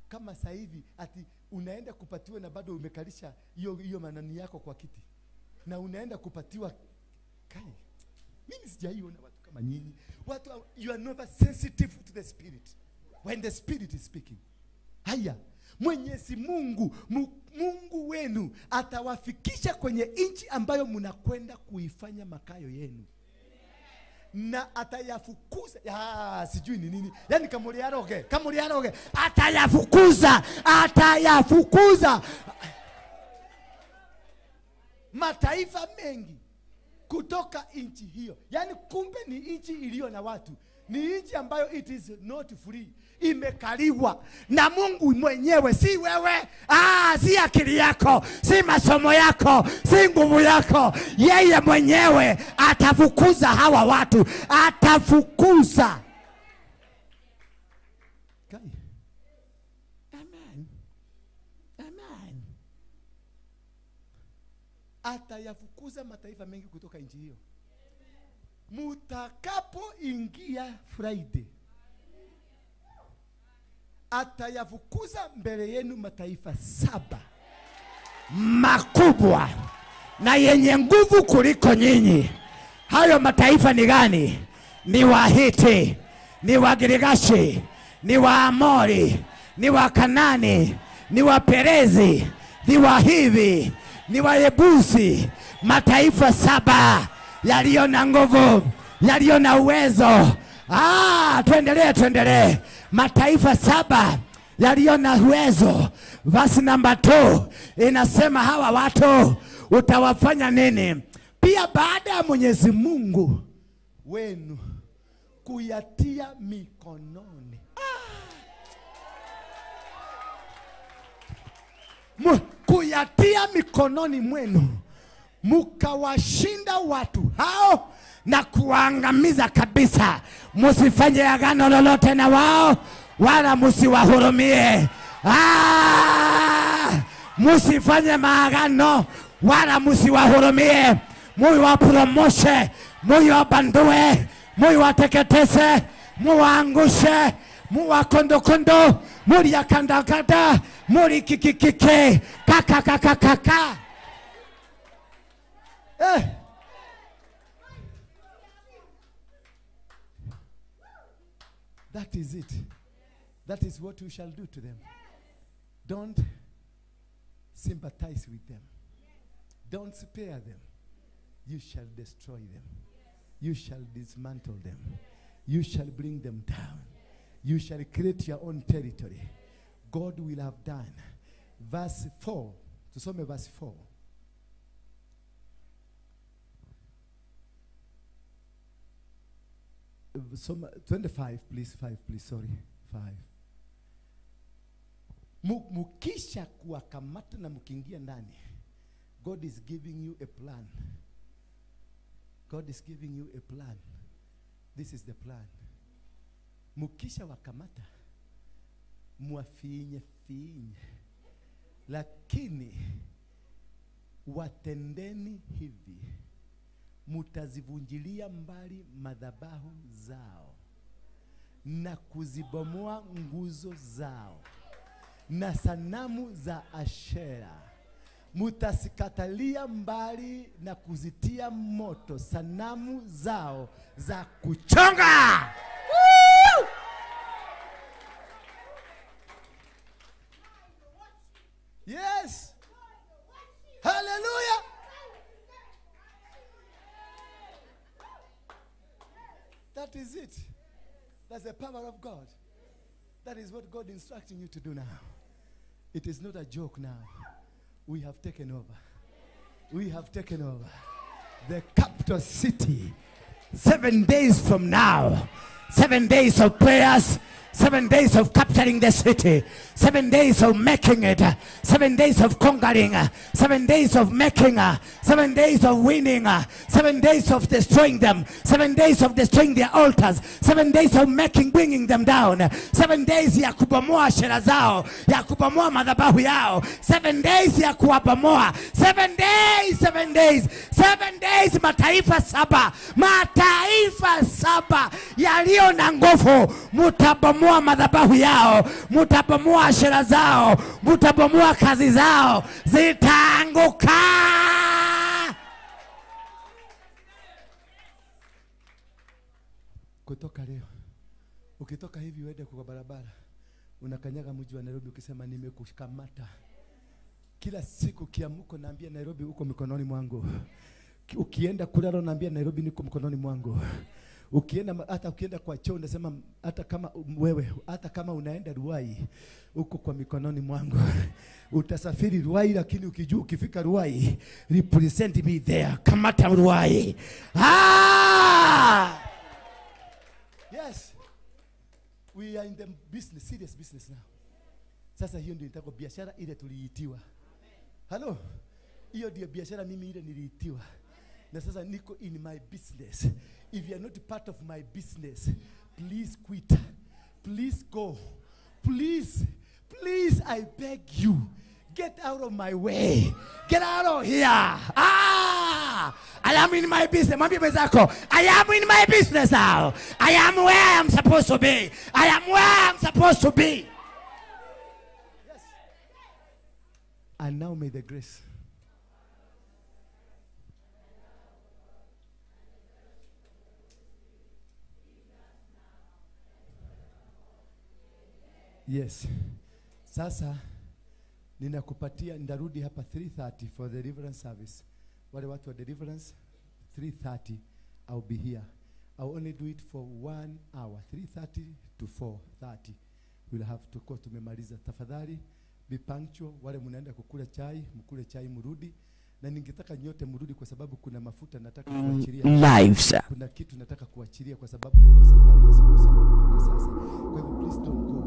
Kama sasa hivi ati unaenda kupatiwa na bado umekalisha hiyo manani yako kwa kiti. Na unaenda kupatiwa kai. Mimi sijaiona watu kama nyinyi. Watu you are never sensitive to the spirit when the spirit is speaking. Haya, Mwenyezi Mungu, Mungu wenu atawafikisha kwenye nchi ambayo mnakwenda kuifanya makayo yenu. na atayafukuza. Sijui ni nini. Yaani kamuliaroge. Atayafukuza mataifa mengi kutoka nchi hiyo. Yaani kumbe ni nchi iliyo na watu. Ni nchi ambayo it is not free. Imekaliwa na Mungu mwenyewe, si wewe, si akili yako, si masomo yako, si nguvu yako. Yeye mwenyewe atafukuza hawa watu, atafukuza. Amen. Amen. Atayafukuza mataifa mengi kutoka nchi hiyo. Mutakapoingia Friday, atayafukuza mbele yenu mataifa 7 makubwa na yenye nguvu kuliko nyinyi. Hayo mataifa ni gani? Ni Wahiti, ni Wagirigashi, ni Waamori, ni Wakanani, ni Waperezi, ni Wahivi, ni Wayebusi. Mataifa 7 yaliyo na nguvu, yaliyo na uwezo. Tuendelee. Mataifa 7 yaliyo na uwezo. Verse number 2 inasema hawa watu utawafanya nini? Pia baada ya Mwenyezi Mungu wenu kuyatia mikononi. Kuyatia mikononi mwenu, mukawashinda watu hao na kuangamiza kabisa. Musifanye agano lolote na wao, wala musiwahurumie. Musifanye maagano, wala musiwahurumie. Muiwapromoshe, muiwabandue, muiwateketese, muwaangushe, muwakondokondo, muliyakandakanda, mulikikikike, kakakakakaka. That is it. That is what you shall do to them. Don't sympathize with them. Don't spare them. You shall destroy them. You shall dismantle them. You shall bring them down. You shall create your own territory. God will have done. Verse 4. Tusome verse 4. Some 25, please. 5, please. Sorry. 5. Mukisha kuwakamata na mukiingia ndani. God is giving you a plan. God is giving you a plan. This is the plan. Mukisha wakamata, muafinye. Lakini watendeni hivi: mutazivunjilia mbali madhabahu zao na kuzibomoa nguzo zao na sanamu za Ashera. Mutasikatalia mbali na kuzitia moto sanamu zao za kuchonga. Yes. Hallelujah. That is it. That's the power of God. That is what God is instructing you to do now. It is not a joke now. We have taken over. We have taken over the capital city. 7 days from now. 7 days of prayers. 7 days of capturing the city. 7 days of making it. 7 days of conquering. 7 days of making. 7 days of winning. 7 days of destroying them. 7 days of destroying their altars. 7 days of bringing them down. 7 days ya kubomoa shera zao, ya kubomoa madhabahu yao. 7 days ya kuwabomoa. 7 days, 7 days, 7 days. Mataifa 7, mataifa 7 yaliyo na nguvu, mutabomoa madhabahu yao, mutabomoa shera zao, mutabomoa kazi zao, zitaanguka. Kutoka leo, ukitoka hivi uende kwa barabara, unakanyaga mji wa Nairobi ukisema nimekukamata. Kila siku kiamuko naambia Nairobi uko mikononi mwangu. Ukienda kulala naambia Nairobi niko mikononi mwangu. hata ukienda kwa choo unasema hata kama wewe, hata kama unaenda Ruai huko kwa mikononi mwangu, utasafiri Ruai, lakini ukijua ukifika Ruai, represent me there, kamata Ruai. Yes, we are in the business, serious business now. Sasa hiyo ndio nitako biashara ile tuliitiwa. Hello, hiyo ndio biashara mimi ile niliitiwa. Na sasa niko in my business. If you are not part of my business, please quit. Please go. Please, I beg you, get out of my way. Get out of here. I am in my business. Mwambie mwenzako, I am in my business now. I am where I am supposed to be. I am where I am supposed to be. Yes. And now may the grace. Yes. Sasa ninakupatia, ndarudi hapa 3:30 for the deliverance service. Wale watu wa deliverance 3:30 I'll be here. I'll only do it for 1 hour, 3:30 to 4:30. We'll have to go, tumemaliza. Tafadhali be punctual. Wale mnaenda kukula chai, mkule chai mrudi. Na ningetaka nyote mrudi kwa sababu kuna mafuta nataka kuachilia. Lives. Kuna kitu nataka kuachilia kwa sababu ya hiyo safari ya siku 7 kutoka sasa. Kwa hivyo please don't go.